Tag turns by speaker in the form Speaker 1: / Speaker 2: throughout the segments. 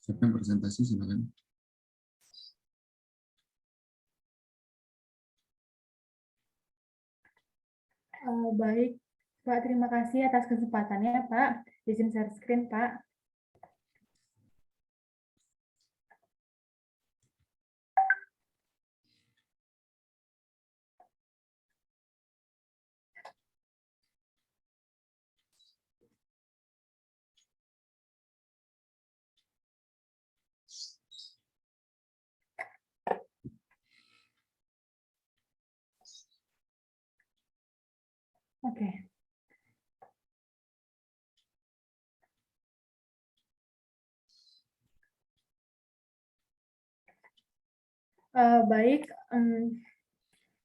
Speaker 1: Siapa yang presentasi, silakan.
Speaker 2: Baik, Pak. Terima kasih atas kesempatannya, Pak. Izin share screen, Pak. Oke. Baik.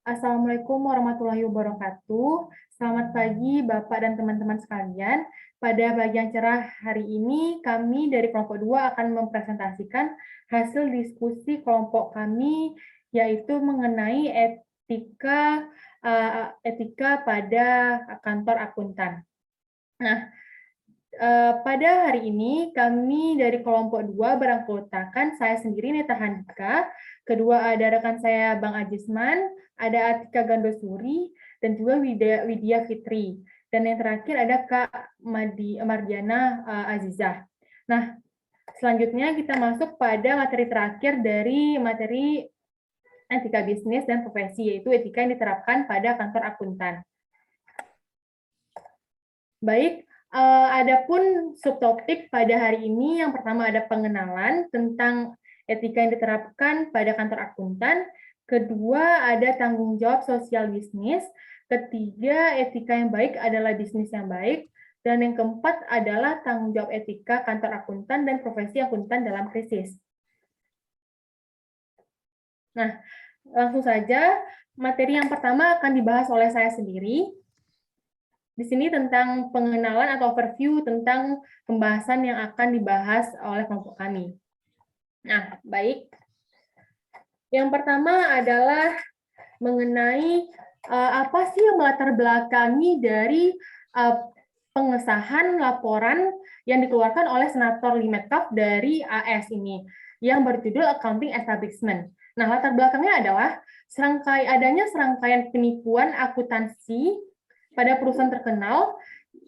Speaker 2: Assalamualaikum warahmatullahi wabarakatuh. Selamat pagi, Bapak dan teman-teman sekalian. Pada pagi yang cerah hari ini, kami dari kelompok 2 akan mempresentasikan hasil diskusi kelompok kami, yaitu mengenai etika pada kantor akuntan. Nah, pada hari ini kami dari kelompok 2 beranggotakan saya sendiri Neta Handika, kedua ada rekan saya Bang Ajisman, ada Atika Gandosuri, dan juga Widya Fitri. Dan yang terakhir ada Kak Mardiana Azizah. Nah, selanjutnya kita masuk pada materi terakhir dari materi etika bisnis dan profesi, yaitu etika yang diterapkan pada kantor akuntan. Baik, adapun subtopik pada hari ini yang pertama ada pengenalan tentang etika yang diterapkan pada kantor akuntan, kedua ada tanggung jawab sosial bisnis, ketiga etika yang baik adalah bisnis yang baik, dan yang keempat adalah tanggung jawab etika kantor akuntan dan profesi akuntan dalam krisis. Nah, langsung saja materi yang pertama akan dibahas oleh saya sendiri. Di sini tentang pengenalan atau overview tentang pembahasan yang akan dibahas oleh kelompok kami. Nah, baik. Yang pertama adalah mengenai apa sih yang melatar belakangi dari pengesahan laporan yang dikeluarkan oleh Senator Lee Metcalf dari AS ini, yang berjudul Accounting Establishment. Nah, latar belakangnya adalah adanya serangkaian penipuan akuntansi pada perusahaan terkenal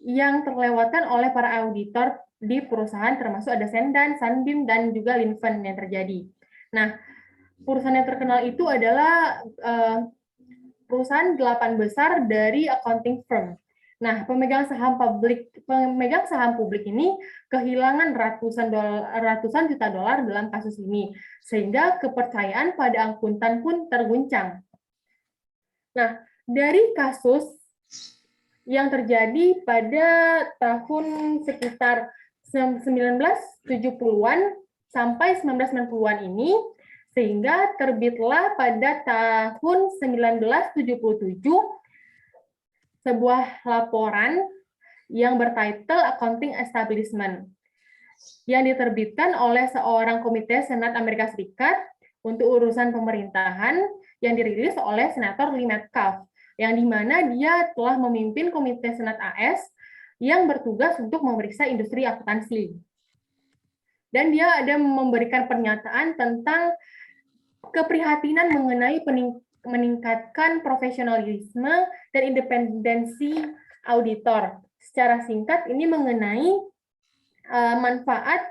Speaker 2: yang terlewatkan oleh para auditor di perusahaan termasuk ada Sendan, Sunbeam, dan juga Linfen yang terjadi. Nah, perusahaan yang terkenal itu adalah perusahaan 8 besar dari accounting firm. Nah, pemegang saham publik ini kehilangan ratusan juta dolar dalam kasus ini, sehingga kepercayaan pada akuntan pun terguncang. Nah, dari kasus yang terjadi pada tahun sekitar 1970-an sampai 1990-an ini, sehingga terbitlah pada tahun 1977 sebuah laporan yang bertitel Accounting Establishment yang diterbitkan oleh seorang komite Senat Amerika Serikat untuk urusan pemerintahan yang dirilis oleh Senator Lee Metcalf, yang dimana dia telah memimpin Komite Senat AS yang bertugas untuk memeriksa industri akuntansi. Dan dia ada memberikan pernyataan tentang keprihatinan mengenai meningkatkan profesionalisme dan independensi auditor. Secara singkat, ini mengenai manfaat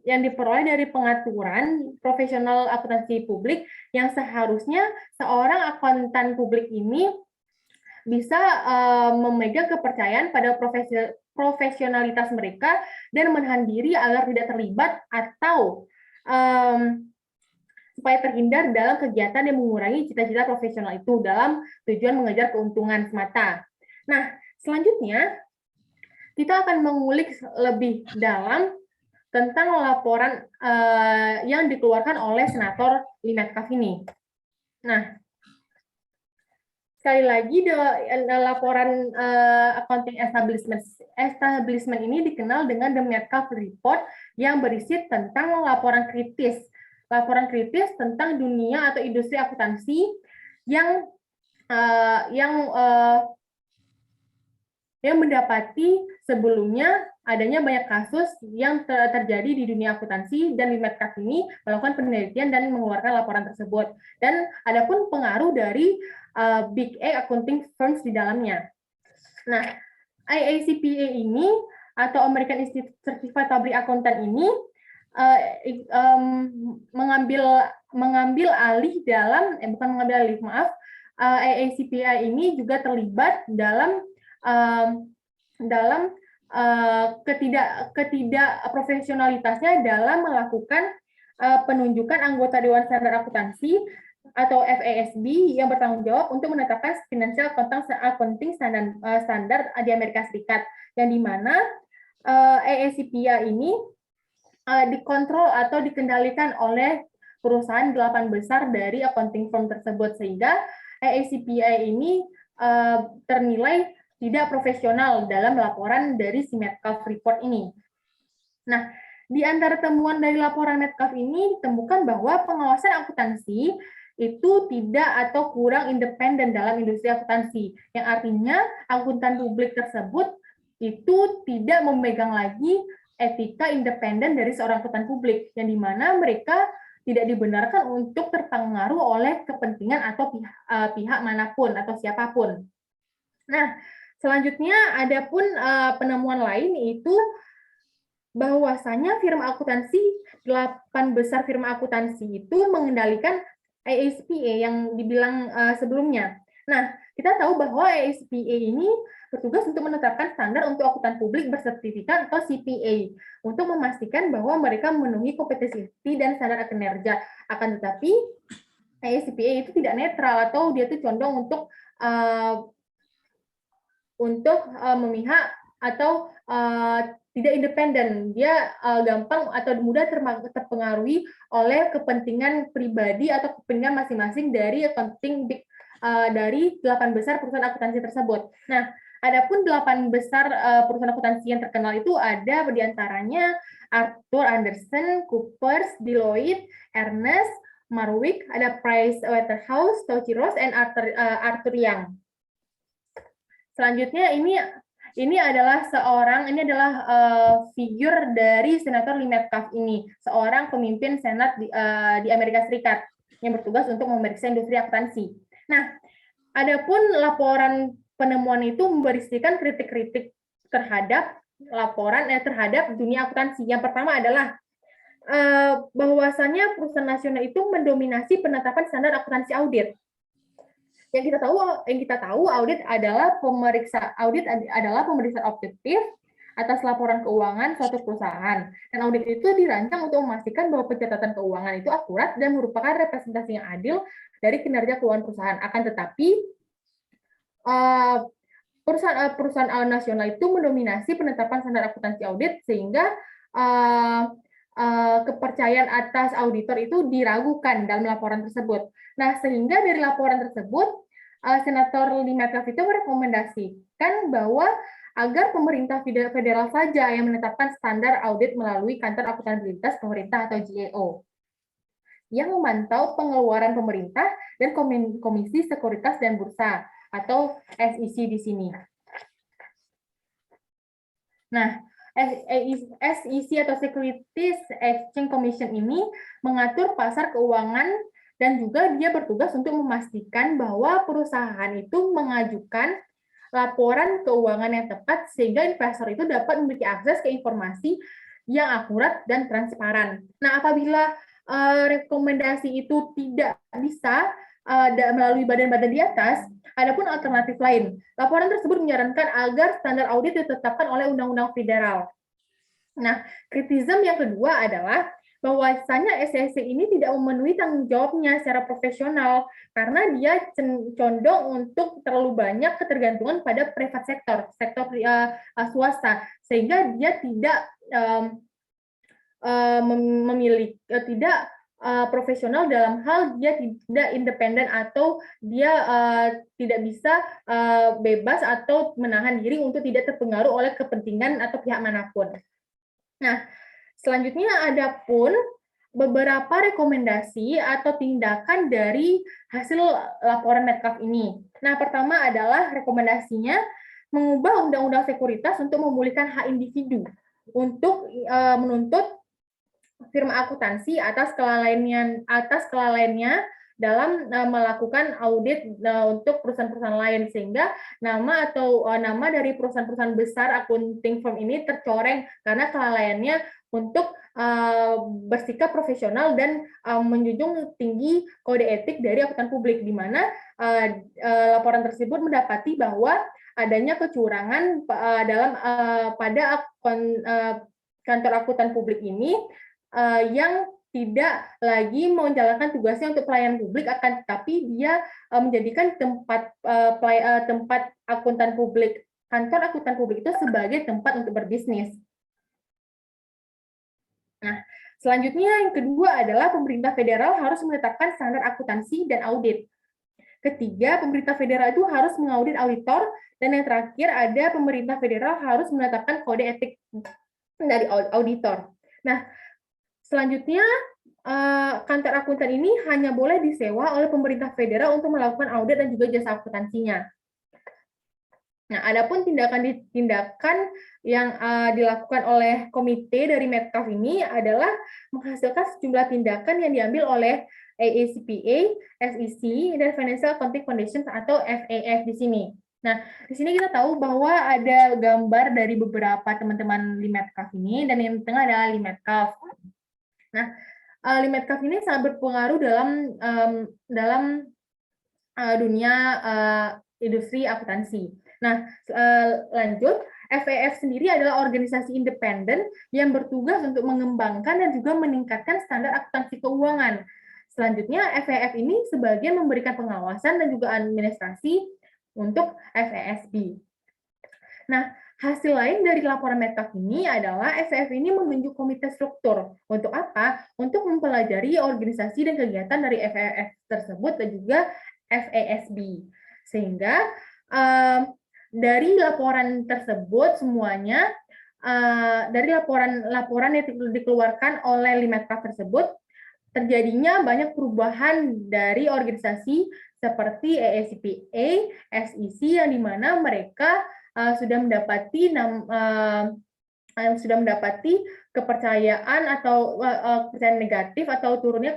Speaker 2: yang diperoleh dari pengaturan profesional akuntansi publik yang seharusnya seorang akuntan publik ini bisa memegang kepercayaan pada profesionalitas mereka dan menahan diri agar tidak terlibat atau supaya terhindar dalam kegiatan yang mengurangi cita-cita profesional itu dalam tujuan mengejar keuntungan semata. Nah, selanjutnya kita akan mengulik lebih dalam tentang laporan yang dikeluarkan oleh Senator Lee Metcalf ini. Nah, sekali lagi laporan Accounting Establishment ini dikenal dengan The Metcalf Report yang berisi tentang laporan kritis tentang dunia atau industri akuntansi yang mendapati sebelumnya adanya banyak kasus yang terjadi di dunia akuntansi, dan di Medcalf ini melakukan penelitian dan mengeluarkan laporan tersebut. Dan ada pun pengaruh dari Big A accounting firms di dalamnya. Nah, IACPA ini atau American Institute Certified Public Accountant ini mengambil alih dalam bukan mengambil alih, maaf, IACPA ini juga terlibat dalam ketidakprofesionalitasnya dalam melakukan penunjukan anggota Dewan Standar Akuntansi atau FASB yang bertanggung jawab untuk menetapkan financial accounting standar di Amerika Serikat, yang dimana AACPA ini dikontrol atau dikendalikan oleh perusahaan 8 besar dari accounting firm tersebut, sehingga AACPA ini ternilai tidak profesional dalam laporan dari si Medcalf report ini. Nah, di antara temuan dari laporan Medcalf ini ditemukan bahwa pengawasan akuntansi itu tidak atau kurang independen dalam industri akuntansi, yang artinya akuntan publik tersebut itu tidak memegang lagi etika independen dari seorang akuntan publik, yang dimana mereka tidak dibenarkan untuk terpengaruh oleh kepentingan atau pihak manapun atau siapapun. Nah, selanjutnya ada pun penemuan lain, yaitu bahwasanya firma akuntansi, 8 besar firma akuntansi itu mengendalikan AACPA yang dibilang sebelumnya. Nah, kita tahu bahwa AACPA ini bertugas untuk menetapkan standar untuk akuntan publik bersertifikat atau CPA untuk memastikan bahwa mereka memenuhi kompetensi dan standar kinerja. Akan tetapi AACPA itu tidak netral atau dia itu condong untuk memihak atau tidak independen. Dia gampang atau mudah terpengaruhi oleh kepentingan pribadi atau kepentingan masing-masing dari accounting dari 8 besar perusahaan akuntansi tersebut. Nah, adapun 8 besar perusahaan akuntansi yang terkenal itu ada diantaranya Arthur Andersen, Coopers, Deloitte, Ernst, Marwick, ada Price Waterhouse, Tauchi Ross, and Arthur Young. Selanjutnya ini adalah figur dari Senator Lee Metcalf ini, seorang pemimpin Senat di Amerika Serikat yang bertugas untuk memeriksa industri akuntansi. Nah, adapun laporan penemuan itu memberisikan kritik-kritik terhadap terhadap dunia akuntansi. Yang pertama adalah bahwasannya perusahaan nasional itu mendominasi penetapan standar akuntansi audit. Yang kita tahu audit adalah pemeriksaan objektif atas laporan keuangan suatu perusahaan, dan audit itu dirancang untuk memastikan bahwa pencatatan keuangan itu akurat dan merupakan representasi yang adil dari kinerja keuangan perusahaan. Akan tetapi perusahaan nasional itu mendominasi penetapan standar akuntansi audit, sehingga kepercayaan atas auditor itu diragukan dalam laporan tersebut. Nah, sehingga dari laporan tersebut Senator Lee Metcalf itu merekomendasikan bahwa agar pemerintah federal saja yang menetapkan standar audit melalui kantor akuntabilitas pemerintah atau GAO yang memantau pengeluaran pemerintah dan Komisi Sekuritas dan Bursa atau SEC di sini. Nah, SEC atau Securities Exchange Commission ini mengatur pasar keuangan, dan juga dia bertugas untuk memastikan bahwa perusahaan itu mengajukan laporan keuangan yang tepat sehingga investor itu dapat memiliki akses ke informasi yang akurat dan transparan. Nah, apabila rekomendasi itu tidak bisa melalui badan-badan di atas, adapun alternatif lain. Laporan tersebut menyarankan agar standar audit ditetapkan oleh undang-undang federal. Nah, kritisisme yang kedua adalah bahwasanya SEC ini tidak memenuhi tanggung jawabnya secara profesional karena dia condong untuk terlalu banyak ketergantungan pada private sektor swasta, sehingga dia tidak tidak profesional dalam hal dia tidak independen atau dia tidak bisa bebas atau menahan diri untuk tidak terpengaruh oleh kepentingan atau pihak manapun. Nah, selanjutnya ada pun beberapa rekomendasi atau tindakan dari hasil laporan Metcalf ini. Nah, pertama adalah rekomendasinya mengubah undang-undang sekuritas untuk memulihkan hak individu untuk menuntut firma akuntansi atas kelalaiannya dalam melakukan audit untuk perusahaan-perusahaan lain, sehingga nama dari perusahaan-perusahaan besar accounting firm ini tercoreng karena kelalaiannya untuk bersikap profesional dan menjunjung tinggi kode etik dari akuntan publik, di mana laporan tersebut mendapati bahwa adanya kecurangan pada kantor akuntan publik ini yang tidak lagi menjalankan tugasnya untuk pelayanan publik, akan tetapi dia menjadikan tempat akuntan publik, kantor akuntan publik itu sebagai tempat untuk berbisnis. Nah, selanjutnya yang kedua adalah pemerintah federal harus menetapkan standar akuntansi dan audit. Ketiga, pemerintah federal itu harus mengaudit auditor, dan yang terakhir ada pemerintah federal harus menetapkan kode etik dari auditor. Nah, selanjutnya, kantor akuntan ini hanya boleh disewa oleh pemerintah federal untuk melakukan audit dan juga jasa akuntansinya. Nah, adapun tindakan yang dilakukan oleh komite dari Metcalfe ini adalah menghasilkan sejumlah tindakan yang diambil oleh AACPA, SEC, dan Financial Accounting Foundation atau FAF di sini. Nah, di sini kita tahu bahwa ada gambar dari beberapa teman-teman Lee Metcalfe ini, dan yang tengah adalah Lee Metcalfe. Nah, Lee Metcalfe ini sangat berpengaruh dalam dunia industri akuntansi. Nah, lanjut, FAF sendiri adalah organisasi independen yang bertugas untuk mengembangkan dan juga meningkatkan standar akuntansi keuangan. Selanjutnya, FAF ini sebagian memberikan pengawasan dan juga administrasi untuk FASB. Nah, hasil lain dari laporan Metcalfe ini adalah FAF ini menunjuk komite struktur. Untuk apa? Untuk mempelajari organisasi dan kegiatan dari FAF tersebut dan juga FASB. Sehingga dari laporan tersebut semuanya, dari laporan yang dikeluarkan oleh Lee Metcalfe tersebut, terjadinya banyak perubahan dari organisasi seperti AACPA, SEC, yang dimana mereka sudah mendapati kepercayaan atau kepercayaan negatif atau turunnya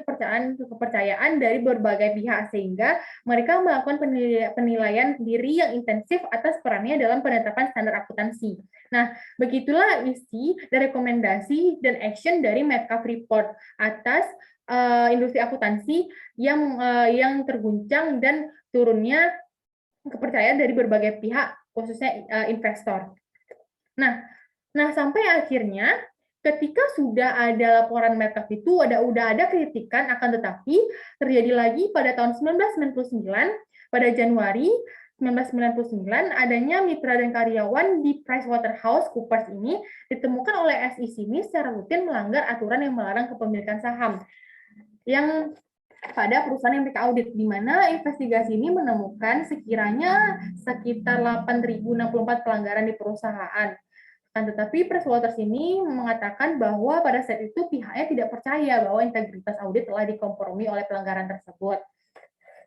Speaker 2: kepercayaan dari berbagai pihak, sehingga mereka melakukan penilaian diri yang intensif atas perannya dalam penetapan standar akuntansi. Nah, begitulah isi dan rekomendasi dan action dari Metcalfe Report atas industri akuntansi yang terguncang dan turunnya kepercayaan dari berbagai pihak, khususnya investor. Nah, sampai akhirnya ketika sudah ada laporan Metcalfe itu udah ada kritikan, akan tetapi terjadi lagi pada tahun 1999, pada Januari 1999, adanya mitra dan karyawan di PricewaterhouseCoopers ini ditemukan oleh SEC ini secara rutin melanggar aturan yang melarang kepemilikan saham yang pada perusahaan yang mereka audit, di mana investigasi ini menemukan sekiranya sekitar 8.064 pelanggaran di perusahaan. Tetapi Pricewaterhouse ini mengatakan bahwa pada saat itu pihaknya tidak percaya bahwa integritas audit telah dikompromi oleh pelanggaran tersebut.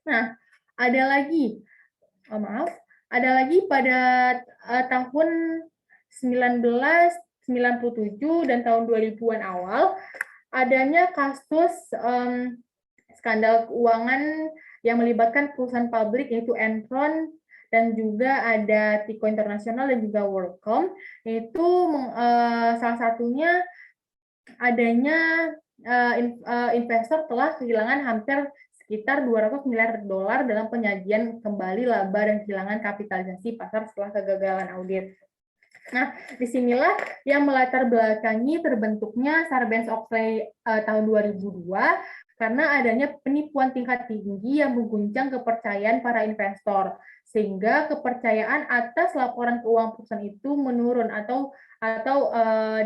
Speaker 2: Nah, ada lagi pada tahun 1997 dan tahun 2000-an awal, adanya kasus skandal keuangan yang melibatkan perusahaan publik yaitu Enron, dan juga ada Tico International dan juga WorldCom. Itu salah satunya adanya investor telah kehilangan hampir sekitar 200 miliar dolar dalam penyajian kembali laba dan kehilangan kapitalisasi pasar setelah kegagalan audit. Nah, disinilah yang melatar belakangi terbentuknya Sarbanes-Oxley tahun 2002, karena adanya penipuan tingkat tinggi yang mengguncang kepercayaan para investor, sehingga kepercayaan atas laporan keuangan perusahaan itu menurun atau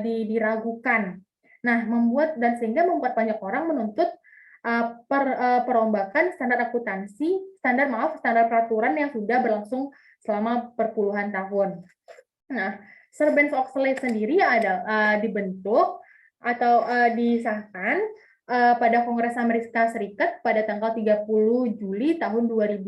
Speaker 2: diragukan. Nah, sehingga membuat banyak orang menuntut perombakan standar peraturan yang sudah berlangsung selama berpuluhan tahun. Nah, Sarbanes-Oxley sendiri dibentuk atau disahkan pada Kongres Amerika Serikat pada tanggal 30 Juli tahun 2002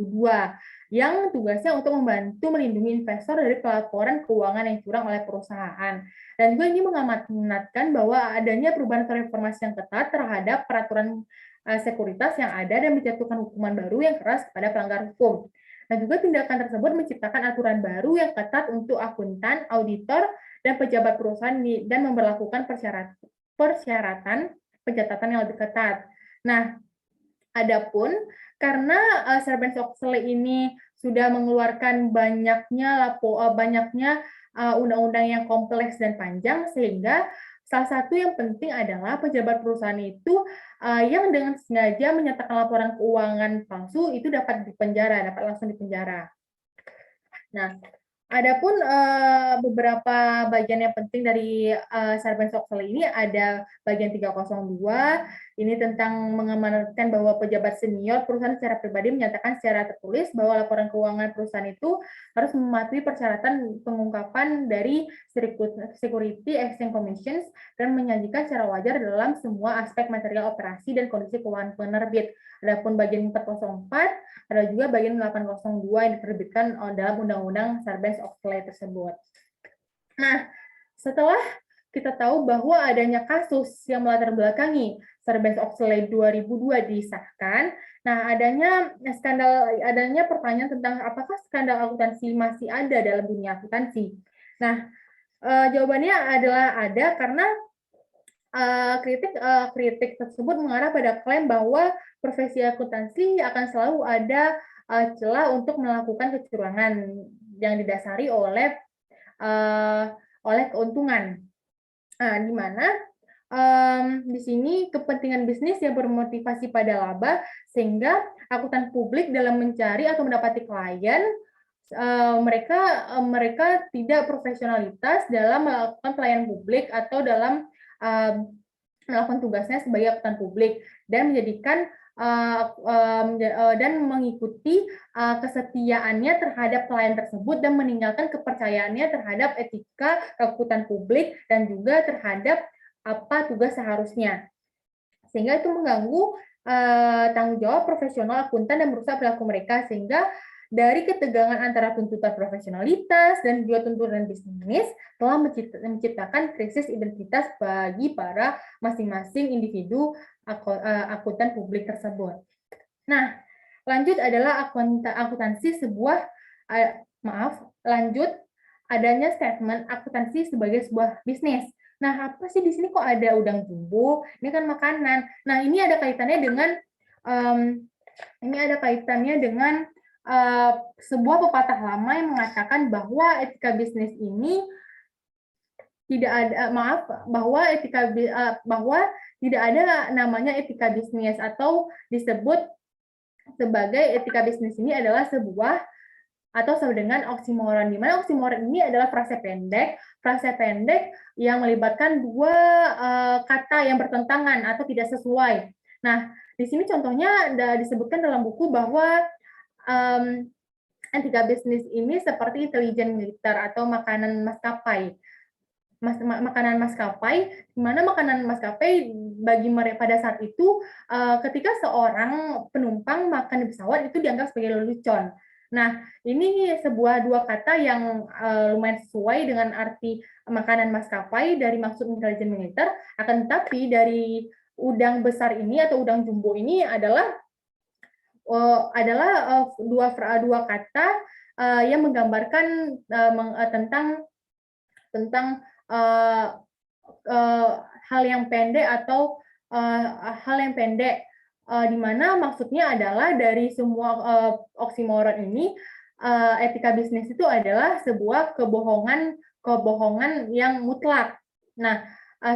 Speaker 2: yang tugasnya untuk membantu melindungi investor dari pelaporan keuangan yang curang oleh perusahaan. Dan juga ini mengamanatkan bahwa adanya perubahan reformasi yang ketat terhadap peraturan sekuritas yang ada dan menjatuhkan hukuman baru yang keras kepada pelanggar hukum. Dan juga tindakan tersebut menciptakan aturan baru yang ketat untuk akuntan, auditor, dan pejabat perusahaan dan memperlakukan persyaratan pencatatan yang lebih ketat. Nah, adapun karena Sarbanes-Oxley ini sudah mengeluarkan banyaknya undang-undang yang kompleks dan panjang, sehingga salah satu yang penting adalah pejabat perusahaan itu yang dengan sengaja menyatakan laporan keuangan palsu itu dapat langsung dipenjara. Nah, adapun beberapa bagian yang penting dari Sarbanes-Oxley ini ada bagian 302, ini tentang mengamanatkan bahwa pejabat senior perusahaan secara pribadi menyatakan secara tertulis bahwa laporan keuangan perusahaan itu harus mematuhi persyaratan pengungkapan dari Security Exchange Commission dan menyajikan secara wajar dalam semua aspek material operasi dan kondisi keuangan penerbit. Adapun bagian 404 ada juga bagian 802 yang diterbitkan dalam Undang-Undang Sarbanes-Oxley tersebut. Nah, setelah kita tahu bahwa adanya kasus yang melatar belakangi Sarbanes-Oxley 2002 disahkan, nah adanya pertanyaan tentang apakah skandal akuntansi masih ada dalam dunia akuntansi. Nah, jawabannya adalah ada karena kritik tersebut mengarah pada klaim bahwa profesi akuntansi akan selalu ada celah untuk melakukan kecurangan yang didasari oleh keuntungan. Nah, di mana di sini kepentingan bisnis yang bermotivasi pada laba, sehingga akuntan publik dalam mencari atau mendapati klien mereka tidak profesionalitas dalam melakukan pelayanan publik atau dalam melakukan tugasnya sebagai akuntan publik dan menjadikan dan mengikuti kesetiaannya terhadap klien tersebut dan meninggalkan kepercayaannya terhadap etika akuntan publik dan juga terhadap apa tugas seharusnya, sehingga itu mengganggu tanggung jawab profesional akuntan dan merusak perilaku mereka, sehingga dari ketegangan antara tuntutan profesionalitas dan juga tuntutan bisnis telah menciptakan krisis identitas bagi para masing-masing individu akuntan publik tersebut. Nah, lanjut adalah akuntansi adanya statement akuntansi sebagai sebuah bisnis. Nah, apa sih di sini kok ada udang jumbo? Ini kan makanan. Nah, ini ada kaitannya dengan sebuah pepatah lama yang mengatakan bahwa etika bisnis ini bahwa tidak ada namanya etika bisnis, atau disebut sebagai etika bisnis ini adalah sebuah atau sama dengan oksimoron, di mana oksimoron ini adalah frase pendek yang melibatkan dua kata yang bertentangan atau tidak sesuai. Nah, di sini contohnya disebutkan dalam buku bahwa etika bisnis ini seperti intelijen militer atau makanan maskapai. Makanan maskapai, di mana makanan maskapai bagi mereka pada saat itu ketika seorang penumpang makan di pesawat itu dianggap sebagai lelucon. Nah, ini dua kata yang lumayan sesuai dengan arti makanan maskapai dari maksud intelijen militer, akan tetapi dari udang besar ini atau udang jumbo ini adalah dua kata yang menggambarkan tentang hal yang pendek atau di mana maksudnya adalah dari semua oksimoron ini etika bisnis itu adalah sebuah kebohongan yang mutlak. Nah,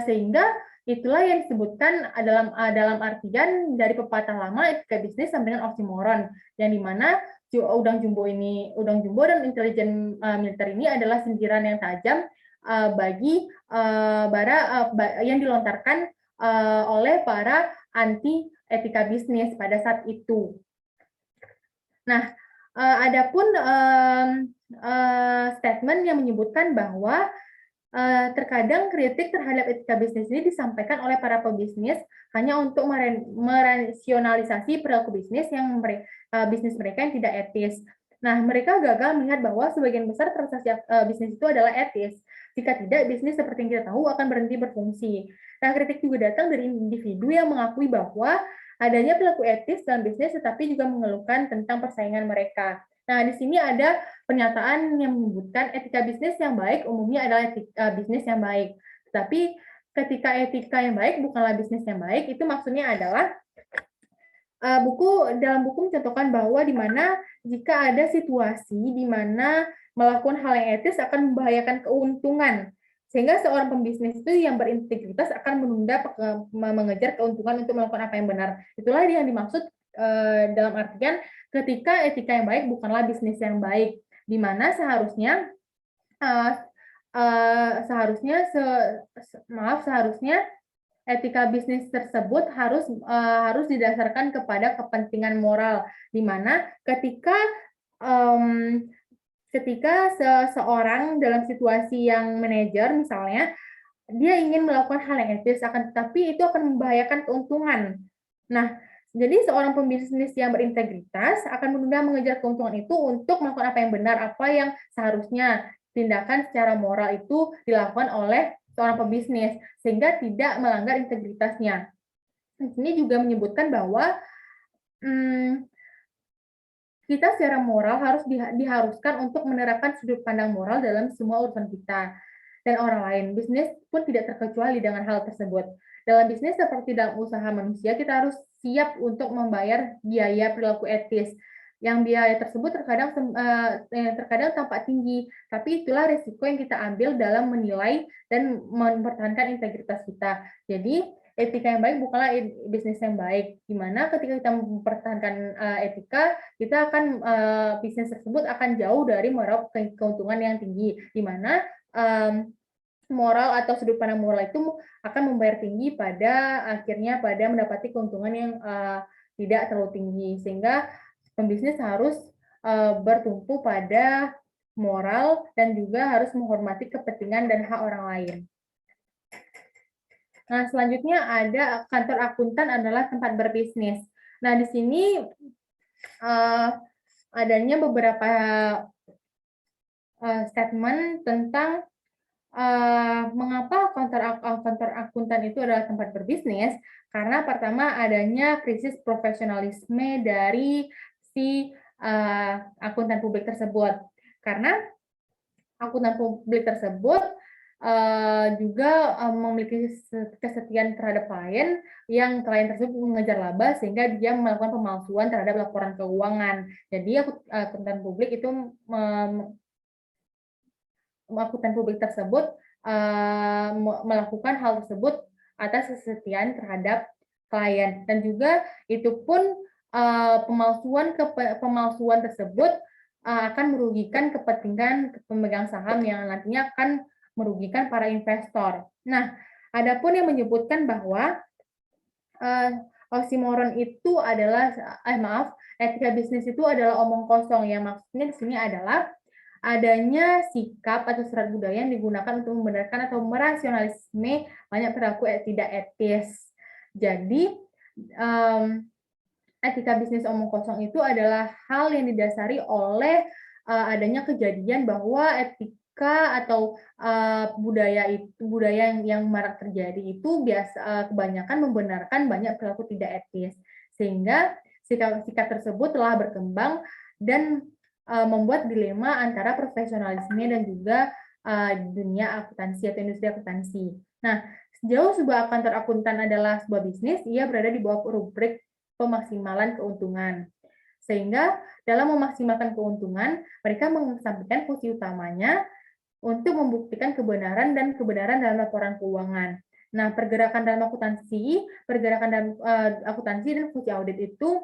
Speaker 2: sehingga itulah yang disebutkan dalam artian dari pepatah lama etika bisnis sama dengan oksimoron, yang dimana udang jumbo dan intelijen militer ini adalah sindiran yang tajam bagi yang dilontarkan oleh para anti etika bisnis pada saat itu. Nah, adapun statement yang menyebutkan bahwa Terkadang kritik terhadap etika bisnis ini disampaikan oleh para pebisnis hanya untuk merasionalisasi perilaku bisnis bisnis mereka yang tidak etis. Nah, mereka gagal melihat bahwa sebagian besar transaksi bisnis itu adalah etis. Jika tidak, bisnis seperti yang kita tahu akan berhenti berfungsi. Nah, kritik juga datang dari individu yang mengakui bahwa adanya perilaku etis dalam bisnis, tetapi juga mengeluhkan tentang persaingan mereka. Nah, di sini ada pernyataan yang menyebutkan etika bisnis yang baik umumnya adalah bisnis yang baik. Tetapi ketika etika yang baik bukanlah bisnis yang baik, itu maksudnya adalah dalam buku mencontohkan bahwa di mana jika ada situasi di mana melakukan hal yang etis akan membahayakan keuntungan, sehingga seorang pembisnis itu yang berintegritas akan menunda mengejar keuntungan untuk melakukan apa yang benar. Itulah yang dimaksud dalam artian ketika etika yang baik bukanlah bisnis yang baik, di mana seharusnya seharusnya etika bisnis tersebut harus didasarkan kepada kepentingan moral, di mana ketika seseorang dalam situasi yang manajer misalnya dia ingin melakukan hal yang etis, tetapi itu akan membahayakan keuntungan. Nah, jadi seorang pembisnis yang berintegritas akan menunda mengejar keuntungan itu untuk melakukan apa yang benar, apa yang seharusnya tindakan secara moral itu dilakukan oleh seorang pembisnis, sehingga tidak melanggar integritasnya. Ini juga menyebutkan bahwa kita secara moral harus diharuskan untuk menerapkan sudut pandang moral dalam semua urusan kita dan orang lain. Bisnis pun tidak terkecuali dengan hal tersebut. Dalam bisnis seperti dalam usaha manusia, kita harus siap untuk membayar biaya perilaku etis. Yang biaya tersebut terkadang tampak tinggi, tapi itulah risiko yang kita ambil dalam menilai dan mempertahankan integritas kita. Jadi, etika yang baik bukanlah bisnis yang baik. Dimana ketika kita mempertahankan etika, kita akan bisnis tersebut akan jauh dari meraup keuntungan yang tinggi. Dimana moral atau sudut pandang moral itu akan membayar tinggi pada mendapati keuntungan yang tidak terlalu tinggi, sehingga pembisnis harus bertumpu pada moral dan juga harus menghormati kepentingan dan hak orang lain. Nah, selanjutnya ada kantor akuntan adalah tempat berbisnis. Nah, di sini adanya beberapa statement tentang mengapa kantor akuntan itu adalah tempat berbisnis. Karena pertama adanya krisis profesionalisme dari si akuntan publik tersebut. Karena akuntan publik tersebut juga memiliki kesetiaan terhadap klien, yang klien tersebut mengejar laba sehingga dia melakukan pemalsuan terhadap laporan keuangan. Jadi akuntan publik tersebut melakukan hal tersebut atas kesetiaan terhadap klien, dan juga itu pun pemalsuan tersebut akan merugikan kepentingan pemegang saham yang nantinya akan merugikan para investor. Nah, adapun yang menyebutkan bahwa oksimoron itu adalah etika bisnis itu adalah omong kosong. Yang maksudnya di sini adalah adanya sikap atau serat budaya yang digunakan untuk membenarkan atau merasionalisme banyak perilaku tidak etis. Jadi etika bisnis omong kosong itu adalah hal yang didasari oleh adanya kejadian bahwa etika atau budaya yang marak terjadi itu kebanyakan membenarkan banyak perilaku tidak etis, sehingga sikap tersebut telah berkembang dan membuat dilema antara profesionalisme dan juga dunia akuntansi atau industri akuntansi. Nah, sejauh sebuah kantor akuntan adalah sebuah bisnis, ia berada di bawah rubrik pemaksimalan keuntungan. Sehingga dalam memaksimalkan keuntungan, mereka mengesampingkan fungsi utamanya untuk membuktikan kebenaran dalam laporan keuangan. Nah, pergerakan dalam akuntansi dan fungsi audit itu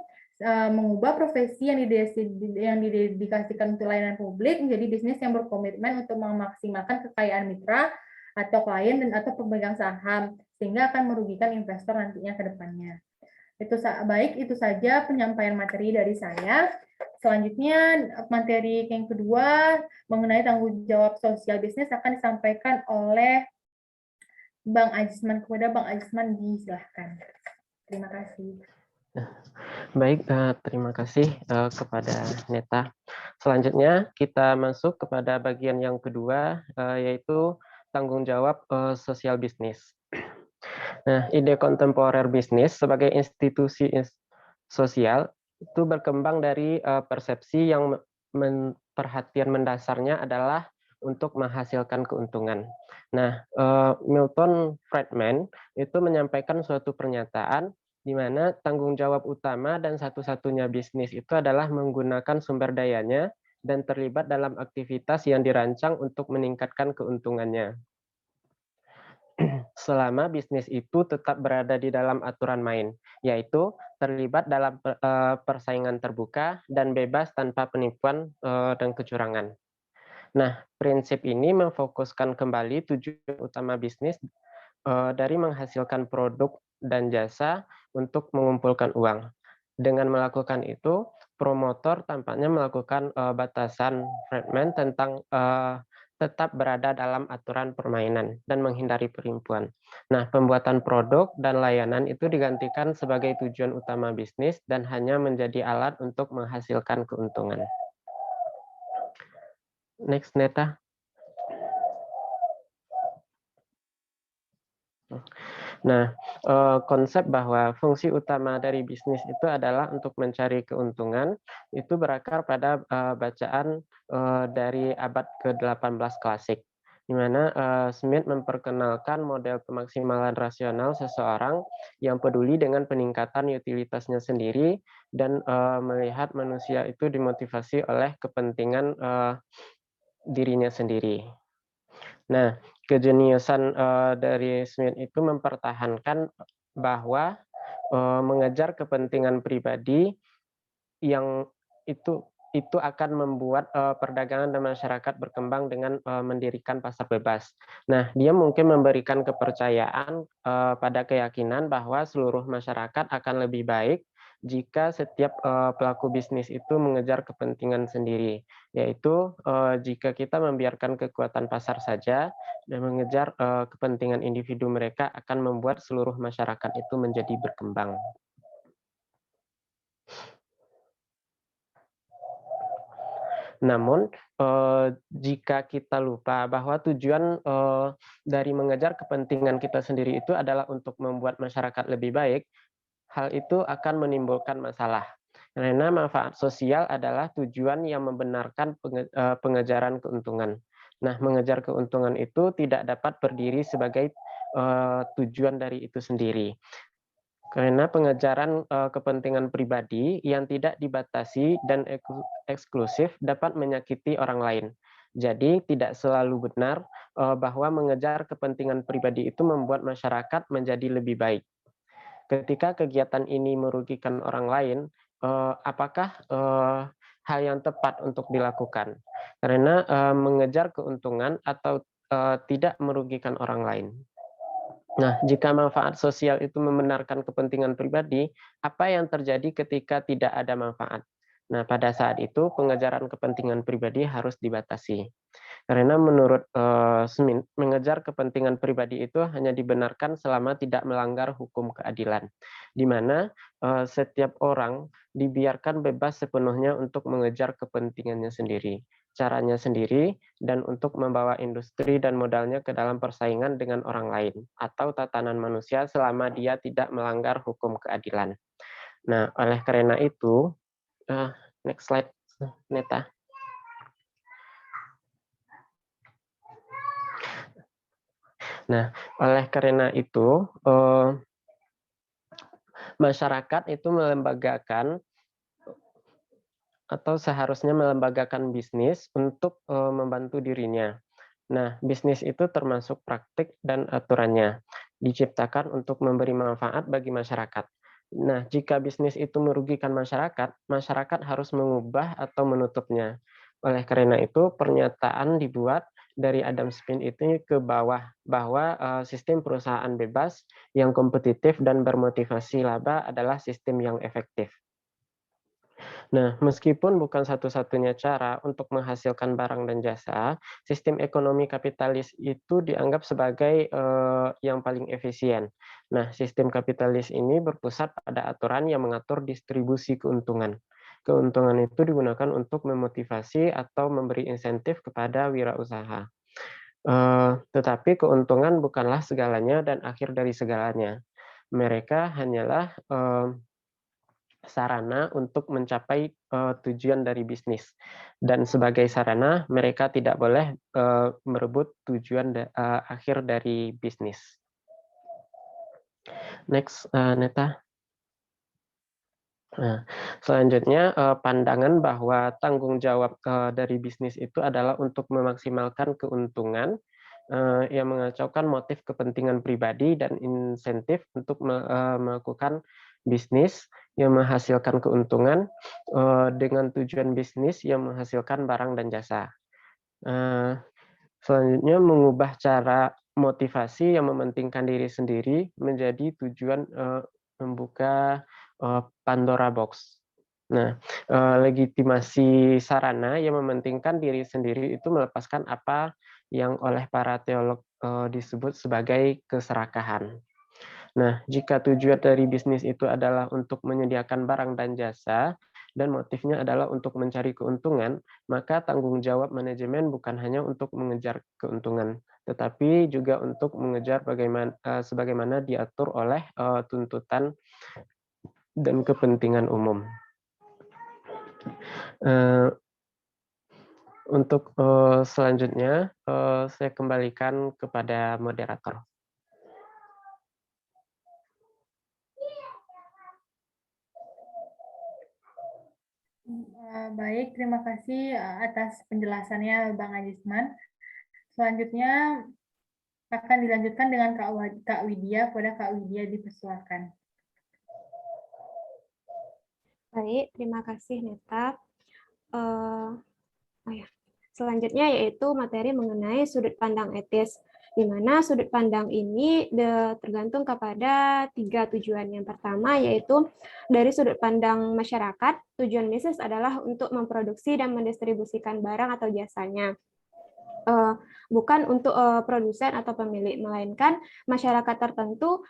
Speaker 2: mengubah profesi yang didedikasikan untuk layanan publik menjadi bisnis yang berkomitmen untuk memaksimalkan kekayaan mitra atau klien atau pemegang saham, sehingga akan merugikan investor nantinya ke depannya. Itu saja penyampaian materi dari saya. Selanjutnya, materi yang kedua mengenai tanggung jawab sosial bisnis akan disampaikan oleh Bang Ajisman. Kepada Bang Ajisman, disilahkan. Terima kasih.
Speaker 1: Baik, terima kasih kepada Neta. Selanjutnya kita masuk kepada bagian yang kedua, yaitu tanggung jawab sosial bisnis. Nah, ide kontemporer bisnis sebagai institusi sosial itu berkembang dari persepsi yang perhatian mendasarnya adalah untuk menghasilkan keuntungan. Nah, Milton Friedman itu menyampaikan suatu pernyataan di mana tanggung jawab utama dan satu-satunya bisnis itu adalah menggunakan sumber dayanya dan terlibat dalam aktivitas yang dirancang untuk meningkatkan keuntungannya. Selama bisnis itu tetap berada di dalam aturan main, yaitu terlibat dalam persaingan terbuka dan bebas tanpa penipuan dan kecurangan. Nah, prinsip ini memfokuskan kembali tujuan utama bisnis dari menghasilkan produk dan jasa untuk mengumpulkan uang. Dengan melakukan itu, promotor tampaknya melakukan batasan Friedman tentang tetap berada dalam aturan permainan dan menghindari penipuan. Nah, pembuatan produk dan layanan itu digantikan sebagai tujuan utama bisnis dan hanya menjadi alat untuk menghasilkan keuntungan. Next, Neta. Nah, konsep bahwa fungsi utama dari bisnis itu adalah untuk mencari keuntungan itu berakar pada bacaan dari abad ke-18 klasik, di mana Smith memperkenalkan model pemaksimalan rasional seseorang yang peduli dengan peningkatan utilitasnya sendiri dan melihat manusia itu dimotivasi oleh kepentingan dirinya sendiri. Nah, kejeniusan dari Smith itu mempertahankan bahwa mengejar kepentingan pribadi yang itu akan membuat perdagangan dan masyarakat berkembang dengan mendirikan pasar bebas. Nah, dia mungkin memberikan kepercayaan pada keyakinan bahwa seluruh masyarakat akan lebih baik jika setiap pelaku bisnis itu mengejar kepentingan sendiri, yaitu jika kita membiarkan kekuatan pasar saja dan mengejar kepentingan individu mereka akan membuat seluruh masyarakat itu menjadi berkembang. Namun, jika kita lupa bahwa tujuan dari mengejar kepentingan kita sendiri itu adalah untuk membuat masyarakat lebih baik, hal itu akan menimbulkan masalah. Karena manfaat sosial adalah tujuan yang membenarkan pengejaran keuntungan. Nah, mengejar keuntungan itu tidak dapat berdiri sebagai tujuan dari itu sendiri. Karena pengejaran kepentingan pribadi yang tidak dibatasi dan eksklusif dapat menyakiti orang lain. Jadi tidak selalu benar bahwa mengejar kepentingan pribadi itu membuat masyarakat menjadi lebih baik. Ketika kegiatan ini merugikan orang lain, apakah hal yang tepat untuk dilakukan? Karena mengejar keuntungan atau tidak merugikan orang lain. Nah, jika manfaat sosial itu membenarkan kepentingan pribadi, apa yang terjadi ketika tidak ada manfaat? Nah, pada saat itu pengejaran kepentingan pribadi harus dibatasi. Karena menurut Smith, mengejar kepentingan pribadi itu hanya dibenarkan selama tidak melanggar hukum keadilan, di mana setiap orang dibiarkan bebas sepenuhnya untuk mengejar kepentingannya sendiri, caranya sendiri, dan untuk membawa industri dan modalnya ke dalam persaingan dengan orang lain atau tatanan manusia selama dia tidak melanggar hukum keadilan. Nah, oleh karena itu, next slide, Neta. Nah, oleh karena itu, masyarakat itu melembagakan atau seharusnya melembagakan bisnis untuk membantu dirinya. Nah, bisnis itu termasuk praktik dan aturannya, diciptakan untuk memberi manfaat bagi masyarakat. Nah, jika bisnis itu merugikan masyarakat, masyarakat harus mengubah atau menutupnya. Oleh karena itu, pernyataan dibuat dari Adam Smith itu ke bawah, bahwa sistem perusahaan bebas yang kompetitif dan bermotivasi laba adalah sistem yang efektif. Nah, meskipun bukan satu-satunya cara untuk menghasilkan barang dan jasa, sistem ekonomi kapitalis itu dianggap sebagai yang paling efisien. Nah, sistem kapitalis ini berpusat pada aturan yang mengatur distribusi keuntungan. Keuntungan itu digunakan untuk memotivasi atau memberi insentif kepada wirausaha. Tetapi keuntungan bukanlah segalanya dan akhir dari segalanya. Mereka hanyalah sarana untuk mencapai tujuan dari bisnis, dan sebagai sarana mereka tidak boleh merebut tujuan akhir dari bisnis. Next, Neta. Nah, selanjutnya pandangan bahwa tanggung jawab dari bisnis itu adalah untuk memaksimalkan keuntungan yang mengacaukan motif kepentingan pribadi dan insentif untuk melakukan bisnis yang menghasilkan keuntungan dengan tujuan bisnis yang menghasilkan barang dan jasa. Selanjutnya, mengubah cara motivasi yang mementingkan diri sendiri menjadi tujuan membuka Pandora Box. Nah, legitimasi sarana yang mementingkan diri sendiri itu melepaskan apa yang oleh para teolog disebut sebagai keserakahan. Nah, jika tujuan dari bisnis itu adalah untuk menyediakan barang dan jasa, dan motifnya adalah untuk mencari keuntungan, maka tanggung jawab manajemen bukan hanya untuk mengejar keuntungan, tetapi juga untuk mengejar sebagaimana diatur oleh tuntutan dan kepentingan umum. Untuk selanjutnya, saya kembalikan kepada moderator.
Speaker 2: Baik, terima kasih atas penjelasannya Bang Ajisman. Selanjutnya akan dilanjutkan dengan Kak Widya. Kepada Kak Widya dipersilakan.
Speaker 3: Baik, terima kasih Neta. Selanjutnya yaitu materi mengenai sudut pandang etis, di mana sudut pandang ini tergantung kepada 3 tujuan. Yang pertama yaitu dari sudut pandang masyarakat, tujuan bisnis adalah untuk memproduksi dan mendistribusikan barang atau jasanya. Bukan untuk produsen atau pemilik, melainkan masyarakat tertentu,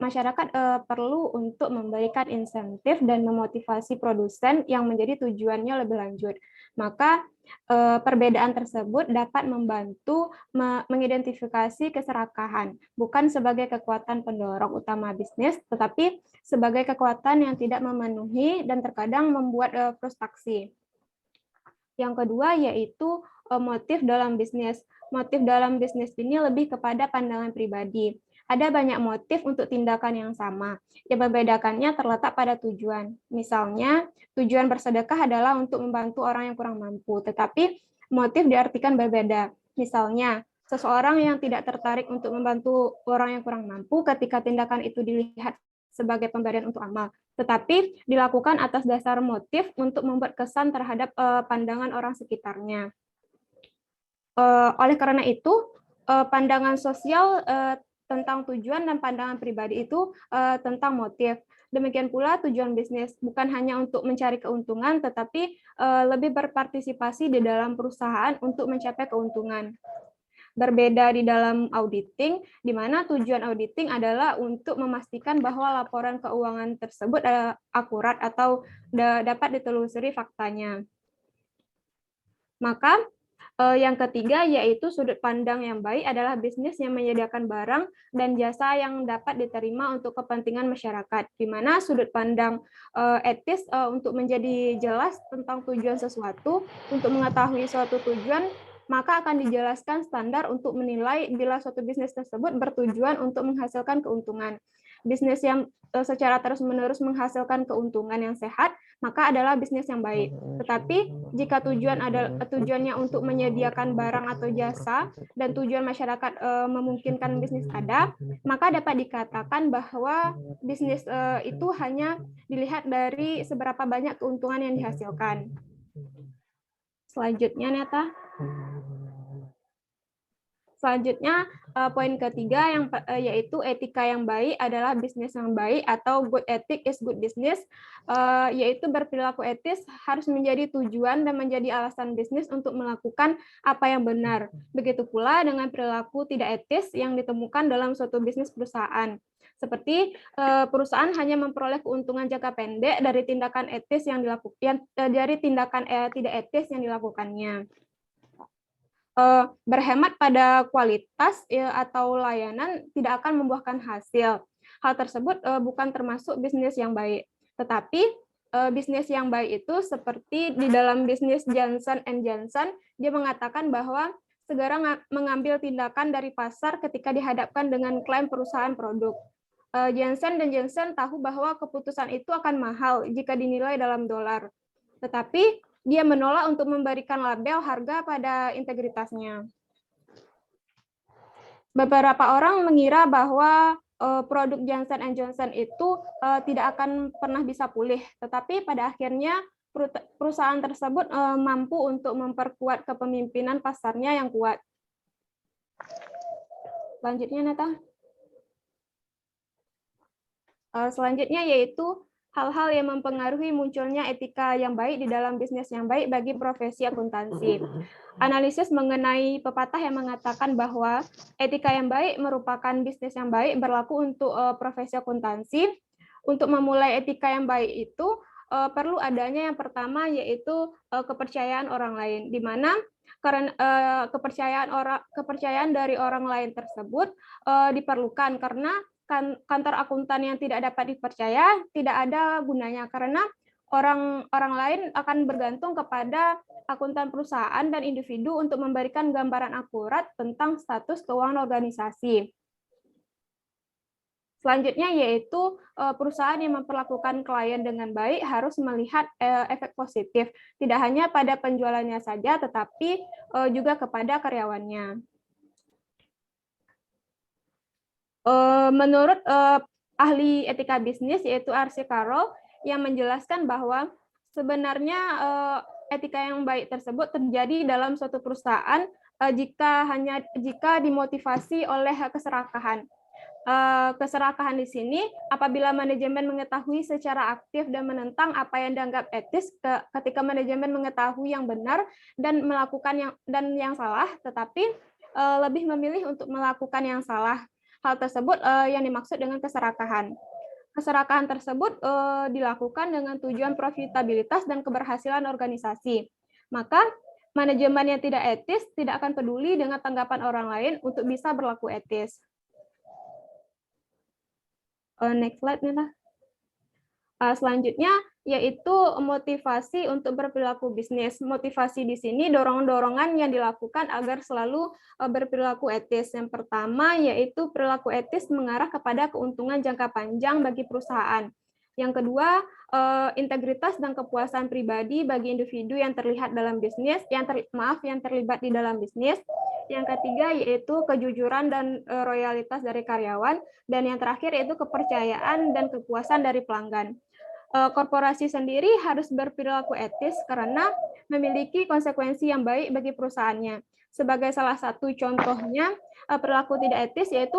Speaker 3: masyarakat perlu untuk memberikan insentif dan memotivasi produsen yang menjadi tujuannya lebih lanjut. Maka perbedaan tersebut dapat membantu mengidentifikasi keserakahan, bukan sebagai kekuatan pendorong utama bisnis, tetapi sebagai kekuatan yang tidak memenuhi dan terkadang membuat frustasi. Yang kedua yaitu motif dalam bisnis. Motif dalam bisnis ini lebih kepada pandangan pribadi. Ada banyak motif untuk tindakan yang sama. Yang membedakannya terletak pada tujuan. Misalnya, tujuan bersedekah adalah untuk membantu orang yang kurang mampu, tetapi motif diartikan berbeda. Misalnya, seseorang yang tidak tertarik untuk membantu orang yang kurang mampu ketika tindakan itu dilihat sebagai pemberian untuk amal, tetapi dilakukan atas dasar motif untuk membuat kesan terhadap pandangan orang sekitarnya. Oleh karena itu, pandangan sosial tentang tujuan dan pandangan pribadi itu tentang motif. Demikian pula tujuan bisnis bukan hanya untuk mencari keuntungan, tetapi lebih berpartisipasi di dalam perusahaan untuk mencapai keuntungan. Berbeda di dalam auditing, di mana tujuan auditing adalah untuk memastikan bahwa laporan keuangan tersebut akurat atau dapat ditelusuri faktanya. Maka yang ketiga yaitu sudut pandang yang baik adalah bisnis yang menyediakan barang dan jasa yang dapat diterima untuk kepentingan masyarakat, di mana sudut pandang etis untuk menjadi jelas tentang tujuan sesuatu, untuk mengetahui suatu tujuan, maka akan dijelaskan standar untuk menilai bila suatu bisnis tersebut bertujuan untuk menghasilkan keuntungan. Bisnis yang secara terus-menerus menghasilkan keuntungan yang sehat, maka adalah bisnis yang baik. Tetapi jika tujuannya untuk menyediakan barang atau jasa dan tujuan masyarakat memungkinkan bisnis ada, maka dapat dikatakan bahwa bisnis itu hanya dilihat dari seberapa banyak keuntungan yang dihasilkan. Selanjutnya, Neta. Selanjutnya, poin ketiga yaitu etika yang baik adalah bisnis yang baik atau good ethic is good business, yaitu berperilaku etis harus menjadi tujuan dan menjadi alasan bisnis untuk melakukan apa yang benar. Begitu pula dengan perilaku tidak etis yang ditemukan dalam suatu bisnis perusahaan. Seperti perusahaan hanya memperoleh keuntungan jangka pendek dari tindakan etis yang dilakukan, dari tindakan tidak etis yang dilakukannya. Berhemat pada kualitas atau layanan tidak akan membuahkan hasil. Hal tersebut bukan termasuk bisnis yang baik. Tetapi bisnis yang baik itu seperti di dalam bisnis Johnson & Johnson, dia mengatakan bahwa segera mengambil tindakan dari pasar ketika dihadapkan dengan klaim perusahaan produk. Johnson & Johnson tahu bahwa keputusan itu akan mahal jika dinilai dalam dolar. Tetapi dia menolak untuk memberikan label harga pada integritasnya. Beberapa orang mengira bahwa produk Johnson & Johnson itu tidak akan pernah bisa pulih, tetapi pada akhirnya perusahaan tersebut mampu untuk memperkuat kepemimpinan pasarnya yang kuat. Selanjutnya, Neta. Selanjutnya yaitu hal-hal yang mempengaruhi munculnya etika yang baik di dalam bisnis yang baik bagi profesi akuntansi. Analisis mengenai pepatah yang mengatakan bahwa etika yang baik merupakan bisnis yang baik berlaku untuk profesi akuntansi. Untuk memulai etika yang baik itu perlu adanya yang pertama yaitu kepercayaan orang lain, di mana karena kepercayaan dari orang lain tersebut diperlukan karena kantor akuntan yang tidak dapat dipercaya tidak ada gunanya karena orang lain akan bergantung kepada akuntan perusahaan dan individu untuk memberikan gambaran akurat tentang status keuangan organisasi. Selanjutnya yaitu perusahaan yang memperlakukan klien dengan baik harus melihat efek positif, tidak hanya pada penjualannya saja tetapi juga kepada karyawannya. Menurut ahli etika bisnis yaitu R.C. Carroll yang menjelaskan bahwa sebenarnya etika yang baik tersebut terjadi dalam suatu perusahaan jika dimotivasi oleh keserakahan. Keserakahan di sini apabila manajemen mengetahui secara aktif dan menentang apa yang dianggap etis ketika manajemen mengetahui yang benar dan melakukan yang salah, tetapi lebih memilih untuk melakukan yang salah. Hal tersebut yang dimaksud dengan keserakahan. Keserakahan tersebut dilakukan dengan tujuan profitabilitas dan keberhasilan organisasi. Maka manajemen yang tidak etis tidak akan peduli dengan tanggapan orang lain untuk bisa berlaku etis. Next slide, Nina. Selanjutnya yaitu motivasi untuk berperilaku bisnis. Motivasi di sini dorongan-dorongan yang dilakukan agar selalu berperilaku etis. Yang pertama yaitu perilaku etis mengarah kepada keuntungan jangka panjang bagi perusahaan. Yang kedua, integritas dan kepuasan pribadi bagi individu yang terlihat dalam bisnis, yang terlibat di dalam bisnis. Yang ketiga yaitu kejujuran dan loyalitas dari karyawan, dan yang terakhir yaitu kepercayaan dan kepuasan dari pelanggan. Korporasi sendiri harus berperilaku etis karena memiliki konsekuensi yang baik bagi perusahaannya. Sebagai salah satu contohnya perilaku tidak etis yaitu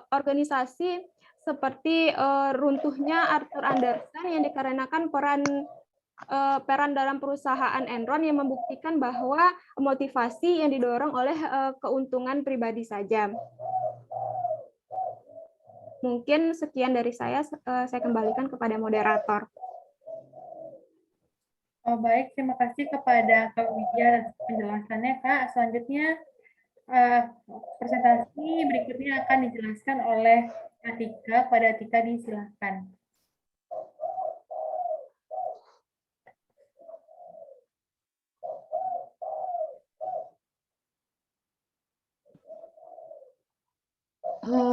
Speaker 3: organisasi seperti runtuhnya Arthur Andersen yang dikarenakan peran dalam perusahaan Enron yang membuktikan bahwa motivasi yang didorong oleh keuntungan pribadi saja. Mungkin sekian dari saya kembalikan kepada moderator.
Speaker 2: Baik, terima kasih kepada Kak Widya atas penjelasannya, Kak. Selanjutnya, presentasi berikutnya akan dijelaskan oleh Kak Tika. Pada Tika disilakan.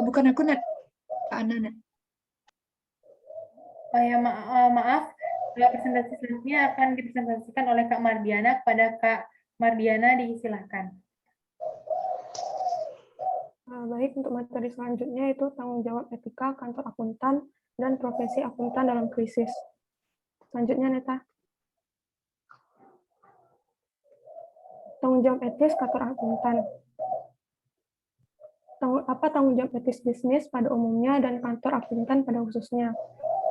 Speaker 4: Bukan aku, Nat. Kak Ana.
Speaker 2: Ya, maaf, presentasi selanjutnya akan dipresentasikan oleh Kak Mardiana. Kepada Kak Mardiana disilahkan.
Speaker 3: Baik, untuk materi selanjutnya itu tanggung jawab etika kantor akuntan dan profesi akuntan dalam krisis. Selanjutnya, Neta. Tanggung jawab etis kantor akuntan. tanggung jawab etis bisnis pada umumnya dan kantor akuntan pada khususnya.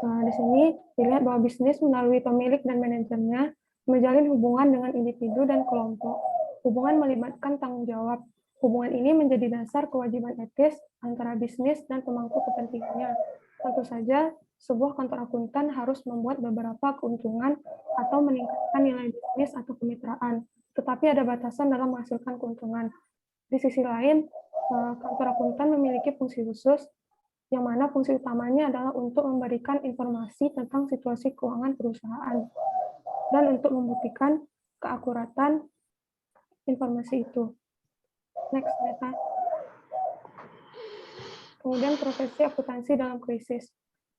Speaker 3: Nah, di sini dilihat bahwa bisnis melalui pemilik dan manajernya menjalin hubungan dengan individu dan kelompok. Hubungan melibatkan tanggung jawab. Hubungan ini menjadi dasar kewajiban etis antara bisnis dan pemangku kepentingannya. Tentu saja, sebuah kantor akuntan harus membuat beberapa keuntungan atau meningkatkan nilai bisnis atau kemitraan, tetapi ada batasan dalam menghasilkan keuntungan. Di sisi lain, kantor akuntan memiliki fungsi khusus, yang mana fungsi utamanya adalah untuk memberikan informasi tentang situasi keuangan perusahaan dan untuk membuktikan keakuratan informasi itu. Next, Neta. Kemudian profesi akuntansi dalam krisis.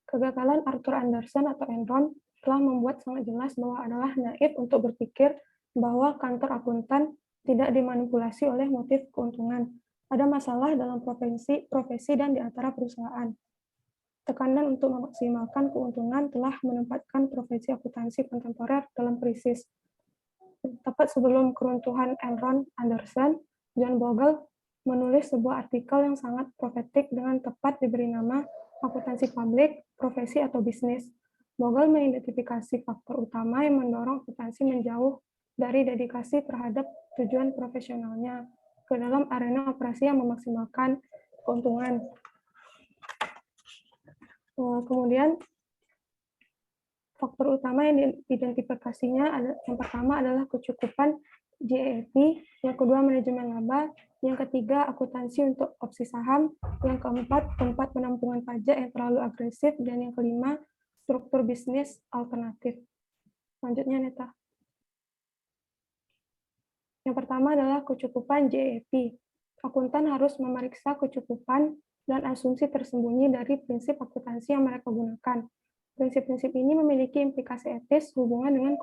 Speaker 3: Kegagalan Arthur Andersen atau Enron telah membuat sangat jelas bahwa adalah naif untuk berpikir bahwa kantor akuntan tidak dimanipulasi oleh motif keuntungan. Ada masalah dalam profesi dan di antara perusahaan. Tekanan untuk memaksimalkan keuntungan telah menempatkan profesi akuntansi kontemporer dalam krisis. Tepat sebelum keruntuhan Enron Andersen, John Bogle menulis sebuah artikel yang sangat profetik dengan tepat diberi nama akuntansi publik, profesi atau bisnis. Bogle mengidentifikasi faktor utama yang mendorong akuntansi menjauh dari dedikasi terhadap tujuan profesionalnya ke dalam arena operasi yang memaksimalkan keuntungan. Kemudian faktor utama yang diidentifikasinya yang pertama adalah kecukupan JEP, yang kedua manajemen laba, yang ketiga akuntansi untuk opsi saham, yang keempat tempat penampungan pajak yang terlalu agresif, dan yang kelima struktur bisnis alternatif. Selanjutnya, Neta. Yang pertama adalah kecukupan JEP. Akuntan harus memeriksa kecukupan dan asumsi tersembunyi dari prinsip akuntansi yang mereka gunakan. Prinsip-prinsip ini memiliki implikasi etis hubungan dengan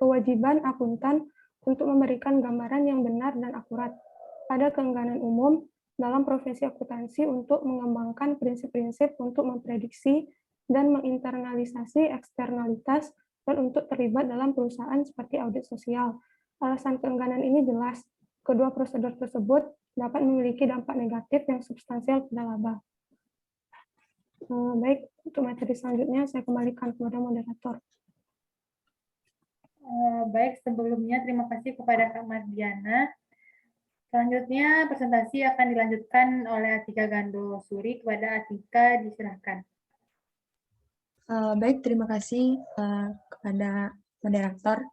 Speaker 3: kewajiban akuntan untuk memberikan gambaran yang benar dan akurat. Ada keengganan umum dalam profesi akuntansi untuk mengembangkan prinsip-prinsip untuk memprediksi dan menginternalisasi eksternalitas dan untuk terlibat dalam perusahaan seperti audit sosial. Alasan keengganan ini jelas. Kedua prosedur tersebut dapat memiliki dampak negatif yang substansial pada laba. Baik, untuk materi selanjutnya saya kembalikan kepada moderator.
Speaker 2: Baik, sebelumnya terima kasih kepada Kak Mardiana. Selanjutnya presentasi akan dilanjutkan oleh Atika Gando Suri. Kepada Atika diserahkan.
Speaker 4: Baik, terima kasih kepada moderator.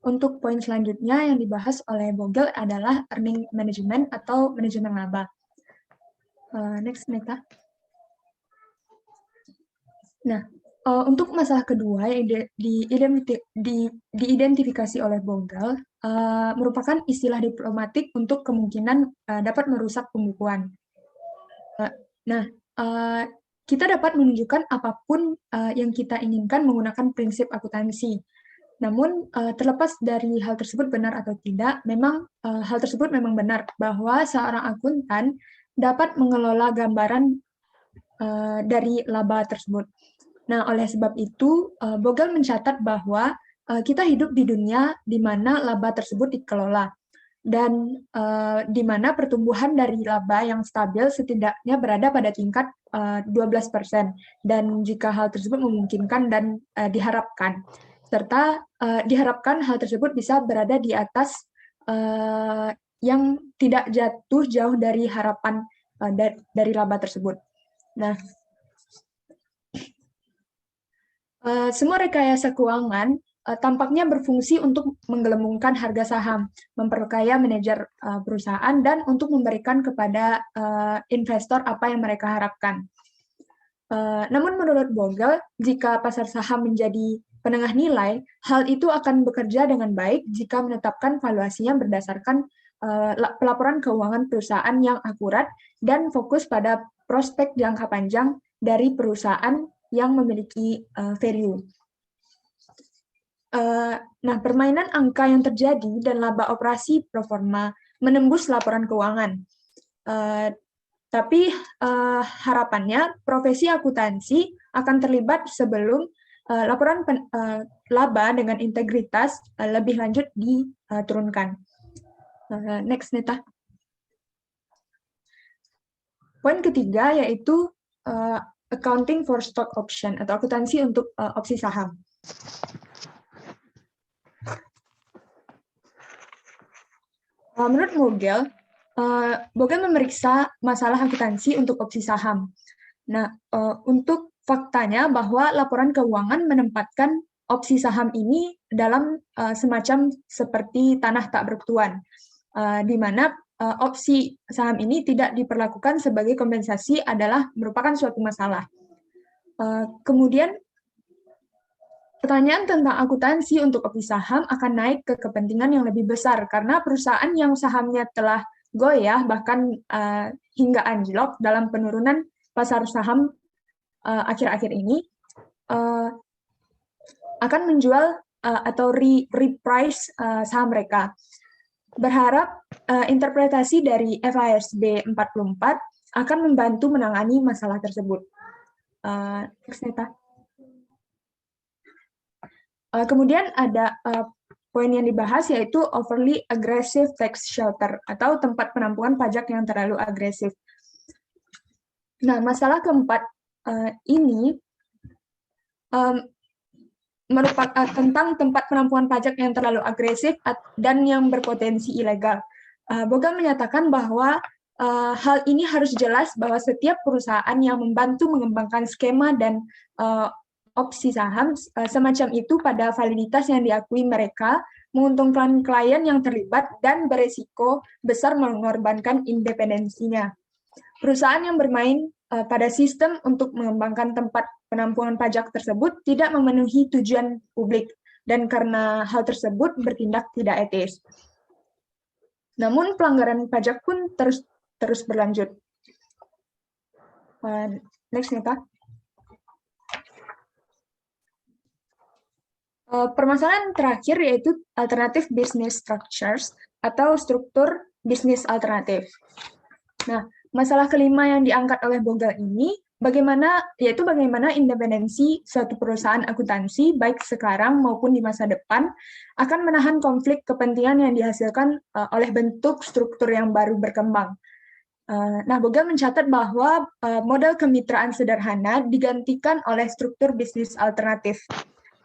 Speaker 4: Untuk poin selanjutnya yang dibahas oleh Bogle adalah earning management atau manajemen laba. Next, Neta. Nah, untuk masalah kedua yang diidentifikasi oleh Bogle merupakan istilah diplomatik untuk kemungkinan dapat merusak pembukuan. Kita dapat menunjukkan apapun yang kita inginkan menggunakan prinsip akuntansi. Namun, terlepas dari hal tersebut benar atau tidak, memang hal tersebut memang benar bahwa seorang akuntan dapat mengelola gambaran dari laba tersebut. Nah, oleh sebab itu, Bogle mencatat bahwa kita hidup di dunia di mana laba tersebut dikelola dan di mana pertumbuhan dari laba yang stabil setidaknya berada pada tingkat 12%, dan jika hal tersebut memungkinkan dan diharapkan, serta diharapkan hal tersebut bisa berada di atas yang tidak jatuh jauh dari harapan dari laba tersebut. Nah, semua rekayasa keuangan tampaknya berfungsi untuk menggelembungkan harga saham, memperkaya manajer perusahaan, dan untuk memberikan kepada investor apa yang mereka harapkan. Namun menurut Bogle, jika pasar saham menjadi penengah nilai, hal itu akan bekerja dengan baik jika menetapkan valuasinya berdasarkan pelaporan keuangan perusahaan yang akurat dan fokus pada prospek jangka panjang dari perusahaan yang memiliki value. Nah, permainan angka yang terjadi dan laba operasi pro forma menembus laporan keuangan. Tapi harapannya profesi akuntansi akan terlibat sebelum laporan laba dengan integritas lebih lanjut diturunkan. Next, Neta. Poin ketiga yaitu accounting for stock option atau akuntansi untuk opsi saham. Menurut Vogel memeriksa masalah akuntansi untuk opsi saham. Nah, untuk faktanya bahwa laporan keuangan menempatkan opsi saham ini dalam semacam seperti tanah tak bertuan, di mana opsi saham ini tidak diperlakukan sebagai kompensasi adalah merupakan suatu masalah. Kemudian, pertanyaan tentang akuntansi untuk opsi saham akan naik ke kepentingan yang lebih besar karena perusahaan yang sahamnya telah goyah bahkan hingga anjlok dalam penurunan pasar saham akhir-akhir ini akan menjual atau reprice saham mereka. Berharap interpretasi dari FASB 44 akan membantu menangani masalah tersebut. Next, Neta. Kemudian ada poin yang dibahas yaitu overly aggressive tax shelter atau tempat penampungan pajak yang terlalu agresif. Nah, masalah keempat ini merupakan tentang tempat penampungan pajak yang terlalu agresif dan yang berpotensi ilegal. Vogel menyatakan bahwa hal ini harus jelas bahwa setiap perusahaan yang membantu mengembangkan skema dan opsi saham semacam itu pada validitas yang diakui mereka, menguntungkan klien yang terlibat, dan beresiko besar mengorbankan independensinya. Perusahaan yang bermain pada sistem untuk mengembangkan tempat penampungan pajak tersebut tidak memenuhi tujuan publik, dan karena hal tersebut bertindak tidak etis. Namun pelanggaran pajak pun terus berlanjut. Next, Neta. Permasalahan terakhir yaitu alternative business structures atau struktur bisnis alternatif. Nah, masalah kelima yang diangkat oleh Vogel ini bagaimana independensi suatu perusahaan akuntansi baik sekarang maupun di masa depan akan menahan konflik kepentingan yang dihasilkan oleh bentuk struktur yang baru berkembang. Nah, Vogel mencatat bahwa model kemitraan sederhana digantikan oleh struktur bisnis alternatif.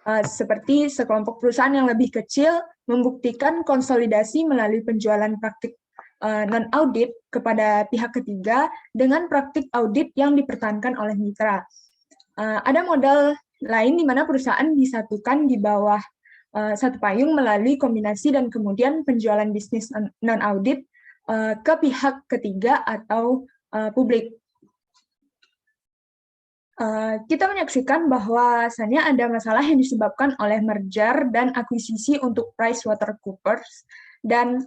Speaker 4: Seperti sekelompok perusahaan yang lebih kecil membuktikan konsolidasi melalui penjualan praktik non-audit kepada pihak ketiga dengan praktik audit yang dipertahankan oleh mitra. Ada modal lain di mana perusahaan disatukan di bawah satu payung melalui kombinasi dan kemudian penjualan bisnis non-audit ke pihak ketiga atau publik. Kita menyaksikan bahwasannya ada masalah yang disebabkan oleh merger dan akuisisi untuk PricewaterhouseCoopers dan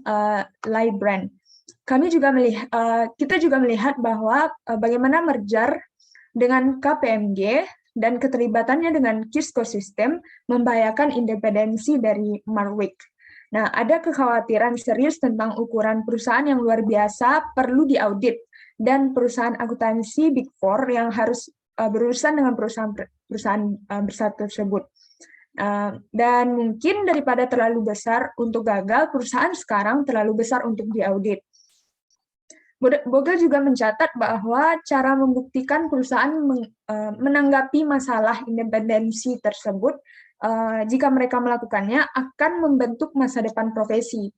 Speaker 4: Lybrand. Kita juga melihat bahwa bagaimana merger dengan KPMG dan keterlibatannya dengan Kisco System membahayakan independensi dari Marwick. Nah, ada kekhawatiran serius tentang ukuran perusahaan yang luar biasa perlu diaudit dan perusahaan akuntansi Big Four yang harus berurusan dengan perusahaan besar tersebut. Dan mungkin daripada terlalu besar untuk gagal, perusahaan sekarang terlalu besar untuk diaudit. Vogel juga mencatat bahwa cara membuktikan perusahaan menanggapi masalah independensi tersebut, jika mereka melakukannya, akan membentuk masa depan profesi.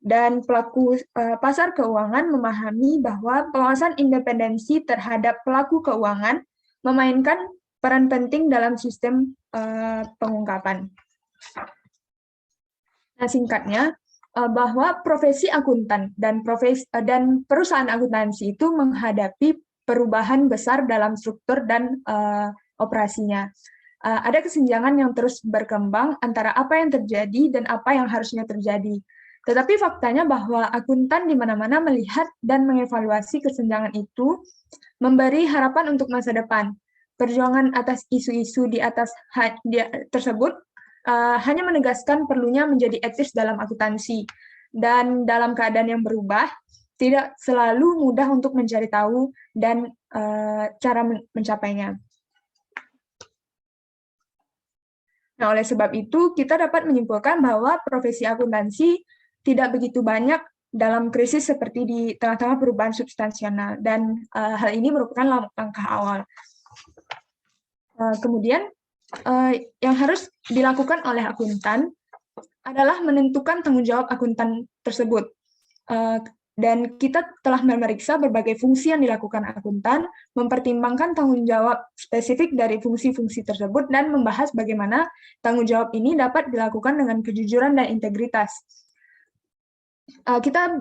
Speaker 4: Dan pelaku pasar keuangan memahami bahwa pengawasan independensi terhadap pelaku keuangan memainkan peran penting dalam sistem pengungkapan. Nah, singkatnya, bahwa profesi akuntan dan perusahaan akuntansi itu menghadapi perubahan besar dalam struktur dan operasinya. Ada kesenjangan yang terus berkembang antara apa yang terjadi dan apa yang harusnya terjadi. Tetapi faktanya bahwa akuntan di mana-mana melihat dan mengevaluasi kesenjangan itu memberi harapan untuk masa depan. Perjuangan atas isu-isu tersebut hanya menegaskan perlunya menjadi etis dalam akuntansi. Dan dalam keadaan yang berubah, tidak selalu mudah untuk mencari tahu dan cara mencapainya. Nah, oleh sebab itu, kita dapat menyimpulkan bahwa profesi akuntansi tidak begitu banyak dalam krisis seperti di tengah-tengah perubahan substansional, dan hal ini merupakan langkah awal. Kemudian yang harus dilakukan oleh akuntan adalah menentukan tanggung jawab akuntan tersebut. Dan kita telah memeriksa berbagai fungsi yang dilakukan akuntan, mempertimbangkan tanggung jawab spesifik dari fungsi-fungsi tersebut, dan membahas bagaimana tanggung jawab ini dapat dilakukan dengan kejujuran dan integritas. Kita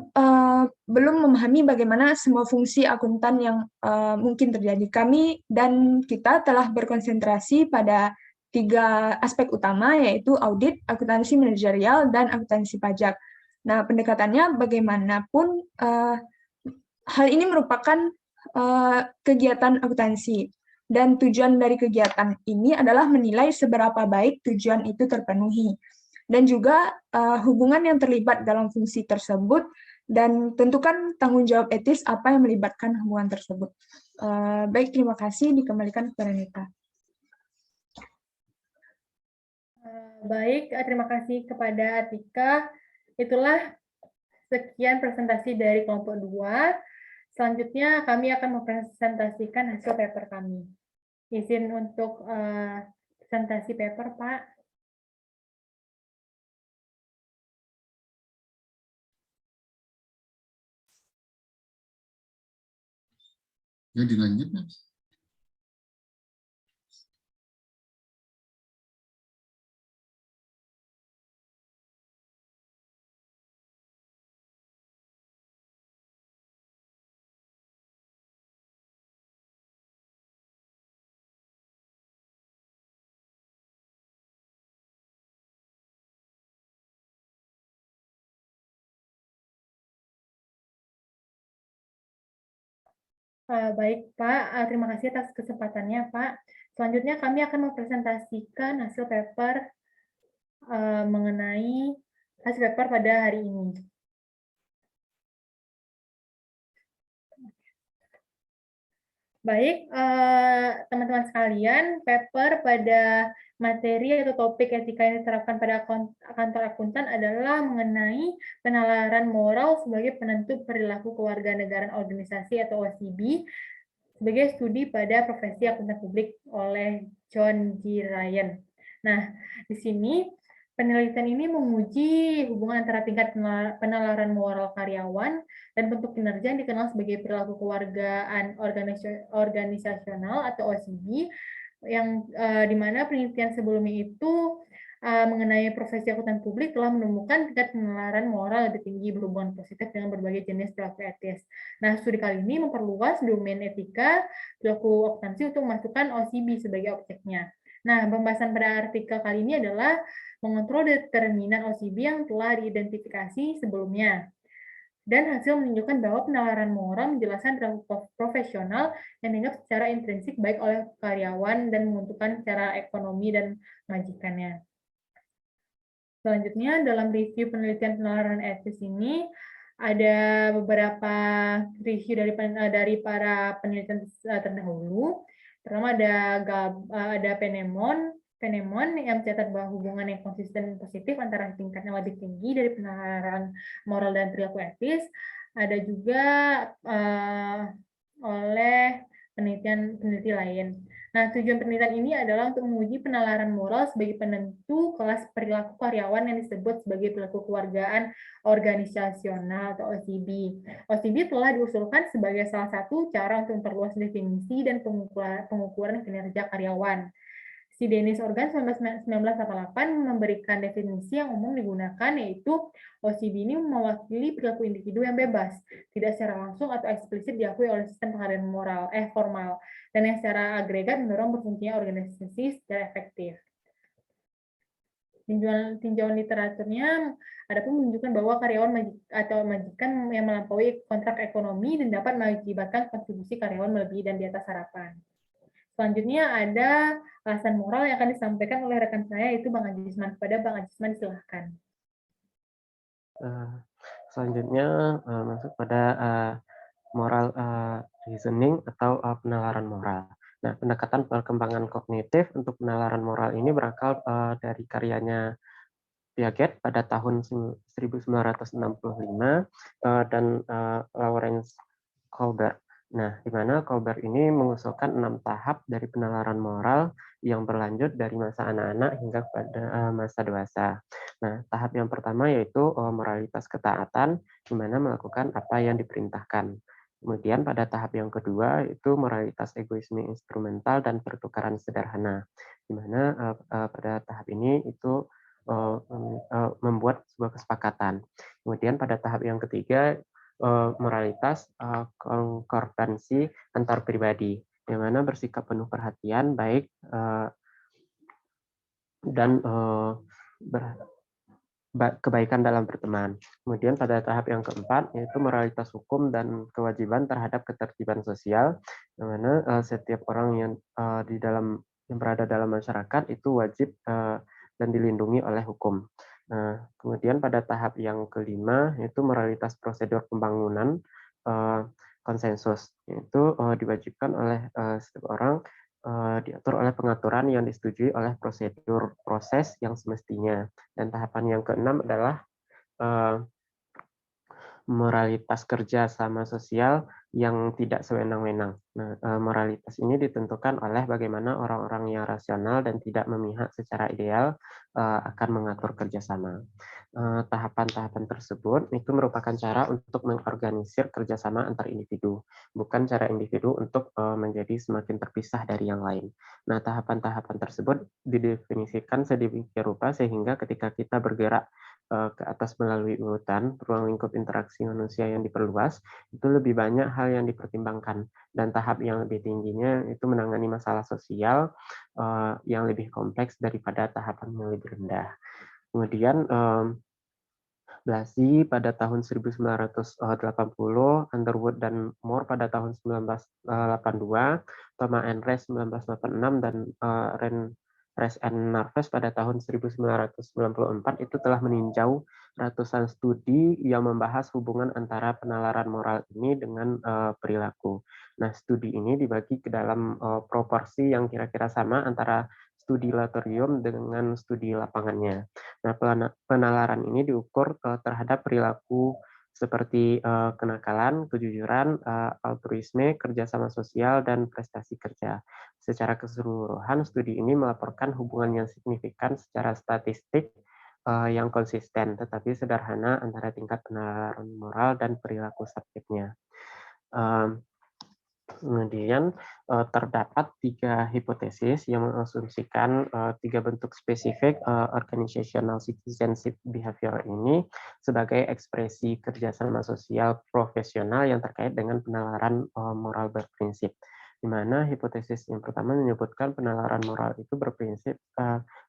Speaker 4: belum memahami bagaimana semua fungsi akuntan yang mungkin terjadi. Kami dan kita telah berkonsentrasi pada 3 aspek utama, yaitu audit, akuntansi manajerial, dan akuntansi pajak. Nah, pendekatannya bagaimanapun hal ini merupakan kegiatan akuntansi, dan tujuan dari kegiatan ini adalah menilai seberapa baik tujuan itu terpenuhi, dan juga hubungan yang terlibat dalam fungsi tersebut, dan tentukan tanggung jawab etis apa yang melibatkan hubungan tersebut. Baik, terima kasih. Dikembalikan kepada Nita.
Speaker 2: Baik, terima kasih kepada Atika. Itulah sekian presentasi dari kelompok 2. Selanjutnya kami akan mempresentasikan hasil paper kami. Izin untuk presentasi paper, Pak.
Speaker 5: Ya, dilanjut, Mas.
Speaker 2: Baik, Pak. Terima kasih atas kesempatannya, Pak. Selanjutnya kami akan mempresentasikan hasil paper mengenai hasil paper pada hari ini. Baik, teman-teman sekalian, paper pada materi atau topik etika yang diterapkan pada kantor akuntan adalah mengenai penalaran moral sebagai penentu perilaku kewarganegaraan organisasi atau OCB sebagai studi pada profesi akuntan publik oleh John G. Ryan. Nah, di sini penelitian ini menguji hubungan antara tingkat penalaran moral karyawan dan bentuk kinerja yang dikenal sebagai perilaku kewargaan organisasional atau OCB, yang di mana penelitian sebelumnya itu mengenai profesi akuntan publik telah menemukan tingkat penalaran moral lebih tinggi berhubungan positif dengan berbagai jenis perilaku etis. Nah, studi kali ini memperluas domain etika perilaku akuntansi untuk memasukkan OCB sebagai objeknya. Nah, pembahasan pada artikel kali ini adalah mengontrol determinan OCB yang telah diidentifikasi sebelumnya. Dan hasil menunjukkan bahwa penalaran moral menjelaskan perilaku profesional yang dianggap secara intrinsik baik oleh karyawan dan menguntungkan secara ekonomi dan majikannya. Selanjutnya, dalam review penelitian penalaran etis ini, ada beberapa review dari para penelitian terdahulu. Pertama ada Penemon yang mencatat bahwa hubungan yang konsisten dan positif antara tingkat yang lebih tinggi dari penalaran moral dan perilaku etis. Ada juga oleh peneliti lain. Nah, tujuan penelitian ini adalah untuk menguji penalaran moral sebagai penentu kelas perilaku karyawan yang disebut sebagai perilaku kewargaan organisasional atau OCB. OCB telah diusulkan sebagai salah satu cara untuk memperluas definisi dan pengukuran kinerja karyawan. Si Dennis Organ 1988 memberikan definisi yang umum digunakan, yaitu OCB ini mewakili perilaku individu yang bebas, tidak secara langsung atau eksplisit diakui oleh sistem penghargaan formal, dan yang secara agregat mendorong berfungsinya organisasi secara efektif. Tinjauan literaturnya adapun menunjukkan bahwa karyawan atau majikan yang melampaui kontrak ekonomi dan dapat mengakibatkan kontribusi karyawan melebihi dan di atas harapan. Selanjutnya ada alasan moral yang akan disampaikan oleh rekan saya, yaitu Bang Ajisman. Kepada Bang Ajisman, silahkan.
Speaker 1: Selanjutnya masuk pada moral reasoning atau penalaran moral. Nah, pendekatan perkembangan kognitif untuk penalaran moral ini berakal dari karyanya Piaget pada tahun 1965 dan Lawrence Kohlberg. Nah, di mana Kohlberg ini mengusulkan 6 tahap dari penalaran moral yang berlanjut dari masa anak-anak hingga pada masa dewasa. Nah, tahap yang pertama yaitu moralitas ketaatan, di mana melakukan apa yang diperintahkan. Kemudian pada tahap yang kedua itu moralitas egoisme instrumental dan pertukaran sederhana, di mana pada tahap ini itu membuat sebuah kesepakatan. Kemudian pada tahap yang ketiga moralitas konkordansi antar pribadi, di mana bersikap penuh perhatian baik dan kebaikan dalam berteman. Kemudian pada tahap yang keempat yaitu moralitas hukum dan kewajiban terhadap ketertiban sosial, di mana setiap orang yang yang berada dalam masyarakat itu wajib dan dilindungi oleh hukum. Nah, kemudian pada tahap yang kelima yaitu moralitas prosedur pembangunan konsensus, yaitu diwajibkan oleh setiap orang diatur oleh pengaturan yang disetujui oleh prosedur proses yang semestinya. Dan tahapan yang keenam adalah moralitas kerja sama sosial yang tidak sewenang-wenang. Nah, moralitas ini ditentukan oleh bagaimana orang-orang yang rasional dan tidak memihak secara ideal akan mengatur kerjasama. Tahapan-tahapan tersebut itu merupakan cara untuk mengorganisir kerjasama antar individu, bukan cara individu untuk menjadi semakin terpisah dari yang lain. Nah, tahapan-tahapan tersebut didefinisikan sedemikian rupa sehingga ketika kita bergerak ke atas melalui urutan, ruang lingkup interaksi manusia yang diperluas, itu lebih banyak hal yang dipertimbangkan. Dan tahap yang lebih tingginya itu menangani masalah sosial yang lebih kompleks daripada tahapan yang lebih rendah. Kemudian Blasey pada tahun 1980, Underwood dan Moore pada tahun 1982, Thomas Enres 1986, dan Rees and Narves pada tahun 1994 itu telah meninjau ratusan studi yang membahas hubungan antara penalaran moral ini dengan perilaku. Nah, studi ini dibagi ke dalam proporsi yang kira-kira sama antara studi laboratorium dengan studi lapangannya. Nah, penalaran ini diukur terhadap perilaku seperti kenakalan, kejujuran, altruisme, kerjasama sosial, dan prestasi kerja. Secara keseluruhan, studi ini melaporkan hubungan yang signifikan secara statistik yang konsisten, tetapi sederhana antara tingkat penalaran moral dan perilaku subjeknya. Kemudian terdapat 3 hipotesis yang mengasumsikan 3 bentuk spesifik organizational citizenship behavior ini sebagai ekspresi kerjasama sosial profesional yang terkait dengan penalaran moral berprinsip. Di mana hipotesis yang pertama menyebutkan penalaran moral itu berprinsip,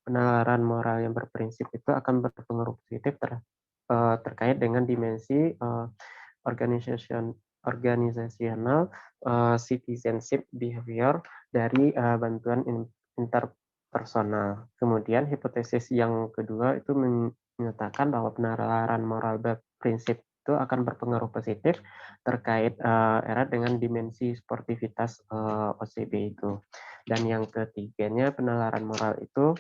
Speaker 1: penalaran moral yang berprinsip itu akan berpengaruh positif terkait dengan dimensi organizational citizenship behavior dari bantuan interpersonal. Kemudian hipotesis yang kedua itu menyatakan bahwa penalaran moral berprinsip itu akan berpengaruh positif terkait erat dengan dimensi sportivitas OCB itu. Dan yang ketiganya penalaran moral itu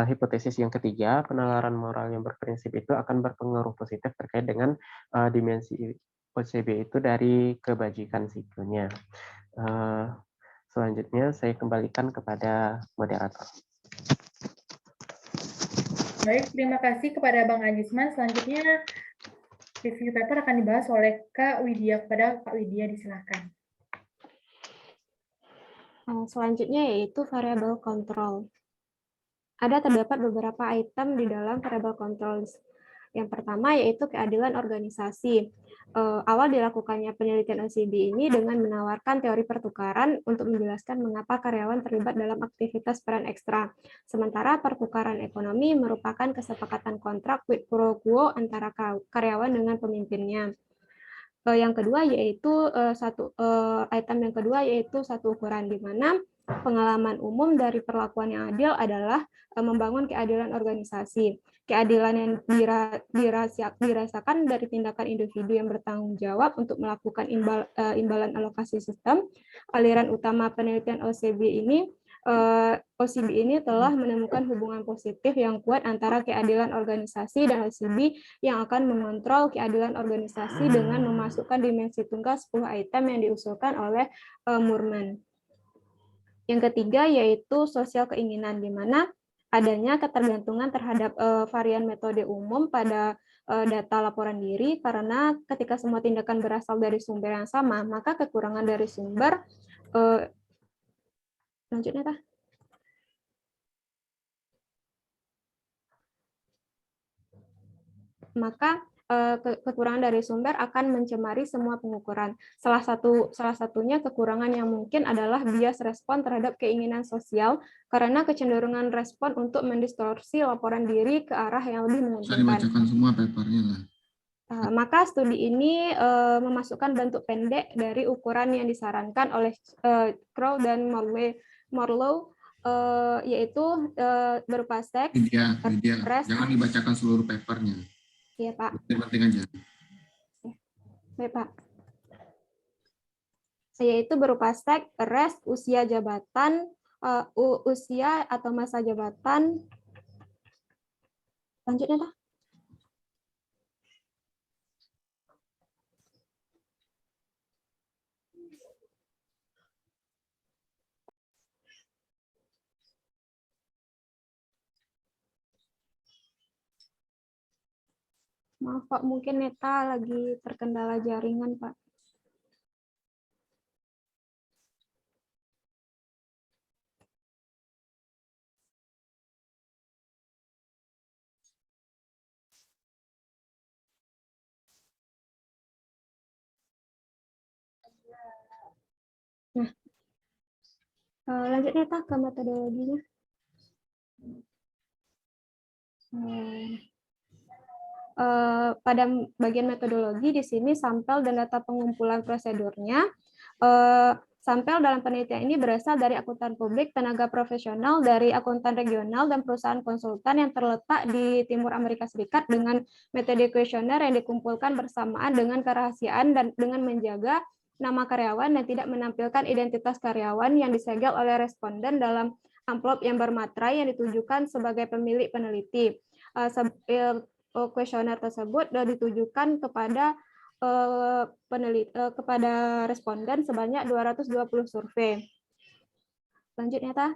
Speaker 1: hipotesis yang ketiga, penalaran moral yang berprinsip itu akan berpengaruh positif terkait dengan dimensi OCB itu dari kebajikan sipilnya. Selanjutnya saya kembalikan kepada moderator.
Speaker 2: Baik, terima kasih kepada Bang Ajisman. Selanjutnya review paper akan dibahas oleh Kak Widya. Kepada Kak Widya, disilahkan.
Speaker 3: Selanjutnya yaitu variable control. Terdapat beberapa item di dalam variable control. Yang pertama yaitu keadilan organisasi. Awal dilakukannya penelitian OCB ini dengan menawarkan teori pertukaran untuk menjelaskan mengapa karyawan terlibat dalam aktivitas peran ekstra. Sementara pertukaran ekonomi merupakan kesepakatan kontrak quid pro quo antara karyawan dengan pemimpinnya. Yang kedua yaitu item yang kedua yaitu satu ukuran, di mana pengalaman umum dari perlakuan yang adil adalah membangun keadilan organisasi. Keadilan yang dirasakan dari tindakan individu yang bertanggung jawab untuk melakukan imbalan alokasi sistem. Aliran utama penelitian OCB ini OCB ini telah menemukan hubungan positif yang kuat antara keadilan organisasi dan OCB yang akan mengontrol keadilan organisasi dengan memasukkan dimensi tunggal 10 item yang diusulkan oleh Moorman. Yang ketiga yaitu sosial keinginan, di mana adanya ketergantungan terhadap varian metode umum pada data laporan diri, karena ketika semua tindakan berasal dari sumber yang sama, maka kekurangan dari sumber lanjutnya tah. Maka kekurangan dari sumber akan mencemari semua pengukuran. Salah satunya kekurangan yang mungkin adalah bias respon terhadap keinginan sosial, karena kecenderungan respon untuk mendistorsi laporan diri ke arah yang lebih
Speaker 5: Bisa
Speaker 3: menguntungkan.
Speaker 5: dibacakan semua papernya lah.
Speaker 3: Maka studi ini memasukkan bentuk pendek dari ukuran yang disarankan oleh Crow dan Marlowe, yaitu berupa seks,
Speaker 5: Lydia,
Speaker 3: rest.
Speaker 5: jangan dibacakan seluruh papernya.
Speaker 3: Iya, Pak.
Speaker 5: Penting aja.
Speaker 3: Baik, Pak. Yaitu berupa seks, rest, usia jabatan, usia atau masa jabatan. Lanjutnya, Pak. Maaf Pak, mungkin Neta lagi terkendala jaringan Pak. Nah, lanjut Neta ke metodologinya. Pada bagian metodologi di sini sampel dan data pengumpulan prosedurnya. Sampel dalam penelitian ini berasal dari akuntan publik, tenaga profesional dari akuntan regional, dan perusahaan konsultan yang terletak di Timur Amerika Serikat dengan metode kuesioner yang dikumpulkan bersamaan dengan kerahasiaan dan dengan menjaga nama karyawan dan tidak menampilkan identitas karyawan yang disegel oleh responden dalam amplop yang bermaterai yang ditujukan sebagai pemilik peneliti. Kuesioner tersebut ditujukan kepada kepada responden sebanyak 220 survei. Lanjutnya, Tah.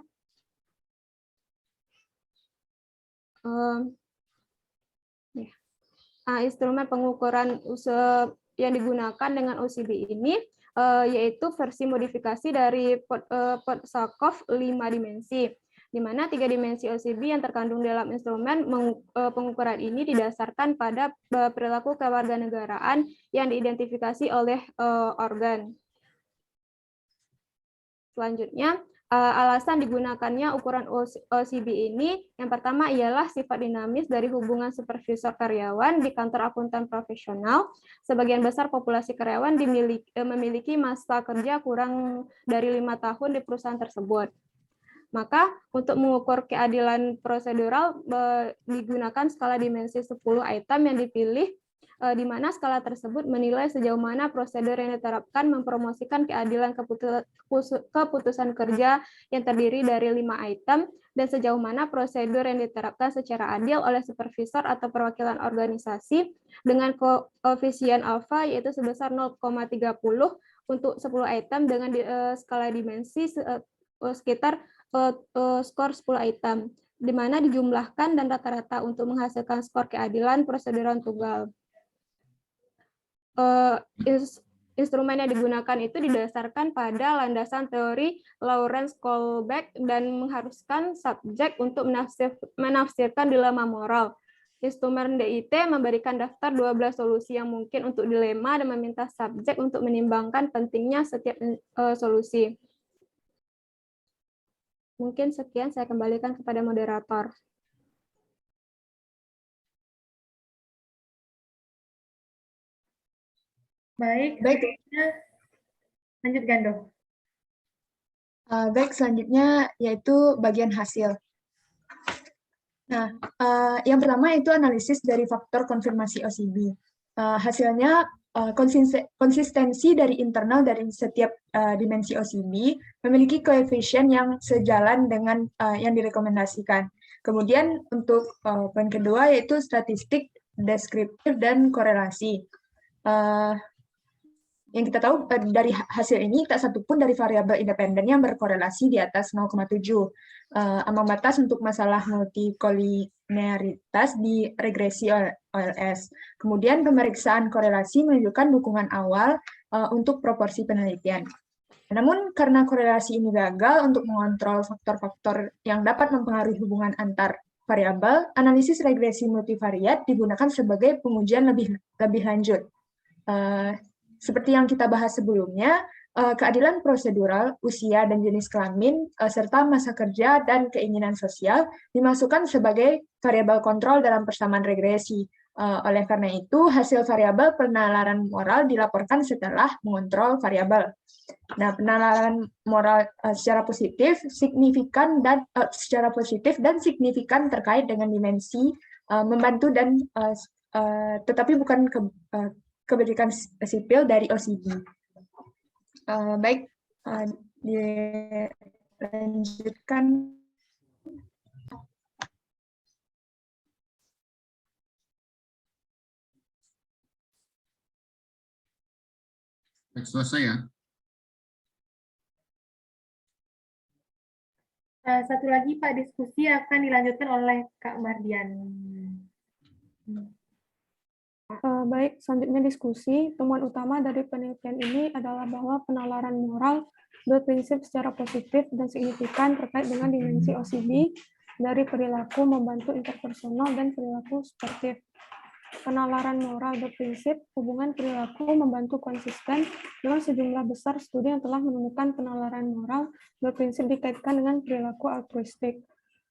Speaker 3: Instrumen pengukuran yang digunakan dengan OCB ini yaitu versi modifikasi dari Podsakov 5 dimensi, di mana 3 dimensi OCB yang terkandung dalam instrumen pengukuran ini didasarkan pada perilaku kewarganegaraan yang diidentifikasi oleh organ. Selanjutnya, alasan digunakannya ukuran OCB ini, yang pertama ialah sifat dinamis dari hubungan supervisor karyawan di kantor akuntan profesional. Sebagian besar populasi karyawan memiliki masa kerja kurang dari 5 tahun di perusahaan tersebut. Maka untuk mengukur keadilan prosedural digunakan skala dimensi 10 item yang dipilih, di mana skala tersebut menilai sejauh mana prosedur yang diterapkan mempromosikan keadilan keputusan kerja yang terdiri dari 5 item, dan sejauh mana prosedur yang diterapkan secara adil oleh supervisor atau perwakilan organisasi dengan koefisien alfa yaitu sebesar 0,30 untuk 10 item dengan skala dimensi sekitar skor 10 item, di mana dijumlahkan dan rata-rata untuk menghasilkan skor keadilan prosedural tunggal. Instrumen yang digunakan itu didasarkan pada landasan teori Lawrence-Kohlbeck dan mengharuskan subjek untuk menafsirkan dilema moral. Instrumen DIT memberikan daftar 12 solusi yang mungkin untuk dilema dan meminta subjek untuk menimbangkan pentingnya setiap solusi. Mungkin sekian, saya kembalikan kepada moderator.
Speaker 2: Baik. Lanjut, Gando.
Speaker 4: Baik, selanjutnya yaitu bagian hasil. Nah, yang pertama itu analisis dari faktor konfirmasi OCB. Hasilnya konsistensi dari internal dari setiap dimensi OCB memiliki koefisien yang sejalan dengan yang direkomendasikan. Kemudian untuk poin kedua yaitu statistik deskriptif dan korelasi. Yang kita tahu dari hasil ini tak satupun dari variabel independen yang berkorelasi di atas 0,7. Ambang batas untuk masalah multikolinearitas di regresi OLS. Kemudian pemeriksaan korelasi menunjukkan dukungan awal untuk proporsi penelitian. Namun karena korelasi ini gagal untuk mengontrol faktor-faktor yang dapat mempengaruhi hubungan antar variabel, analisis regresi multivariat digunakan sebagai pengujian lebih lanjut. Seperti yang kita bahas sebelumnya, keadilan prosedural, usia dan jenis kelamin, serta masa kerja dan keinginan sosial dimasukkan sebagai variabel kontrol dalam persamaan regresi. Oleh karena itu, hasil variabel penalaran moral dilaporkan setelah mengontrol variabel. Nah, penalaran moral secara positif, signifikan dan signifikan terkait dengan dimensi membantu dan tetapi bukan kebajikan sipil dari OCB. Baik, dilanjutkan.
Speaker 5: Baik, selesai ya.
Speaker 2: Satu lagi Pak, diskusi akan dilanjutkan oleh Kak Mardian.
Speaker 3: Baik, selanjutnya diskusi. Temuan utama dari penelitian ini adalah bahwa penalaran moral berprinsip secara positif dan signifikan terkait dengan dimensi OCB dari perilaku membantu interpersonal dan perilaku sportif. Penalaran moral berprinsip hubungan perilaku membantu konsisten dengan sejumlah besar studi yang telah menemukan penalaran moral berprinsip dikaitkan dengan perilaku altruistik.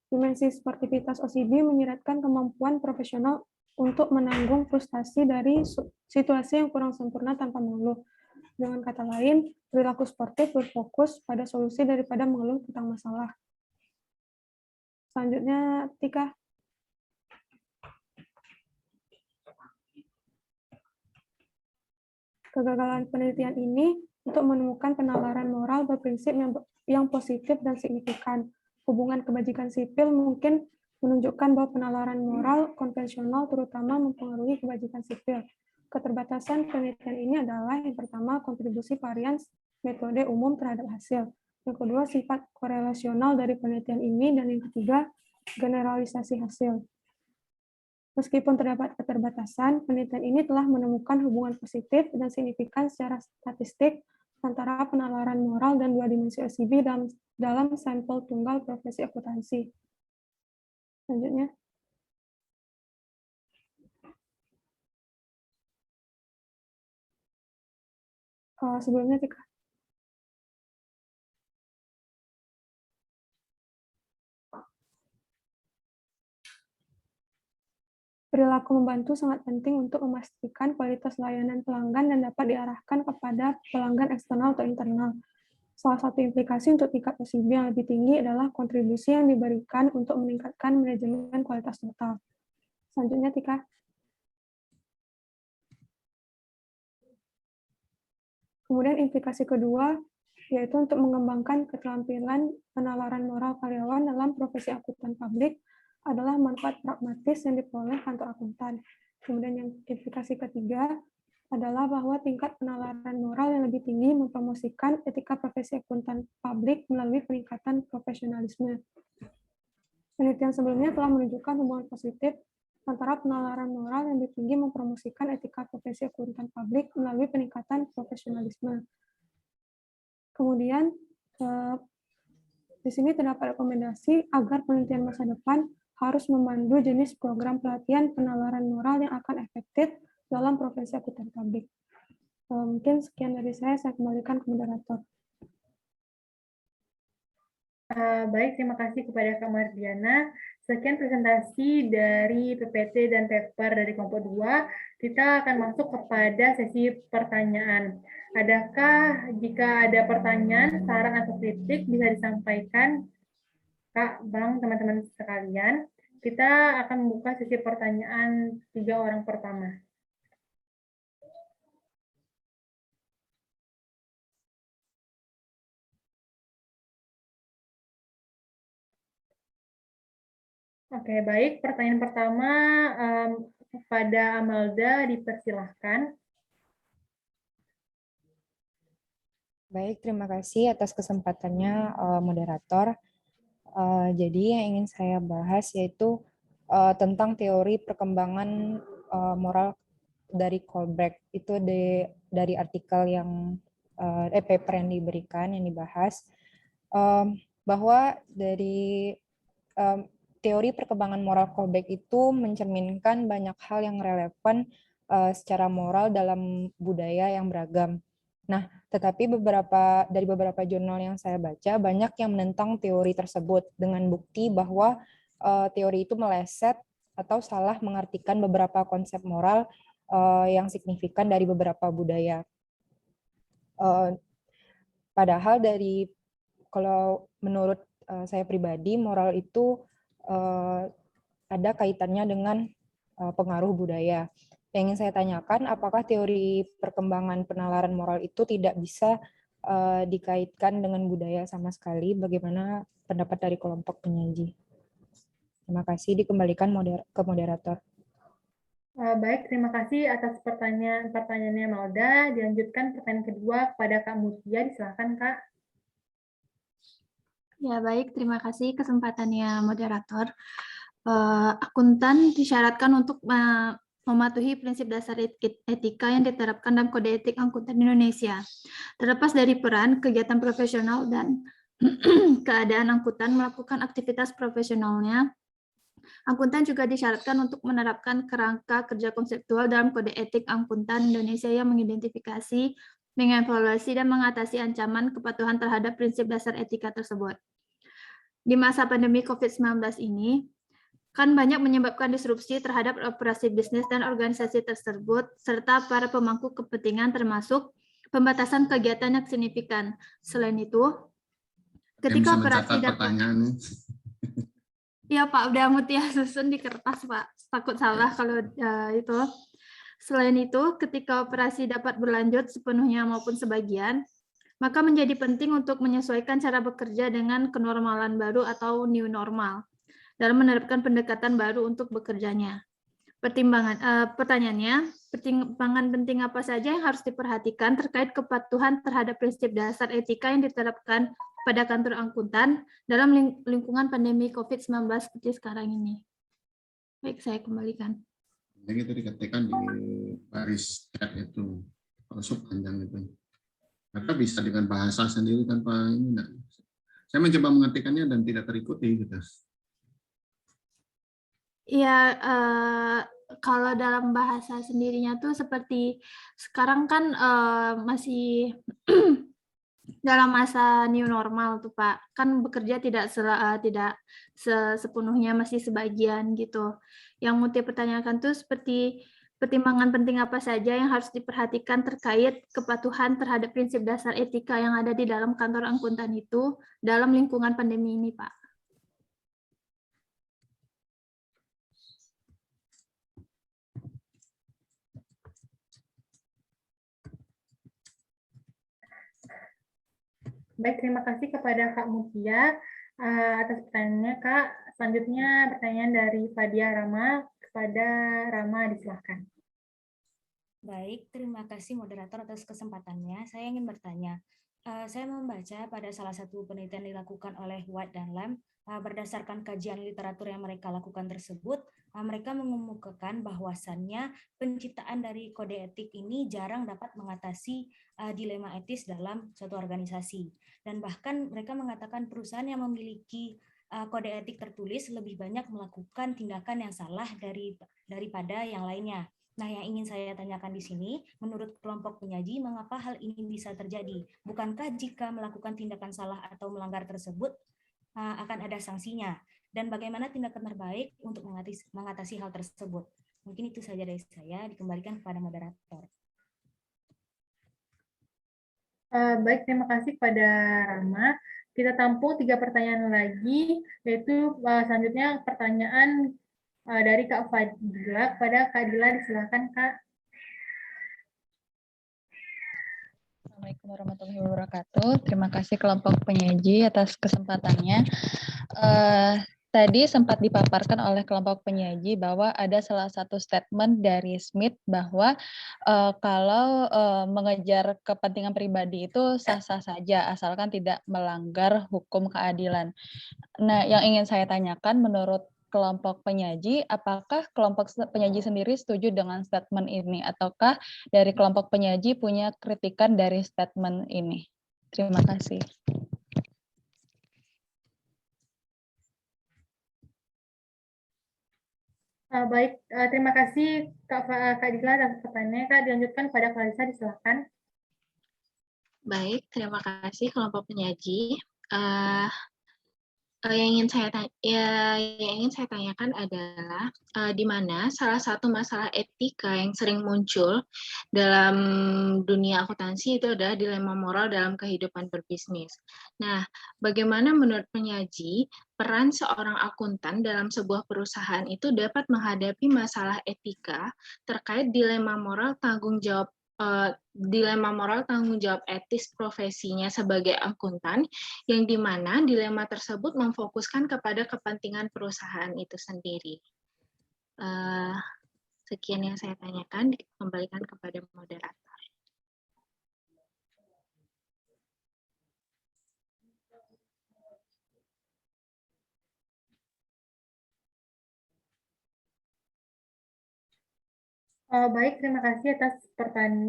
Speaker 3: Dimensi sportivitas OCB menyiratkan kemampuan profesional untuk menanggung frustasi dari situasi yang kurang sempurna tanpa mengeluh. Dengan kata lain, perilaku sportif berfokus pada solusi daripada mengeluh tentang masalah. Selanjutnya, Tika. Kegagalan penelitian ini untuk menemukan penalaran moral berprinsip yang positif dan signifikan. Hubungan kebajikan sipil mungkin menunjukkan bahwa penalaran moral konvensional terutama mempengaruhi kebajikan sipil. Keterbatasan penelitian ini adalah yang pertama, kontribusi varians metode umum terhadap hasil. Yang kedua, sifat korelasional dari penelitian ini. Dan yang ketiga, generalisasi hasil. Meskipun terdapat keterbatasan, penelitian ini telah menemukan hubungan positif dan signifikan secara statistik antara penalaran moral dan dua dimensi OCB dalam sampel tunggal profesi akuntansi. Selanjutnya. Sebelumnya, Tika. Perilaku membantu sangat penting untuk memastikan kualitas layanan pelanggan dan dapat diarahkan kepada pelanggan eksternal atau internal. Salah satu implikasi untuk tingkat OCB yang lebih tinggi adalah kontribusi yang diberikan untuk meningkatkan manajemen kualitas total. Selanjutnya, Tika. Kemudian implikasi kedua, yaitu untuk mengembangkan keterampilan penalaran moral karyawan dalam profesi akuntan publik adalah manfaat pragmatis yang diperoleh kantor akuntan. Kemudian yang implikasi ketiga adalah bahwa tingkat penalaran moral yang lebih tinggi mempromosikan etika profesi akuntan publik melalui peningkatan profesionalisme. Penelitian sebelumnya telah menunjukkan hubungan positif antara penalaran moral yang lebih tinggi mempromosikan etika profesi akuntan publik melalui peningkatan profesionalisme. Kemudian, di sini terdapat rekomendasi agar penelitian masa depan harus memandu jenis program pelatihan penalaran moral yang akan efektif dalam profesi akuntan publik. Mungkin sekian dari saya kembalikan ke moderator.
Speaker 2: Baik, terima kasih kepada Kak Mardiana. Sekian presentasi dari PPT dan paper dari kelompok 2. Kita akan masuk kepada sesi pertanyaan. Adakah jika ada pertanyaan, saran atau kritik bisa disampaikan, Kak, Bang, teman-teman sekalian. Kita akan membuka sesi pertanyaan 3 orang pertama. Oke, baik. Pertanyaan pertama kepada Amelda, dipersilahkan.
Speaker 6: Baik, terima kasih atas kesempatannya moderator. Jadi yang ingin saya bahas yaitu tentang teori perkembangan moral dari Kohlberg. Itu dari artikel yang paper yang diberikan, yang dibahas, bahwa dari teori perkembangan moral Kohlberg itu mencerminkan banyak hal yang relevan secara moral dalam budaya yang beragam. Nah, tetapi dari beberapa jurnal yang saya baca, banyak yang menentang teori tersebut dengan bukti bahwa teori itu meleset atau salah mengartikan beberapa konsep moral yang signifikan dari beberapa budaya. Padahal kalau menurut saya pribadi, moral itu ada kaitannya dengan pengaruh budaya. Yang ingin saya tanyakan, apakah teori perkembangan penalaran moral itu tidak bisa dikaitkan dengan budaya sama sekali? Bagaimana pendapat dari kelompok penyaji? Terima kasih, dikembalikan ke moderator.
Speaker 2: Baik, terima kasih atas pertanyaannya Malda. Dilanjutkan pertanyaan kedua kepada Kak Mutia, silakan Kak.
Speaker 7: Ya, baik, terima kasih kesempatannya moderator. Akuntan disyaratkan untuk mematuhi prinsip dasar etika yang diterapkan dalam Kode Etik Akuntan Indonesia. Terlepas dari peran, kegiatan profesional, dan keadaan akuntan melakukan aktivitas profesionalnya, akuntan juga disyaratkan untuk menerapkan kerangka kerja konseptual dalam Kode Etik Akuntan Indonesia yang mengidentifikasi, mengevaluasi, dan mengatasi ancaman kepatuhan terhadap prinsip dasar etika tersebut. Di masa pandemi COVID-19 ini, kan banyak menyebabkan disrupsi terhadap operasi bisnis dan organisasi tersebut, serta para pemangku kepentingan termasuk pembatasan kegiatan yang signifikan. Selain itu, ketika operasi dapat... Ya Pak, udah Mutia susun di kertas Pak, takut salah kalau itu. Selain itu, ketika operasi dapat berlanjut sepenuhnya maupun sebagian, maka menjadi penting untuk menyesuaikan cara bekerja dengan kenormalan baru atau new normal dalam menerapkan pendekatan baru untuk bekerjanya. Pertanyaannya, pertimbangan penting apa saja yang harus diperhatikan terkait kepatuhan terhadap prinsip dasar etika yang diterapkan pada kantor akuntan dalam lingkungan pandemi COVID-19 seperti sekarang ini? Baik, saya kembalikan.
Speaker 5: Jadi itu dikatakan di baris chat itu, masuk panjang itu. Maka bisa dengan bahasa sendiri tanpa ini. Nah. Saya mencoba mengartikannya dan tidak terikuti gitu.
Speaker 7: Ya, kalau dalam bahasa sendirinya tuh seperti sekarang kan masih dalam masa new normal tuh Pak, kan bekerja tidak sepenuhnya, masih sebagian gitu. Yang mau dipertanyakan tuh seperti pertimbangan penting apa saja yang harus diperhatikan terkait kepatuhan terhadap prinsip dasar etika yang ada di dalam kantor akuntan itu dalam lingkungan pandemi ini Pak.
Speaker 2: Baik, terima kasih kepada Kak Mutia atas pertanyaannya, Kak. Selanjutnya pertanyaan dari Fadia Rama. Kepada Rama, disilahkan.
Speaker 8: Baik, terima kasih moderator atas kesempatannya. Saya ingin bertanya. Saya membaca pada salah satu penelitian dilakukan oleh White dan Lam, berdasarkan kajian literatur yang mereka lakukan tersebut, mereka mengemukakan bahwasannya penciptaan dari kode etik ini jarang dapat mengatasi dilema etis dalam suatu organisasi. Dan bahkan mereka mengatakan perusahaan yang memiliki kode etik tertulis lebih banyak melakukan tindakan yang salah daripada yang lainnya. Nah, yang ingin saya tanyakan di sini, menurut kelompok penyaji, mengapa hal ini bisa terjadi? Bukankah jika melakukan tindakan salah atau melanggar tersebut akan ada sanksinya? Dan bagaimana tindakan terbaik untuk mengatasi hal tersebut? Mungkin itu saja dari saya, dikembalikan kepada moderator.
Speaker 2: Baik, terima kasih kepada Rama. Kita tampung 3 pertanyaan lagi, yaitu selanjutnya pertanyaan dari Kak Fadila. Kepada Kak Dila, disilakan Kak.
Speaker 9: Assalamualaikum warahmatullahi wabarakatuh. Terima kasih kelompok penyaji atas kesempatannya. tadi sempat dipaparkan oleh kelompok penyaji bahwa ada salah satu statement dari Smith bahwa kalau mengejar kepentingan pribadi itu sah-sah saja asalkan tidak melanggar hukum keadilan. Nah, yang ingin saya tanyakan menurut kelompok penyaji, apakah kelompok penyaji sendiri setuju dengan statement ini ataukah dari kelompok penyaji punya kritikan dari statement ini? Terima kasih.
Speaker 2: Baik, terima kasih Kak Dila atas pertanyaannya. Kak, dilanjutkan pada Clarissa, disilakan.
Speaker 10: Baik, terima kasih kelompok penyaji. Yang ingin saya tanyakan adalah di mana salah satu masalah etika yang sering muncul dalam dunia akuntansi itu adalah dilema moral dalam kehidupan berbisnis. Nah, bagaimana menurut penyaji peran seorang akuntan dalam sebuah perusahaan itu dapat menghadapi masalah etika terkait dilema moral tanggung jawab etis profesinya sebagai akuntan, yang dimana dilema tersebut memfokuskan kepada kepentingan perusahaan itu sendiri. Sekian yang saya tanyakan, dikembalikan kepada moderator.
Speaker 2: Baik, terima kasih atas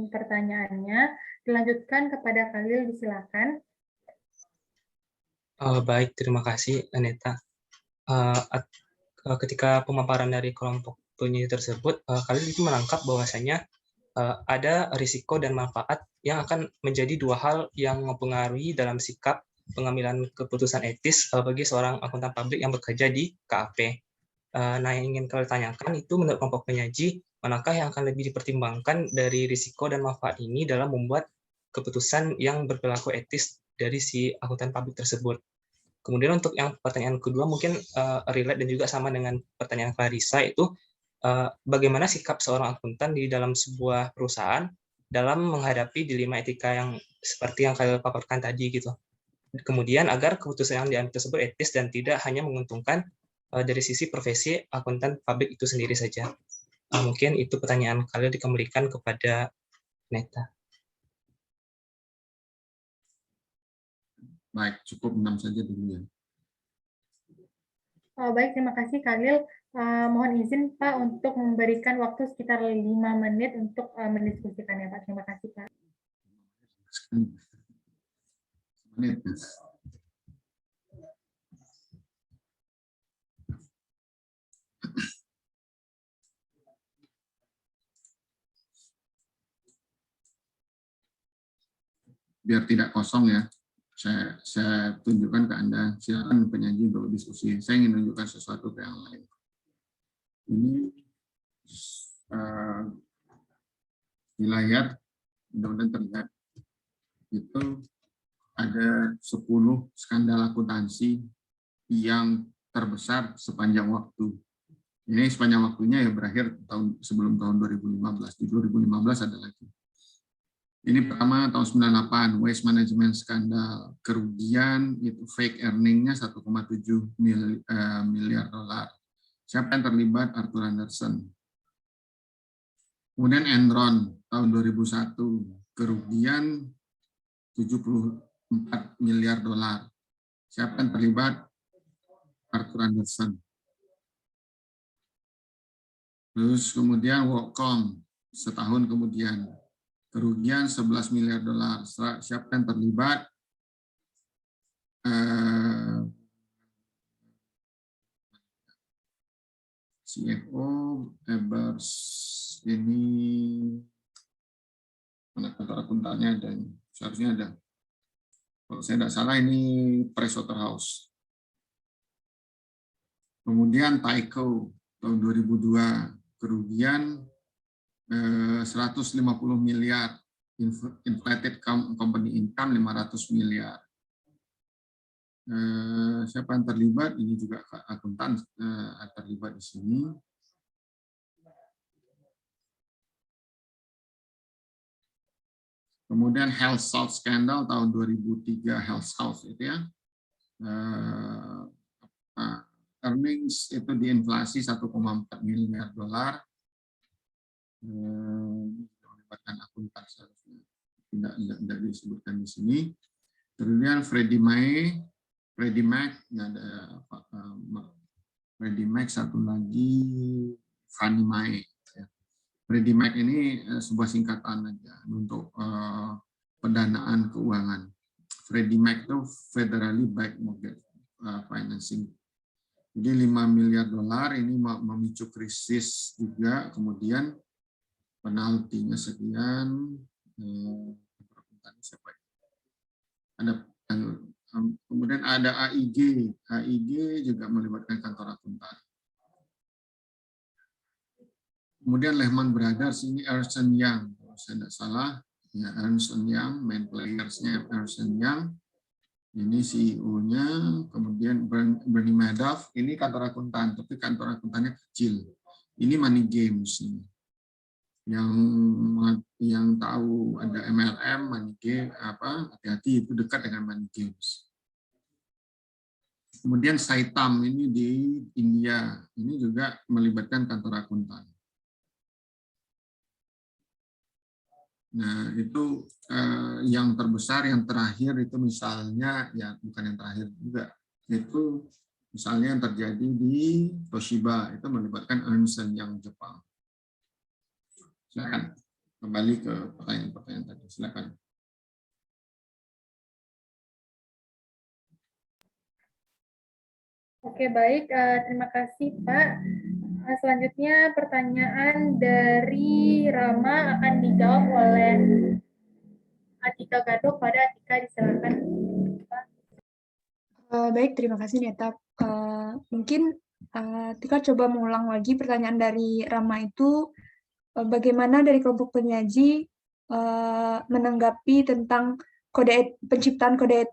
Speaker 2: pertanyaannya. Dilanjutkan kepada Khalil, disilakan.
Speaker 11: Baik, terima kasih Aneta. Ketika pemaparan dari kelompok penyanyi tersebut, Khalil itu menangkap bahwasanya ada risiko dan manfaat yang akan menjadi dua hal yang mempengaruhi dalam sikap pengambilan keputusan etis bagi seorang akuntan publik yang bekerja di KAP. Nah, yang ingin kalian tanyakan itu menurut kelompok penyaji, manakah yang akan lebih dipertimbangkan dari risiko dan manfaat ini dalam membuat keputusan yang berperilaku etis dari si akuntan publik tersebut. Kemudian untuk yang pertanyaan kedua mungkin relate dan juga sama dengan pertanyaan Clarissa, itu bagaimana sikap seorang akuntan di dalam sebuah perusahaan dalam menghadapi dilema etika yang seperti yang kalian paparkan tadi gitu. Kemudian agar keputusan yang diambil tersebut etis dan tidak hanya menguntungkan dari sisi profesi akuntan publik itu sendiri saja. Mungkin itu pertanyaan kalian dikembalikan kepada Neta.
Speaker 5: Baik, cukup 6 saja dulu ya.
Speaker 2: Baik, terima kasih Khalil. Mohon izin Pak untuk memberikan waktu sekitar 5 menit untuk mendiskusikannya Pak. Terima kasih Pak.
Speaker 5: Menit. Biar tidak kosong ya, saya tunjukkan ke Anda, silakan penyaji untuk diskusi. Saya ingin menunjukkan sesuatu ke yang lain. Ini dilihat, mudah-mudahan terlihat, itu ada 10 skandal akuntansi yang terbesar sepanjang waktu. Ini sepanjang waktunya ya berakhir sebelum tahun 2015. Di 2015 ada lagi. Ini pertama tahun 98, waste management skandal. Kerugian itu fake earning-nya 1,7 miliar dolar. Siapa yang terlibat? Arthur Andersen. Kemudian Enron tahun 2001, kerugian 74 miliar dolar. Siapa yang terlibat? Arthur Andersen. Terus kemudian WorldCom setahun kemudian, kerugian 11 miliar dolar. Siapa yang terlibat? CFO, Ebers, ini mana kantor akuntannya ada ini. Seharusnya ada. Kalau saya tidak salah ini Pricewaterhouse. Kemudian Tyco tahun 2002, kerugian 150 miliar, inflated company income 500 miliar. Siapa yang terlibat? Ini juga akuntan terlibat di sini. Kemudian Health South Scandal tahun 2003, Health South itu ya. earnings itu diinflasi 1,4 miliar dolar. Melibatkan akuntan seharusnya tidak disebutkan di sini. Kemudian Freddie Mac, ada Freddie Mac, satu lagi Fannie Mae. Freddie Mac ini sebuah singkatan aja untuk pendanaan keuangan. Freddie Mac itu Federally Backed Mortgage Financing. Jadi 5 miliar dolar ini memicu krisis juga, kemudian penaltinya sekian. Ada kemudian ada AIG juga melibatkan kantor akuntan. Kemudian Lehman Brothers ini Ernst & Young, kalau saya tidak salah, ya Ernst & Young, main playersnya Ernst & Young, ini CEO-nya, kemudian Bernie Madoff, ini kantor akuntan, tapi kantor akuntannya kecil. Ini Money Games ini. Yang tahu ada MLM, Money Game, hati-hati itu dekat dengan Money Games. Kemudian Saitam ini di India, ini juga melibatkan kantor akuntan. Nah, itu yang terbesar, yang terakhir itu misalnya, ya bukan yang terakhir juga, itu misalnya yang terjadi di Toshiba, itu melibatkan Ernst & Young Jepang. Silakan kembali ke pertanyaan-pertanyaan tadi. Silakan.
Speaker 2: Oke, baik. Terima kasih, Pak. Selanjutnya pertanyaan dari Rama akan dijawab oleh Atika Gadok. Pada Atika, disilakan.
Speaker 4: Baik, terima kasih Neta. Mungkin Tika coba mengulang lagi pertanyaan dari Rama itu, bagaimana dari kelompok penyaji menanggapi tentang penciptaan kode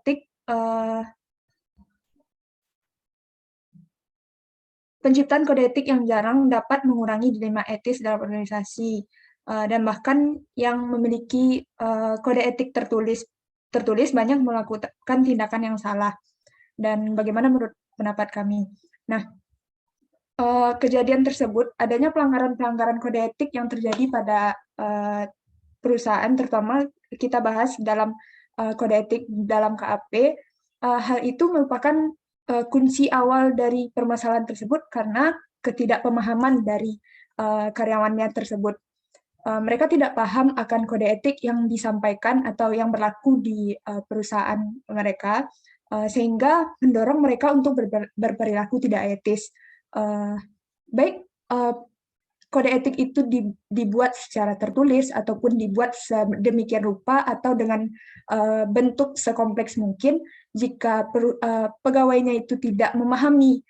Speaker 4: etik yang jarang dapat mengurangi dilema etis dalam organisasi, dan bahkan yang memiliki kode etik tertulis banyak melakukan tindakan yang salah. Dan bagaimana menurut pendapat kami? Nah, kejadian tersebut, adanya pelanggaran-pelanggaran kode etik yang terjadi pada perusahaan, terutama kita bahas dalam kode etik dalam KAP, hal itu merupakan kunci awal dari permasalahan tersebut karena ketidakpemahaman dari karyawannya tersebut. Mereka tidak paham akan kode etik yang disampaikan atau yang berlaku di perusahaan mereka, sehingga mendorong mereka untuk berperilaku tidak etis. Baik kode etik itu dibuat secara tertulis ataupun dibuat sedemikian rupa atau dengan bentuk sekompleks mungkin, jika pegawainya itu tidak memahami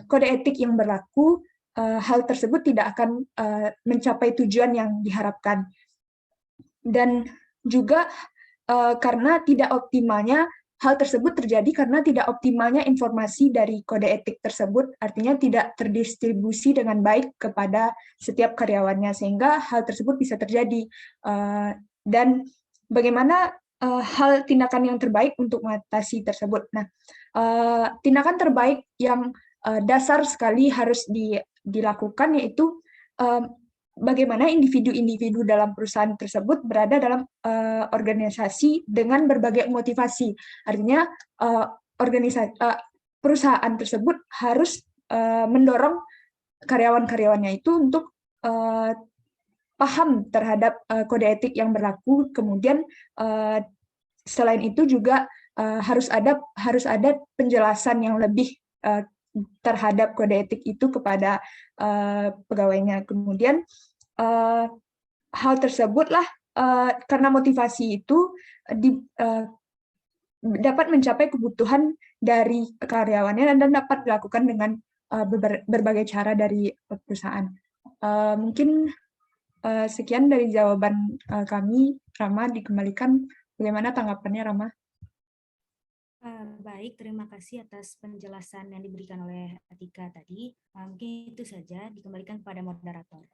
Speaker 4: kode etik yang berlaku, hal tersebut tidak akan mencapai tujuan yang diharapkan. Dan juga karena tidak optimalnya, hal tersebut terjadi karena tidak optimalnya informasi dari kode etik tersebut, artinya tidak terdistribusi dengan baik kepada setiap karyawannya, sehingga hal tersebut bisa terjadi. Dan bagaimana hal tindakan yang terbaik untuk mengatasi tersebut? Nah, tindakan terbaik yang dasar sekali harus dilakukan yaitu bagaimana individu-individu dalam perusahaan tersebut berada dalam organisasi dengan berbagai motivasi. Artinya perusahaan tersebut harus mendorong karyawan-karyawannya itu untuk paham terhadap kode etik yang berlaku. Kemudian selain itu juga harus ada penjelasan yang lebih terhadap kode etik itu kepada pegawainya. Kemudian hal tersebutlah karena motivasi itu dapat mencapai kebutuhan dari karyawannya dan dapat dilakukan dengan berbagai cara dari perusahaan. Mungkin sekian dari jawaban kami. Rama, dikembalikan. Bagaimana tanggapannya, Rama?
Speaker 8: Baik, terima kasih atas penjelasan yang diberikan oleh Atika tadi. Mungkin itu saja, dikembalikan kepada moderator.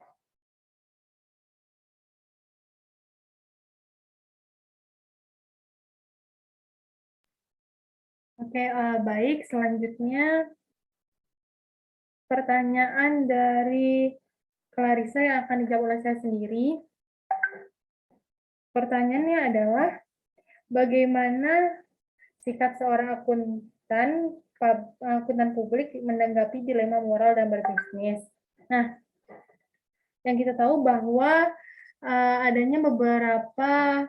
Speaker 2: Oke, baik. Selanjutnya pertanyaan dari Clarissa yang akan dijawab oleh saya sendiri. Pertanyaannya adalah, bagaimana sikap seorang akuntan publik menanggapi dilema moral dan berbisnis? Nah, yang kita tahu bahwa adanya beberapa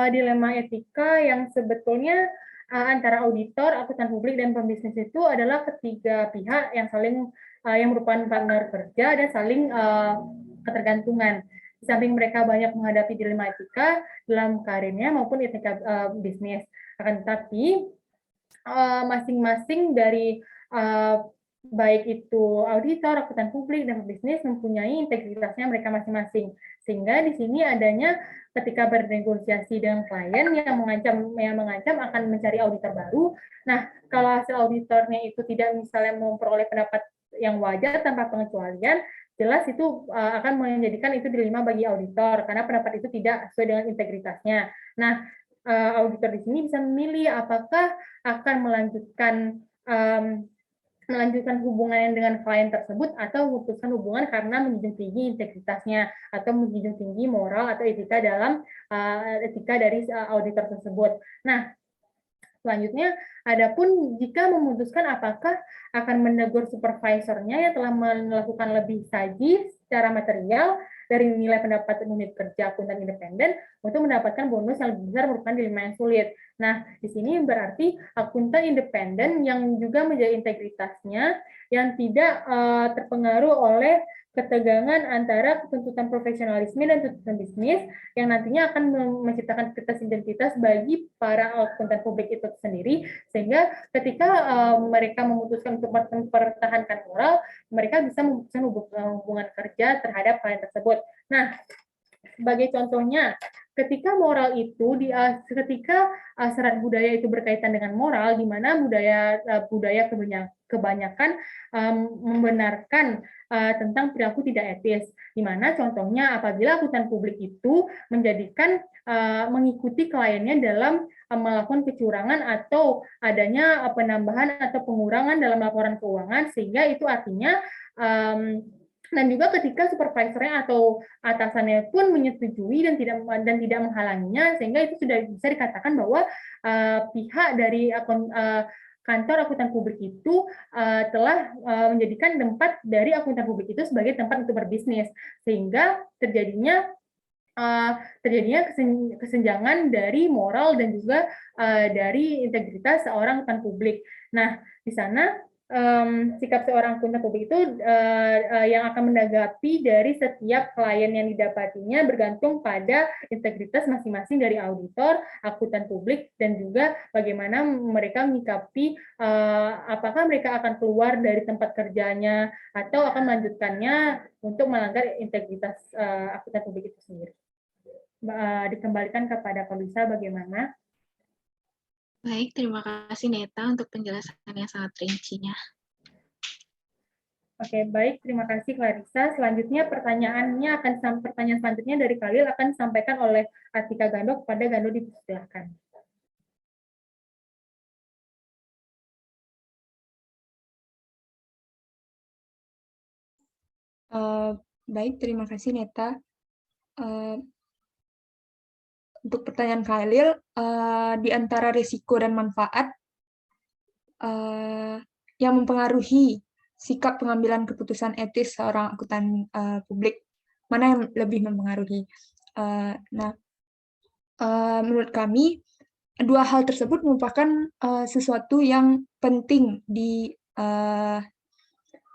Speaker 2: dilema etika yang sebetulnya antara auditor, akuntan publik, dan pembisnis itu adalah ketiga pihak yang saling yang merupakan partner kerja dan saling ketergantungan. Di samping mereka banyak menghadapi dilema etika dalam karirnya maupun etika bisnis. Akan tetapi masing-masing dari baik itu auditor, akuntan publik, dan pembisnis mempunyai integritasnya mereka masing-masing. Sehingga di sini adanya ketika bernegosiasi dengan klien yang mengancam akan mencari auditor baru. Nah, kalau hasil auditornya itu tidak misalnya memperoleh pendapat yang wajar tanpa pengecualian, jelas itu akan menjadikan itu dilema bagi auditor karena pendapat itu tidak sesuai dengan integritasnya. Nah, auditor di sini bisa memilih apakah akan melanjutkan hubungan dengan klien tersebut atau memutuskan hubungan karena menjunjung tinggi integritasnya atau menjunjung tinggi moral atau etika dalam etika dari auditor tersebut. Nah, selanjutnya, adapun jika memutuskan apakah akan menegur supervisornya yang telah melakukan lebih saji secara material dari nilai pendapatan unit kerja akuntan independen untuk mendapatkan bonus yang lebih besar merupakan dilema yang sulit. Nah, di sini berarti akuntan independen yang juga menjaga integritasnya yang tidak terpengaruh oleh ketegangan antara tuntutan profesionalisme dan tuntutan bisnis yang nantinya akan menciptakan krisis identitas bagi para akuntan publik itu sendiri, sehingga ketika mereka memutuskan untuk mempertahankan moral, mereka bisa memutuskan hubungan kerja terhadap klien tersebut. Nah, sebagai contohnya, ketika moral itu ketika syarat budaya itu berkaitan dengan moral, di mana budaya kebanyakan membenarkan tentang perilaku tidak etis, di mana contohnya apabila akuntan publik itu menjadikan mengikuti kliennya dalam melakukan kecurangan atau adanya penambahan atau pengurangan dalam laporan keuangan, sehingga itu artinya dan juga ketika supervisornya atau atasannya pun menyetujui dan tidak menghalanginya, sehingga itu sudah bisa dikatakan bahwa pihak dari kantor akuntan publik itu telah menjadikan tempat dari akuntan publik itu sebagai tempat untuk berbisnis, sehingga terjadinya kesenjangan dari moral dan juga dari integritas seorang akuntan publik. Nah, di sana sikap seorang akuntan publik itu yang akan menanggapi dari setiap klien yang didapatinya bergantung pada integritas masing-masing dari auditor, akuntan publik, dan juga bagaimana mereka menyikapi apakah mereka akan keluar dari tempat kerjanya atau akan melanjutkannya untuk melanggar integritas akuntan publik itu sendiri. Dikembalikan kepada Pak Lisa, bagaimana?
Speaker 10: Baik, terima kasih Neta untuk penjelasan yang sangat rincinya.
Speaker 2: Oke, baik, terima kasih Clarissa. Selanjutnya pertanyaan selanjutnya dari Khalil akan disampaikan oleh Atika Gando kepada Gando, dipersilakan.
Speaker 4: Baik, terima kasih Neta. Untuk pertanyaan Khalil, di antara risiko dan manfaat yang mempengaruhi sikap pengambilan keputusan etis seorang akuntan publik, mana yang lebih mempengaruhi? Menurut kami, dua hal tersebut merupakan sesuatu yang penting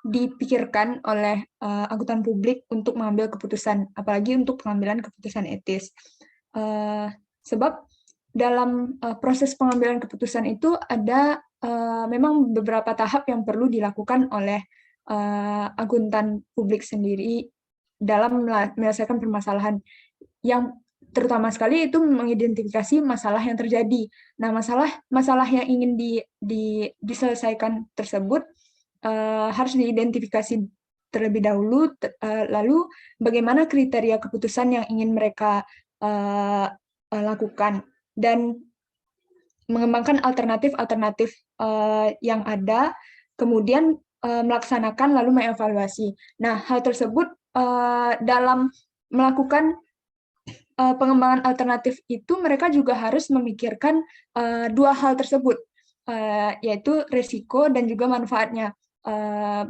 Speaker 4: dipikirkan oleh akuntan publik untuk mengambil keputusan, apalagi untuk pengambilan keputusan etis. Sebab dalam proses pengambilan keputusan itu ada memang beberapa tahap yang perlu dilakukan oleh akuntan publik sendiri dalam menyelesaikan permasalahan, yang terutama sekali itu mengidentifikasi masalah yang terjadi. Nah, masalah yang ingin diselesaikan tersebut harus diidentifikasi terlebih dahulu, lalu bagaimana kriteria keputusan yang ingin mereka lakukan, dan mengembangkan alternatif-alternatif yang ada, kemudian melaksanakan lalu mengevaluasi. Nah, hal tersebut dalam melakukan pengembangan alternatif itu mereka juga harus memikirkan dua hal tersebut, yaitu risiko dan juga manfaatnya.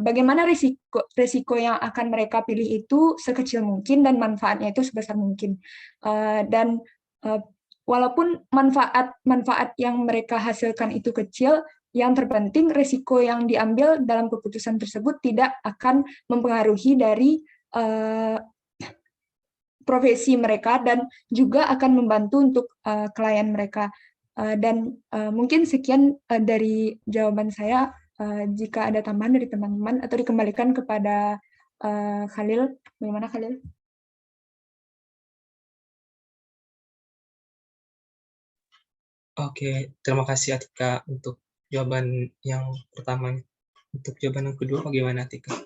Speaker 4: Bagaimana risiko yang akan mereka pilih itu sekecil mungkin dan manfaatnya itu sebesar mungkin. Dan walaupun manfaat yang mereka hasilkan itu kecil, yang terpenting risiko yang diambil dalam keputusan tersebut tidak akan mempengaruhi dari profesi mereka dan juga akan membantu untuk klien mereka. Dan mungkin sekian dari jawaban saya. Jika ada tambahan dari teman-teman atau dikembalikan kepada Khalil, bagaimana Khalil?
Speaker 11: Oke, terima kasih Atika untuk jawaban yang pertama. Untuk jawaban yang kedua bagaimana Atika?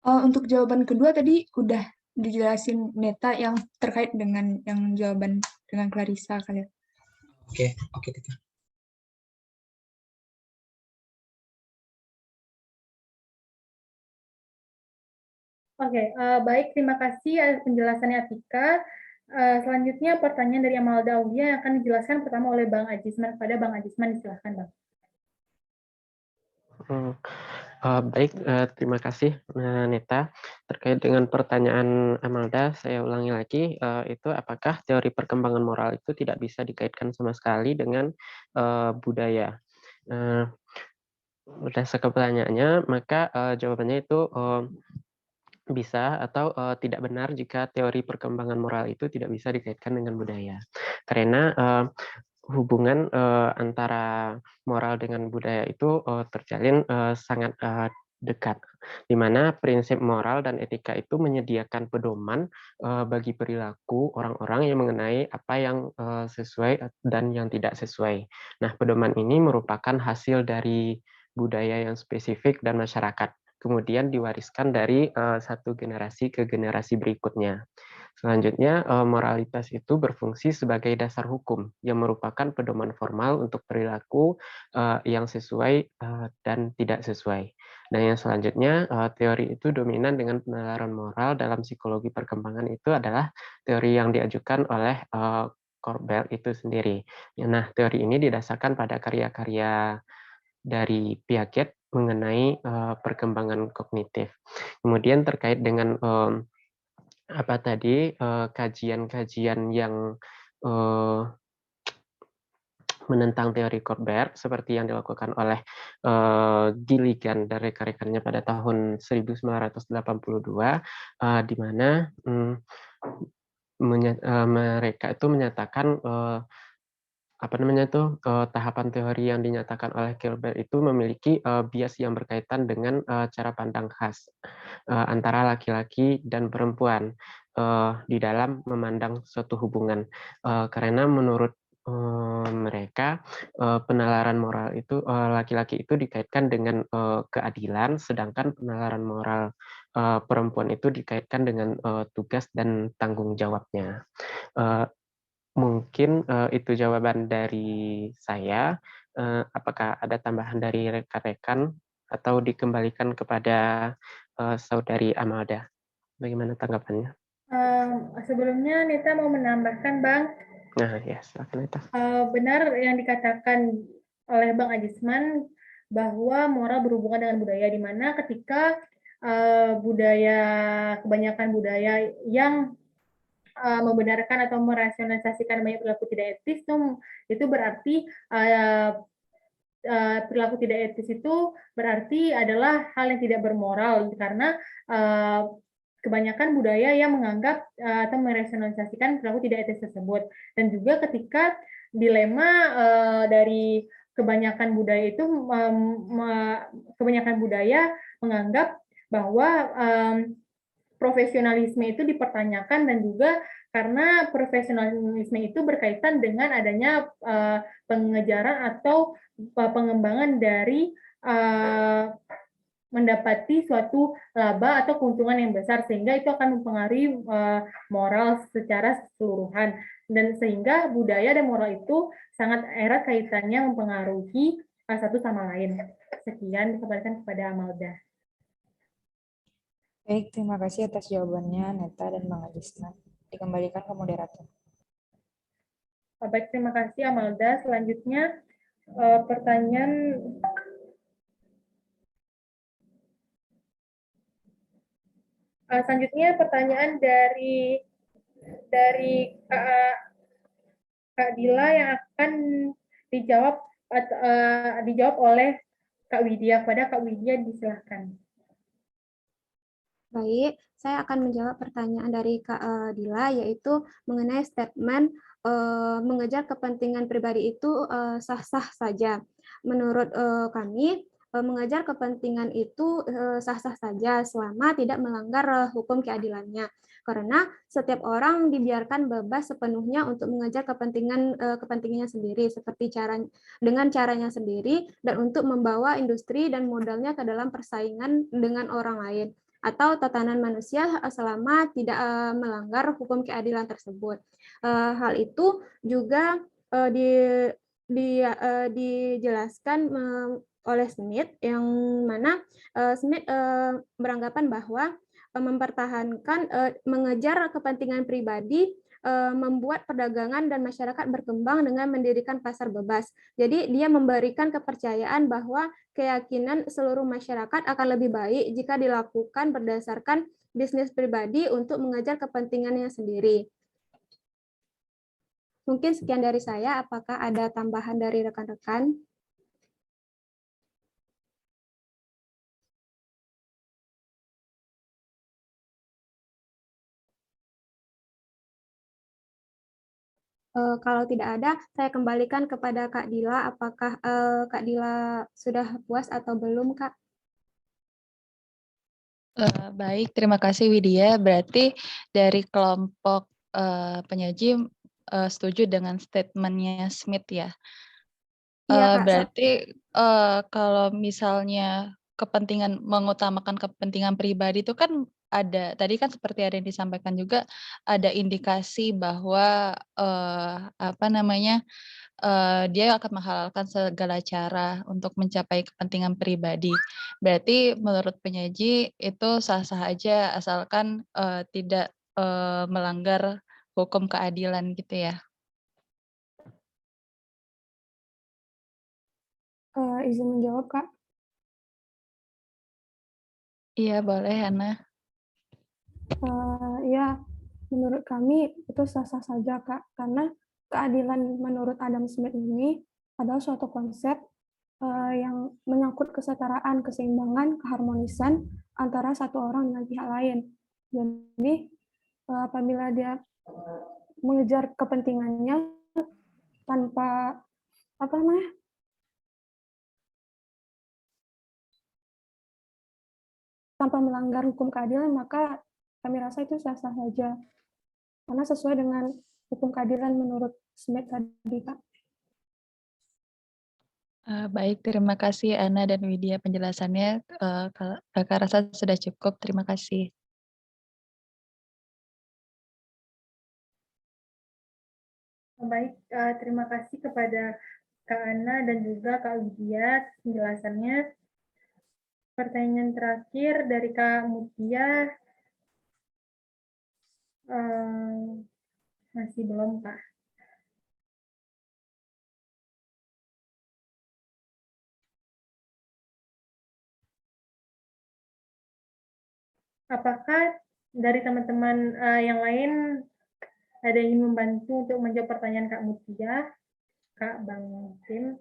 Speaker 4: Untuk jawaban kedua tadi udah dijelasin Neta yang terkait dengan yang jawaban dengan Clarissa Khalil.
Speaker 11: Oke, Tika.
Speaker 2: Oke, baik, terima kasih atas penjelasannya Atika. Selanjutnya pertanyaan dari Amalda Aulia yang akan dijelaskan pertama oleh Bang Ajisman. Pada Bang Ajisman, silahkan Bang.
Speaker 1: Baik, terima kasih Neta. Terkait dengan pertanyaan Amalda, saya ulangi lagi, itu apakah teori perkembangan moral itu tidak bisa dikaitkan sama sekali dengan budaya? Berdasarkan pertanyaannya, maka jawabannya itu bisa atau tidak benar jika teori perkembangan moral itu tidak bisa dikaitkan dengan budaya. Karena hubungan antara moral dengan budaya itu terjalin sangat dekat, di mana prinsip moral dan etika itu menyediakan pedoman bagi perilaku orang-orang yang mengenai apa yang sesuai dan yang tidak sesuai. Nah, pedoman ini merupakan hasil dari budaya yang spesifik dan masyarakat, kemudian diwariskan dari satu generasi ke generasi berikutnya. Selanjutnya, moralitas itu berfungsi sebagai dasar hukum yang merupakan pedoman formal untuk perilaku yang sesuai dan tidak sesuai. Dan yang selanjutnya, teori itu dominan dengan penalaran moral dalam psikologi perkembangan itu adalah teori yang diajukan oleh Corbett itu sendiri. Nah, teori ini didasarkan pada karya-karya dari Piaget mengenai perkembangan kognitif. Kemudian terkait dengan kajian-kajian yang menentang teori Corbett seperti yang dilakukan oleh Gilligan dan rekan-rekannya pada tahun 1982, di mana mereka itu menyatakan tahapan teori yang dinyatakan oleh Corbett itu memiliki bias yang berkaitan dengan cara pandang khas antara laki-laki dan perempuan di dalam memandang suatu hubungan, karena menurut mereka penalaran moral itu laki-laki itu dikaitkan dengan keadilan, sedangkan penalaran moral perempuan itu dikaitkan dengan tugas dan tanggung jawabnya. Mungkin itu jawaban dari saya. Apakah ada tambahan dari rekan-rekan atau dikembalikan kepada Saudari Amalda? Bagaimana tanggapannya?
Speaker 2: Sebelumnya Nita mau menambahkan, Bang.
Speaker 1: Nah, ya, silakan Nita.
Speaker 2: Benar yang dikatakan oleh Bang Ajisman bahwa moral berhubungan dengan budaya, di mana ketika kebanyakan budaya yang membenarkan atau merasionalisasikan banyak perilaku tidak etis, itu berarti perilaku tidak etis itu berarti adalah hal yang tidak bermoral, karena kebanyakan budaya yang menganggap atau merasionalisasikan perilaku tidak etis tersebut. Dan juga ketika dilema dari kebanyakan budaya itu, kebanyakan budaya menganggap bahwa profesionalisme itu dipertanyakan, dan juga karena profesionalisme itu berkaitan dengan adanya pengejaran atau pengembangan dari mendapati suatu laba atau keuntungan yang besar, sehingga itu akan mempengaruhi moral secara keseluruhan, dan sehingga budaya dan moral itu sangat erat kaitannya mempengaruhi satu sama lain. Sekian, dikembalikan kepada Amalda.
Speaker 6: Baik, terima kasih atas jawabannya Neta dan Bang Adisna. Dikembalikan ke moderator.
Speaker 2: Baik, terima kasih Amalda. Selanjutnya pertanyaan dari Kak Dila yang akan dijawab oleh Kak Widya. Pada Kak Widya, disilahkan.
Speaker 3: Baik, saya akan menjawab pertanyaan dari Kak Dila, yaitu mengenai statement mengejar kepentingan pribadi itu sah-sah saja. Menurut kami, mengejar kepentingan itu sah-sah saja selama tidak melanggar hukum keadilannya. Karena setiap orang dibiarkan bebas sepenuhnya untuk mengejar kepentingannya sendiri, seperti dengan caranya sendiri, dan untuk membawa industri dan modalnya ke dalam persaingan dengan orang lain atau tatanan manusia selama tidak melanggar hukum keadilan tersebut. Hal itu juga dijelaskan oleh Smith, yang mana Smith beranggapan bahwa mempertahankan mengejar kepentingan pribadi membuat perdagangan dan masyarakat berkembang dengan mendirikan pasar bebas. Jadi dia memberikan kepercayaan bahwa keyakinan seluruh masyarakat akan lebih baik jika dilakukan berdasarkan bisnis pribadi untuk mengejar kepentingannya sendiri. Mungkin sekian dari saya. Apakah ada tambahan dari rekan-rekan? Kalau tidak ada, saya kembalikan kepada Kak Dila. Apakah Kak Dila sudah puas atau belum, Kak?
Speaker 9: Baik, terima kasih Widya. Berarti dari kelompok penyaji setuju dengan statementnya Smith ya.
Speaker 3: Iya, Kak.
Speaker 9: Berarti kalau misalnya mengutamakan kepentingan pribadi itu kan ada, tadi kan seperti ada yang disampaikan juga, ada indikasi bahwa dia akan menghalalkan segala cara untuk mencapai kepentingan pribadi. Berarti menurut penyaji itu sah-sah aja asalkan tidak melanggar hukum keadilan gitu ya.
Speaker 3: Izin menjawab, Kak.
Speaker 9: Iya, boleh, Hana.
Speaker 3: Ya, menurut kami itu sah-sah saja, Kak. Karena keadilan menurut Adam Smith ini adalah suatu konsep yang menyangkut kesetaraan, keseimbangan, keharmonisan antara satu orang dengan pihak lain. Jadi, apabila dia mengejar kepentingannya tanpa tanpa melanggar hukum keadilan, maka kami rasa itu sah-sah saja. Karena sesuai dengan hukum keadilan menurut Smith tadi, Kak.
Speaker 9: Baik, terima kasih Ana dan Widya penjelasannya. Kakak rasa sudah cukup, terima kasih.
Speaker 2: Baik, terima kasih kepada Kak Ana dan juga Kak Widya penjelasannya. Pertanyaan terakhir dari Kak Mutia, masih belum, Kak. Apakah dari teman-teman yang lain ada yang ingin membantu untuk menjawab pertanyaan Kak Mutia, Kak Bang Tim?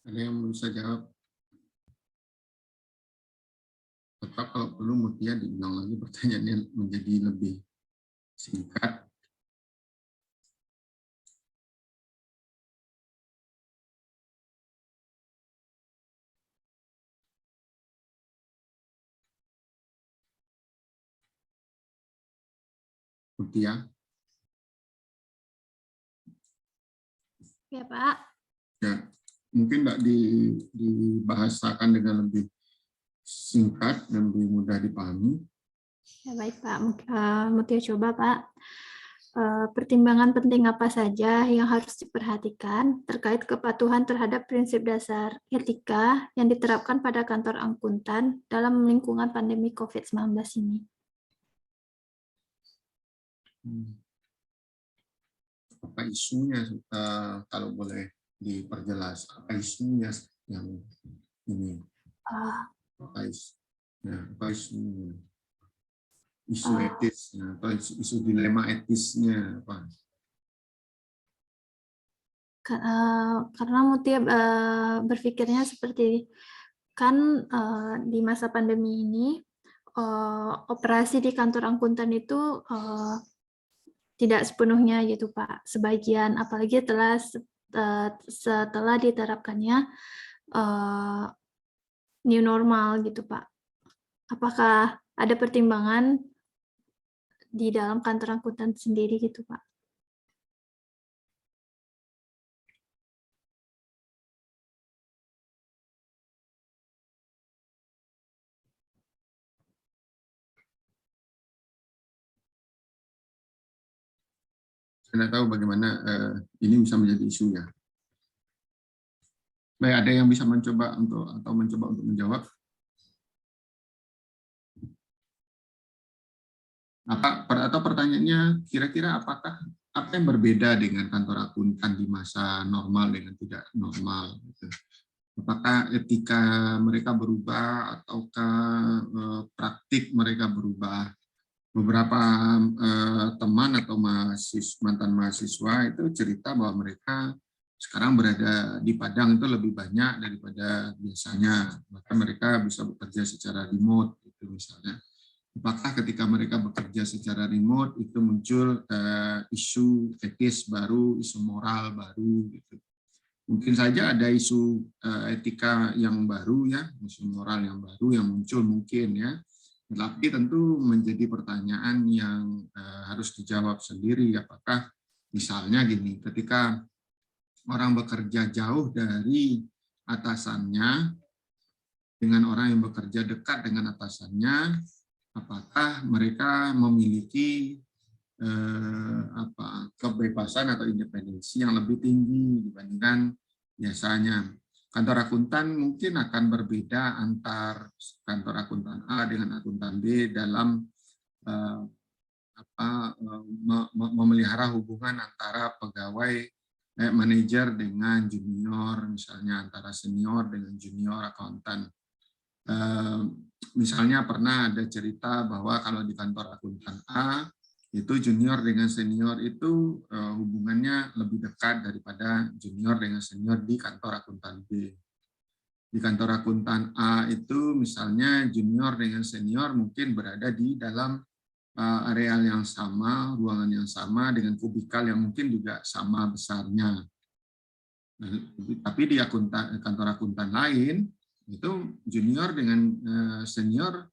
Speaker 5: Ada yang bisa jawab? Tetap kalau perlu Mutia diulang lagi pertanyaannya menjadi lebih singkat. Mutia.
Speaker 7: Ya, Pak.
Speaker 5: Ya, mungkin Mbak dibahasakan dengan lebih singkat dan lebih mudah dipahami.
Speaker 7: Ya, baik, Pak. Mutia coba, Pak. Pertimbangan penting apa saja yang harus diperhatikan terkait kepatuhan terhadap prinsip dasar etika yang diterapkan pada kantor akuntan dalam lingkungan pandemi COVID-19 ini?
Speaker 5: Apa isunya, kalau boleh diperjelas, apa isunya yang ini? Apa isunya? Isu etisnya atau isu dilema etisnya apa?
Speaker 7: Karena Mutia berpikirnya seperti kan di masa pandemi ini operasi di kantor akuntan itu tidak sepenuhnya gitu Pak, sebagian apalagi setelah diterapkannya new normal gitu Pak. Apakah ada pertimbangan di dalam kantor akuntan sendiri gitu Pak?
Speaker 5: Saya tidak tahu bagaimana ini bisa menjadi isu ya. Baik, ada yang bisa mencoba untuk menjawab? Atau pertanyaannya kira-kira apa yang berbeda dengan kantor akuntan di masa normal dengan tidak normal? Gitu. Apakah etika mereka berubah ataukah praktik mereka berubah? Beberapa teman atau mantan mahasiswa itu cerita bahwa mereka sekarang berada di Padang itu lebih banyak daripada biasanya. Bahkan mereka bisa bekerja secara remote, gitu misalnya. Apakah ketika mereka bekerja secara remote itu muncul isu etis baru, isu moral baru, gitu. Mungkin saja ada isu etika yang baru ya, isu moral yang baru yang muncul mungkin ya. Tetapi tentu menjadi pertanyaan yang harus dijawab sendiri. Apakah misalnya gini, ketika orang bekerja jauh dari atasannya dengan orang yang bekerja dekat dengan atasannya, apakah mereka memiliki kebebasan atau independensi yang lebih tinggi dibandingkan biasanya. Kantor akuntan mungkin akan berbeda antar kantor akuntan A dengan akuntan B dalam memelihara hubungan antara pegawai manajer dengan junior, misalnya antara senior dengan junior akuntan. Misalnya pernah ada cerita bahwa kalau di kantor akuntan A itu junior dengan senior itu hubungannya lebih dekat daripada junior dengan senior di kantor akuntan B. Di kantor akuntan A itu misalnya junior dengan senior mungkin berada di dalam areal yang sama, ruangan yang sama dengan kubikal yang mungkin juga sama besarnya. Tapi di kantor akuntan lain itu junior dengan senior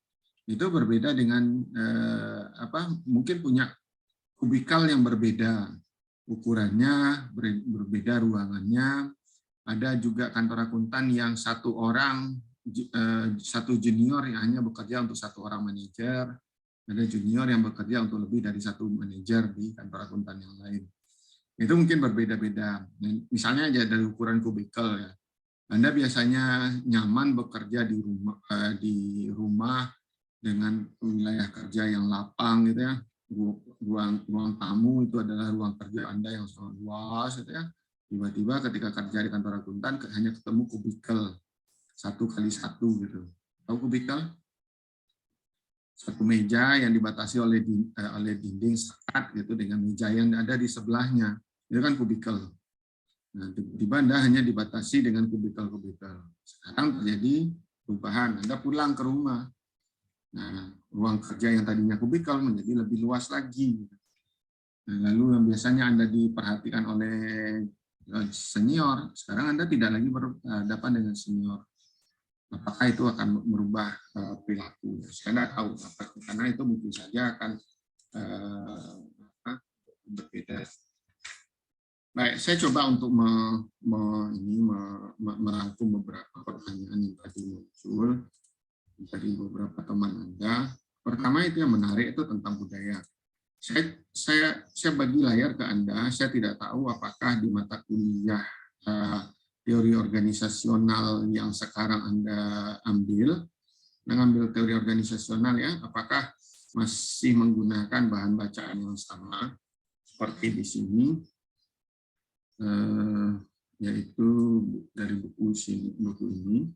Speaker 5: itu berbeda dengan mungkin punya kubikal yang berbeda, ukurannya berbeda, ruangannya. Ada juga kantor akuntan yang satu junior yang hanya bekerja untuk satu orang manajer, ada junior yang bekerja untuk lebih dari satu manajer di kantor akuntan yang lain. Itu mungkin berbeda-beda. Misalnya aja dari ukuran kubikal ya. Anda biasanya nyaman bekerja di rumah dengan wilayah kerja yang lapang gitu ya, ruang tamu itu adalah ruang kerja Anda yang sangat luas gitu ya. Tiba-tiba ketika kerja di kantor akuntan hanya ketemu kubikel 1x1 gitu. Tahu kubikel? Satu meja yang dibatasi oleh dinding sekat gitu dengan meja yang ada di sebelahnya. Itu kan kubikel. Nah, tiba-tiba Anda hanya dibatasi dengan kubikel-kubikel. Sekarang terjadi perubahan. Anda pulang ke rumah. Nah, ruang kerja yang tadinya kubikel menjadi lebih luas lagi. Nah, lalu yang biasanya Anda diperhatikan oleh senior, sekarang Anda tidak lagi berhadapan dengan senior. Apakah itu akan merubah perilaku? Saya tidak tahu, karena itu mungkin saja akan Baik, saya coba untuk merangkum beberapa pertanyaan yang tadi muncul dari beberapa teman Anda. Pertama itu yang menarik itu tentang budaya. Saya bagi layar ke Anda. Saya tidak tahu apakah di mata kuliah teori organisasional yang sekarang Anda ambil, teori organisasional ya, apakah masih menggunakan bahan bacaan yang sama seperti di sini, yaitu dari buku ini.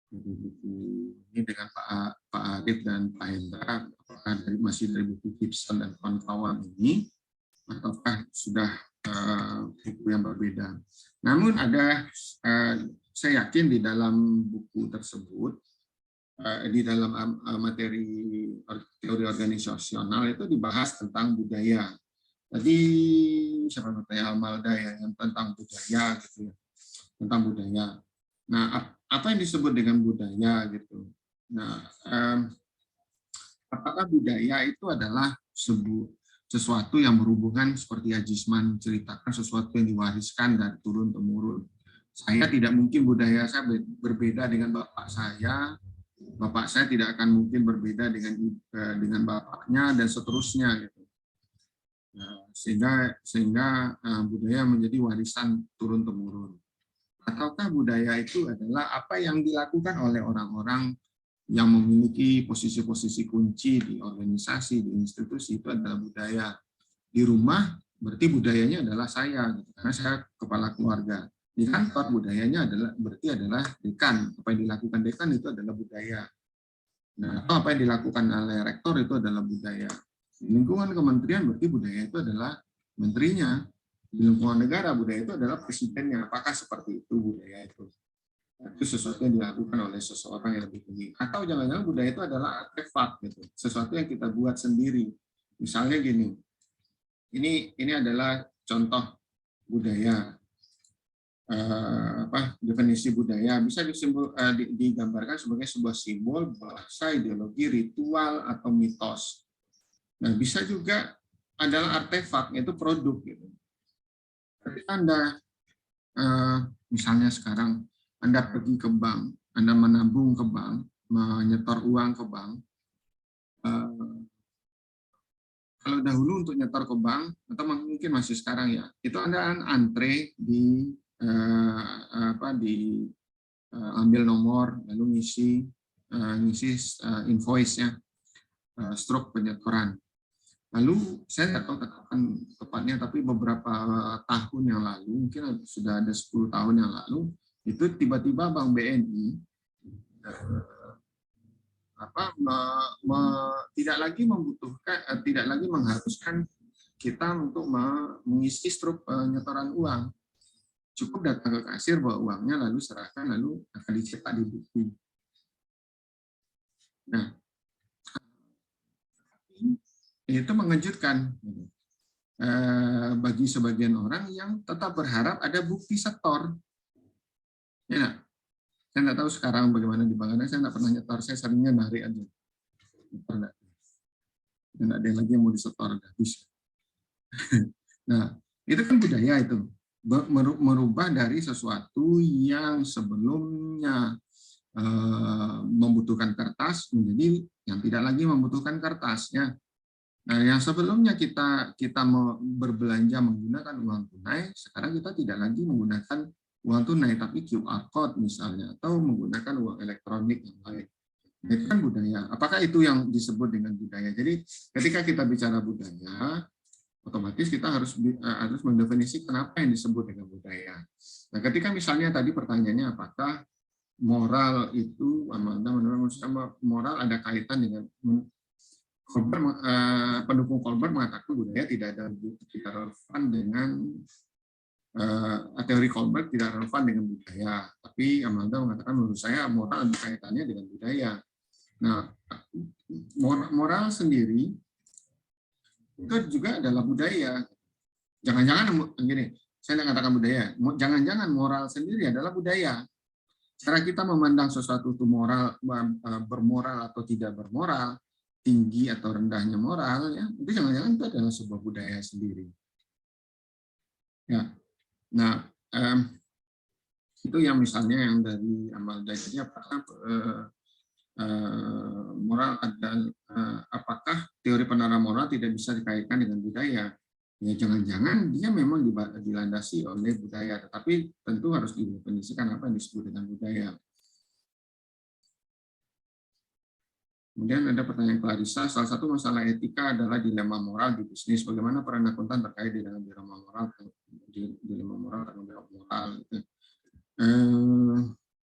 Speaker 5: Dari buku ini dengan Pak Arif dan Pak Hendra, apakah masih dari buku Gibson dan kawan-kawan ini, ataukah sudah buku yang berbeda. Namun saya yakin di dalam buku tersebut, di dalam materi teori organisasional itu dibahas tentang budaya. Tadi siapa bertanya Amalda ya, yang tentang budaya gitu ya, tentang budaya. Nah, apa yang disebut dengan budaya gitu? Nah, apakah budaya itu adalah sesuatu yang berhubungan seperti Ajisman ceritakan, sesuatu yang diwariskan dari turun temurun. Saya tidak mungkin budaya saya berbeda dengan bapak saya tidak akan mungkin berbeda dengan bapaknya dan seterusnya gitu. Nah, sehingga budaya menjadi warisan turun temurun. Ataukah budaya itu adalah apa yang dilakukan oleh orang-orang yang memiliki posisi-posisi kunci di organisasi, di institusi, itu adalah budaya. Di rumah berarti budayanya adalah saya gitu, karena saya kepala keluarga. Di kantor budayanya berarti adalah dekan. Apa yang dilakukan dekan itu adalah budaya. Nah, apa yang dilakukan oleh rektor itu adalah budaya. Di lingkungan kementerian berarti budaya itu adalah menterinya. Di lingkungan negara budaya itu adalah presidennya. Apakah seperti itu budaya itu? Itu sesuatu yang dilakukan oleh seseorang yang lebih tinggi. Atau jangan-jangan budaya itu adalah artefak gitu. Sesuatu yang kita buat sendiri. Misalnya gini. Ini adalah contoh budaya. Definisi budaya bisa digambarkan sebagai sebuah simbol, bahasa, ideologi, ritual, atau mitos. Nah, bisa juga adalah artefak, yaitu produk. Gitu. Ketika Anda, misalnya sekarang, Anda pergi ke bank, Anda menabung ke bank, menyetor uang ke bank, kalau dahulu untuk nyetor ke bank, atau mungkin masih sekarang ya, itu Anda antre ambil nomor, lalu ngisi invoice-nya, struk penyetoran. Lalu saya nggak tahu tepatnya, tapi beberapa tahun yang lalu, mungkin sudah ada 10 tahun yang lalu, itu tiba-tiba Bank BNI tidak lagi mengharuskan kita untuk mengisi struk penyetoran uang. Cukup datang ke kasir, bawa uangnya, lalu serahkan, lalu akan dicetak di buku. Nah, itu mengejutkan bagi sebagian orang yang tetap berharap ada bukti setor. Ya, saya nggak tahu sekarang bagaimana di Bank, saya nggak pernah nyetor, saya seringnya narik aja. Nggak ada lagi yang mau disetor, habis. Nah, itu kan budaya itu. Merubah dari sesuatu yang sebelumnya membutuhkan kertas menjadi yang tidak lagi membutuhkan kertasnya. Nah, yang sebelumnya kita berbelanja menggunakan uang tunai, sekarang kita tidak lagi menggunakan uang tunai, tapi QR code misalnya, atau menggunakan uang elektronik yang lain. Itu kan budaya. Apakah itu yang disebut dengan budaya? Jadi ketika kita bicara budaya, otomatis kita harus mendefinisikan apa yang disebut dengan budaya. Nah, ketika misalnya tadi pertanyaannya apakah moral itu, moral ada kaitan dengan pendukung Kolber mengatakan budaya tidak relevan dengan teori Kolber tidak relevan dengan budaya. Tapi Amalda mengatakan menurut saya moral ada kaitannya dengan budaya. Nah, moral sendiri itu juga adalah budaya. Jangan-jangan gini, saya tidak katakan budaya. Jangan-jangan moral sendiri adalah budaya. Cara kita memandang sesuatu itu moral, bermoral atau tidak bermoral, tinggi atau rendahnya moral, ya, itu jangan-jangan itu adalah sebuah budaya sendiri. Ya, nah itu yang misalnya yang dari amal dasarnya apakah moral ada, apakah teori penara moral tidak bisa dikaitkan dengan budaya? Ya jangan-jangan dia memang dilandasi oleh budaya, tetapi tentu harus didefinisikan apa yang disebut dengan budaya. Kemudian ada pertanyaan Clarissa, salah satu masalah etika adalah dilema moral di bisnis. Bagaimana peran akuntan terkait dengan dilema moral, tanggung jawab moral? Gitu.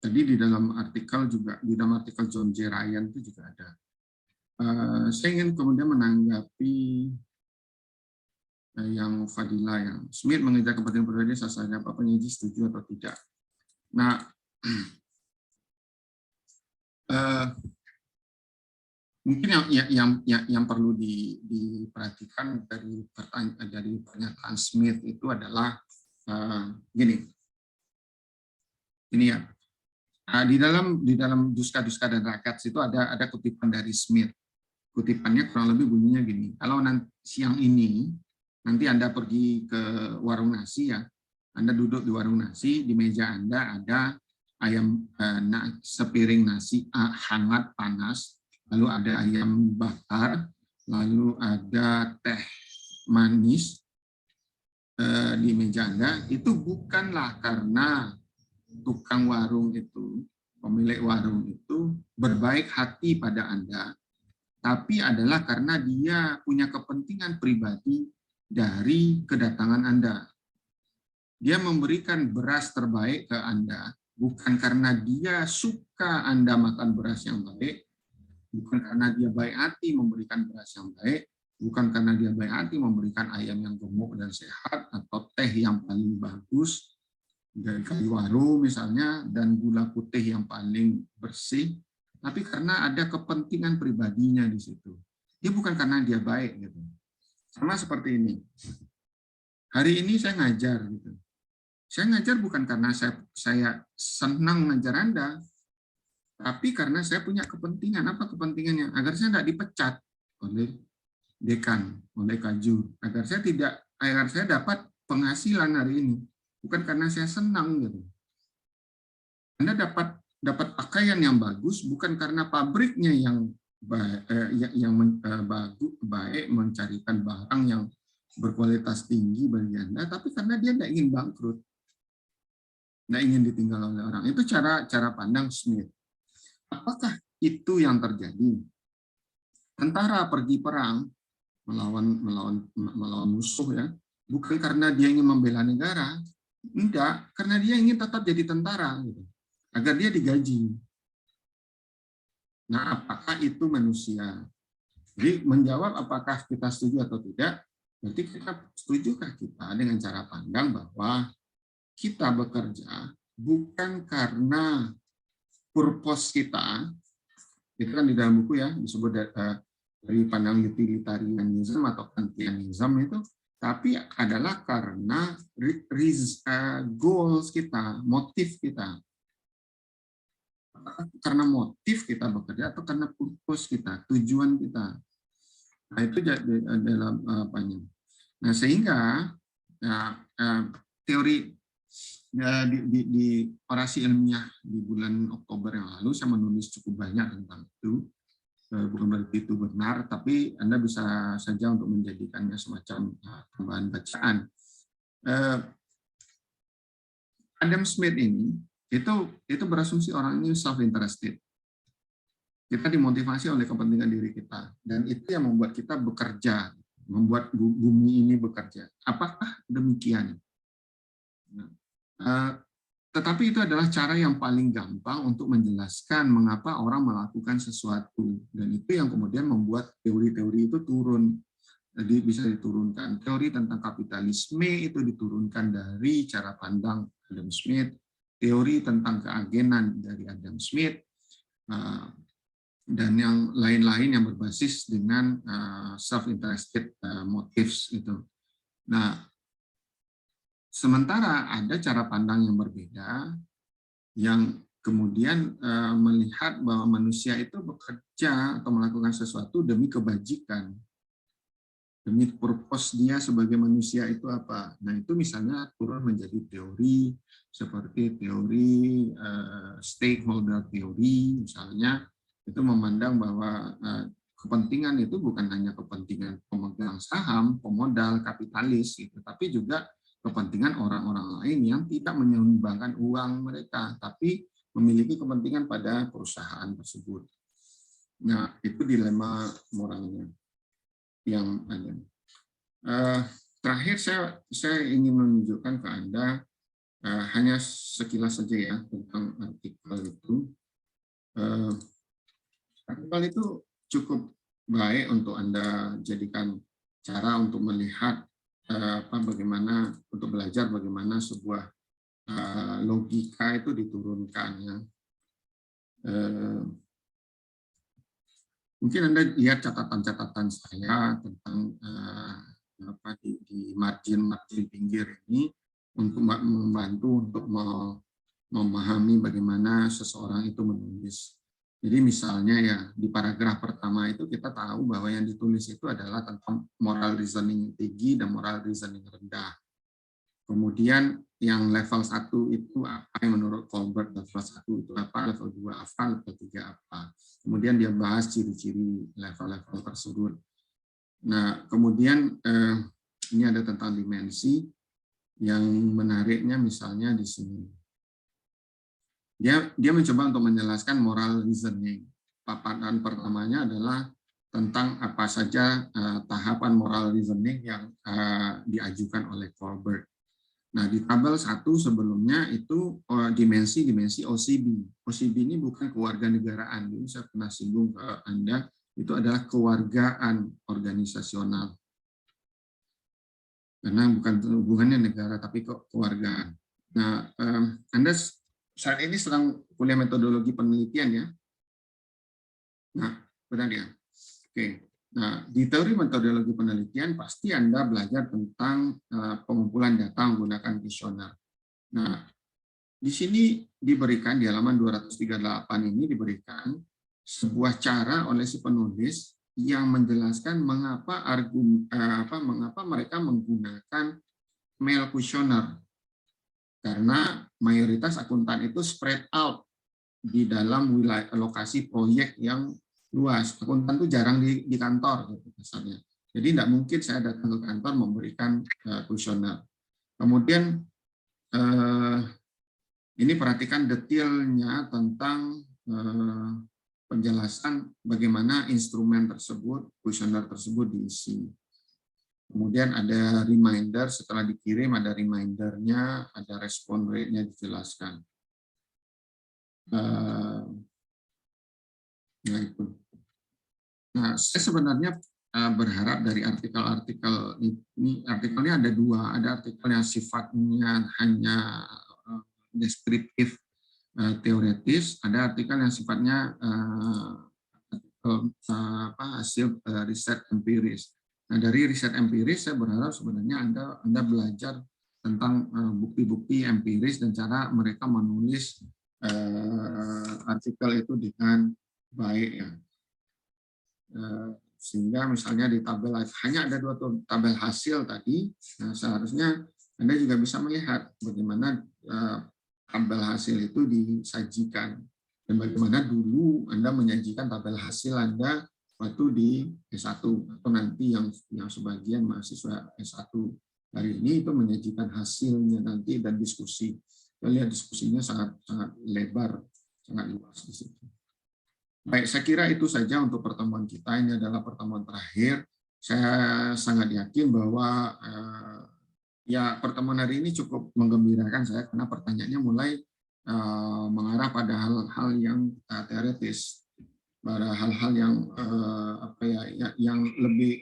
Speaker 5: Tadi di dalam artikel John J. Ryan itu juga ada. Saya ingin kemudian menanggapi yang Fadila, yang Smith mengejar kepentingan pribadi sasanya apa penyaji setuju atau tidak. Nah, mungkin yang perlu diperhatikan dari pernyataan Smith itu adalah gini. Ini ya. Di dalam Duska-Duska dan Rakyat itu ada kutipan dari Smith. Kutipannya kurang lebih bunyinya gini. Kalau nanti siang ini nanti Anda pergi ke warung nasi ya. Anda duduk di warung nasi, di meja Anda ada ayam sepiring nasi hangat panas, lalu ada ayam bakar, lalu ada teh manis di meja Anda. Itu bukanlah karena tukang warung itu, pemilik warung itu berbaik hati pada Anda, tapi adalah karena dia punya kepentingan pribadi dari kedatangan Anda. Dia memberikan beras terbaik ke Anda, bukan karena dia suka Anda makan beras yang baik, bukan karena dia baik hati memberikan beras yang baik, bukan karena dia baik hati memberikan ayam yang gemuk dan sehat, atau teh yang paling bagus dari kayu waru misalnya, dan gula putih yang paling bersih, tapi karena ada kepentingan pribadinya di situ. Dia bukan karena dia baik gitu. Sama seperti ini. Hari ini saya ngajar gitu. Saya ngajar bukan karena saya senang ngajar Anda, tapi karena saya punya kepentingan. Apa kepentingannya? Agar saya tidak dipecat oleh dekan, oleh kajur, agar saya dapat penghasilan hari ini. Bukan karena saya senang gitu. Anda dapat pakaian yang bagus bukan karena pabriknya yang baik mencarikan barang yang berkualitas tinggi bagi Anda, tapi karena dia tidak ingin bangkrut, tidak ingin ditinggal oleh orang. Itu cara pandang Smith. Apakah itu yang terjadi? Tentara pergi perang melawan musuh ya, bukan karena dia ingin membela negara. Enggak, karena dia ingin tetap jadi tentara, gitu, agar dia digaji. Nah, apakah itu manusia? Jadi menjawab apakah kita setuju atau tidak, berarti kita setujukah kita dengan cara pandang bahwa kita bekerja bukan karena purpose kita, itu kan di dalam buku ya disebut dari pandang utilitarianism atau kantianism itu, tapi adalah karena goals kita, motif kita. Karena motif kita bekerja atau karena purpose kita, tujuan kita. Nah, itu dalam apanya. Nah, sehingga teori di orasi ilmiah di bulan Oktober yang lalu saya menulis cukup banyak tentang itu. Bukan berarti itu benar, tapi Anda bisa saja untuk menjadikannya semacam tambahan bacaan. Adam Smith ini itu berasumsi orang ini self-interested. Kita dimotivasi oleh kepentingan diri kita, dan itu yang membuat kita bekerja, membuat bumi ini bekerja. Apakah demikian? Tetapi itu adalah cara yang paling gampang untuk menjelaskan mengapa orang melakukan sesuatu. Dan itu yang kemudian membuat teori-teori itu turun. Jadi bisa diturunkan. Teori tentang kapitalisme itu diturunkan dari cara pandang Adam Smith. Teori tentang keagenan dari Adam Smith. Dan yang lain-lain yang berbasis dengan self-interested motives itu. Nah, sementara ada cara pandang yang berbeda, yang kemudian melihat bahwa manusia itu bekerja atau melakukan sesuatu demi kebajikan, demi purpose dia sebagai manusia itu apa. Nah itu misalnya turun menjadi teori seperti teori stakeholder teori, misalnya itu memandang bahwa kepentingan itu bukan hanya kepentingan pemegang saham, pemodal, kapitalis, gitu, tapi juga kepentingan orang-orang lain yang tidak menyumbangkan uang mereka, tapi memiliki kepentingan pada perusahaan tersebut. Nah, itu dilema moralnya yang ada. Terakhir saya ingin menunjukkan ke Anda hanya sekilas saja ya tentang artikel itu. Artikel itu cukup baik untuk Anda jadikan cara untuk melihat bagaimana untuk belajar bagaimana sebuah logika itu diturunkan ya. Mungkin Anda lihat catatan-catatan saya tentang di margin pinggir ini untuk membantu untuk memahami bagaimana seseorang itu menulis. Jadi misalnya ya di paragraf pertama itu kita tahu bahwa yang ditulis itu adalah tentang moral reasoning tinggi dan moral reasoning rendah. Kemudian yang level 1 itu apa yang menurut Colbert, level 1 itu apa, level 2 apa, level 3 apa. Kemudian dia bahas ciri-ciri level-level tersebut. Nah, kemudian ini ada tentang dimensi yang menariknya misalnya di sini. Dia mencoba untuk menjelaskan moral reasoning. Paparan pertamanya adalah tentang apa saja tahapan moral reasoning yang diajukan oleh Colbert. Nah, di tabel 1 sebelumnya itu dimensi OCB. OCB ini bukan kewarganegaraan. Ini saya pernah singgung ke Anda, itu adalah kewargaan organisasional. Karena bukan hubungannya negara, tapi kewargaan. Nah, Anda saat ini sedang kuliah metodologi penelitian ya. Nah, benar ya. Oke. Nah, di teori metodologi penelitian pasti Anda belajar tentang pengumpulan data menggunakan kuesioner. Nah, di sini diberikan di halaman 238 ini diberikan sebuah cara oleh si penulis yang menjelaskan mengapa mereka menggunakan mail kuesioner. Karena mayoritas akuntan itu spread out di dalam wilayah lokasi proyek yang luas. Akuntan itu jarang di kantor gitu misalnya. Jadi tidak mungkin saya datang ke kantor memberikan kuesioner. Kemudian ini perhatikan detailnya tentang penjelasan bagaimana instrumen tersebut, kuesioner tersebut diisi. Kemudian ada reminder, setelah dikirim ada remindernya, ada respon rate-nya dijelaskan. Nah itu. Nah, saya sebenarnya berharap dari artikel-artikel ini, artikelnya ada dua, ada artikel yang sifatnya hanya deskriptif teoretis, ada artikel yang sifatnya hasil riset empiris. Nah, dari riset empiris saya berharap sebenarnya Anda belajar tentang bukti-bukti empiris dan cara mereka menulis artikel itu dengan baik ya. Sehingga misalnya di tabel hanya ada 2 tabel hasil tadi, nah seharusnya Anda juga bisa melihat bagaimana tabel hasil itu disajikan dan bagaimana dulu Anda menyajikan tabel hasil Anda waktu di S1 atau nanti yang sebagian mahasiswa S1 hari ini itu menyajikan hasilnya nanti dan diskusi. Kita lihat diskusinya sangat lebar, sangat luas di situ. Baik, saya kira itu saja untuk pertemuan kita. Ini adalah pertemuan terakhir. Saya sangat yakin bahwa ya pertemuan hari ini cukup menggembirakan saya karena pertanyaannya mulai mengarah pada hal-hal yang teoretis, pada hal-hal yang yang lebih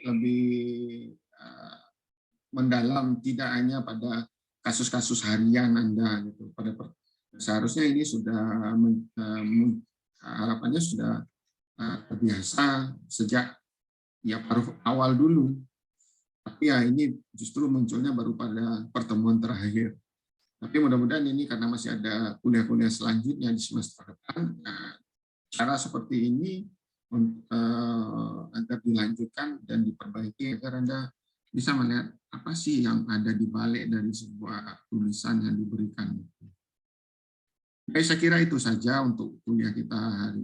Speaker 5: mendalam, tidak hanya pada kasus-kasus harian Anda gitu. Seharusnya ini sudah harapannya sudah terbiasa sejak ya paruh awal dulu. Tapi ya ini justru munculnya baru pada pertemuan terakhir. Tapi mudah-mudahan ini karena masih ada kuliah-kuliah selanjutnya di semester depan, cara seperti ini agar dilanjutkan dan diperbaiki agar Anda bisa melihat apa sih yang ada di balik dari sebuah tulisan yang diberikan. Saya kira itu saja untuk kuliah kita hari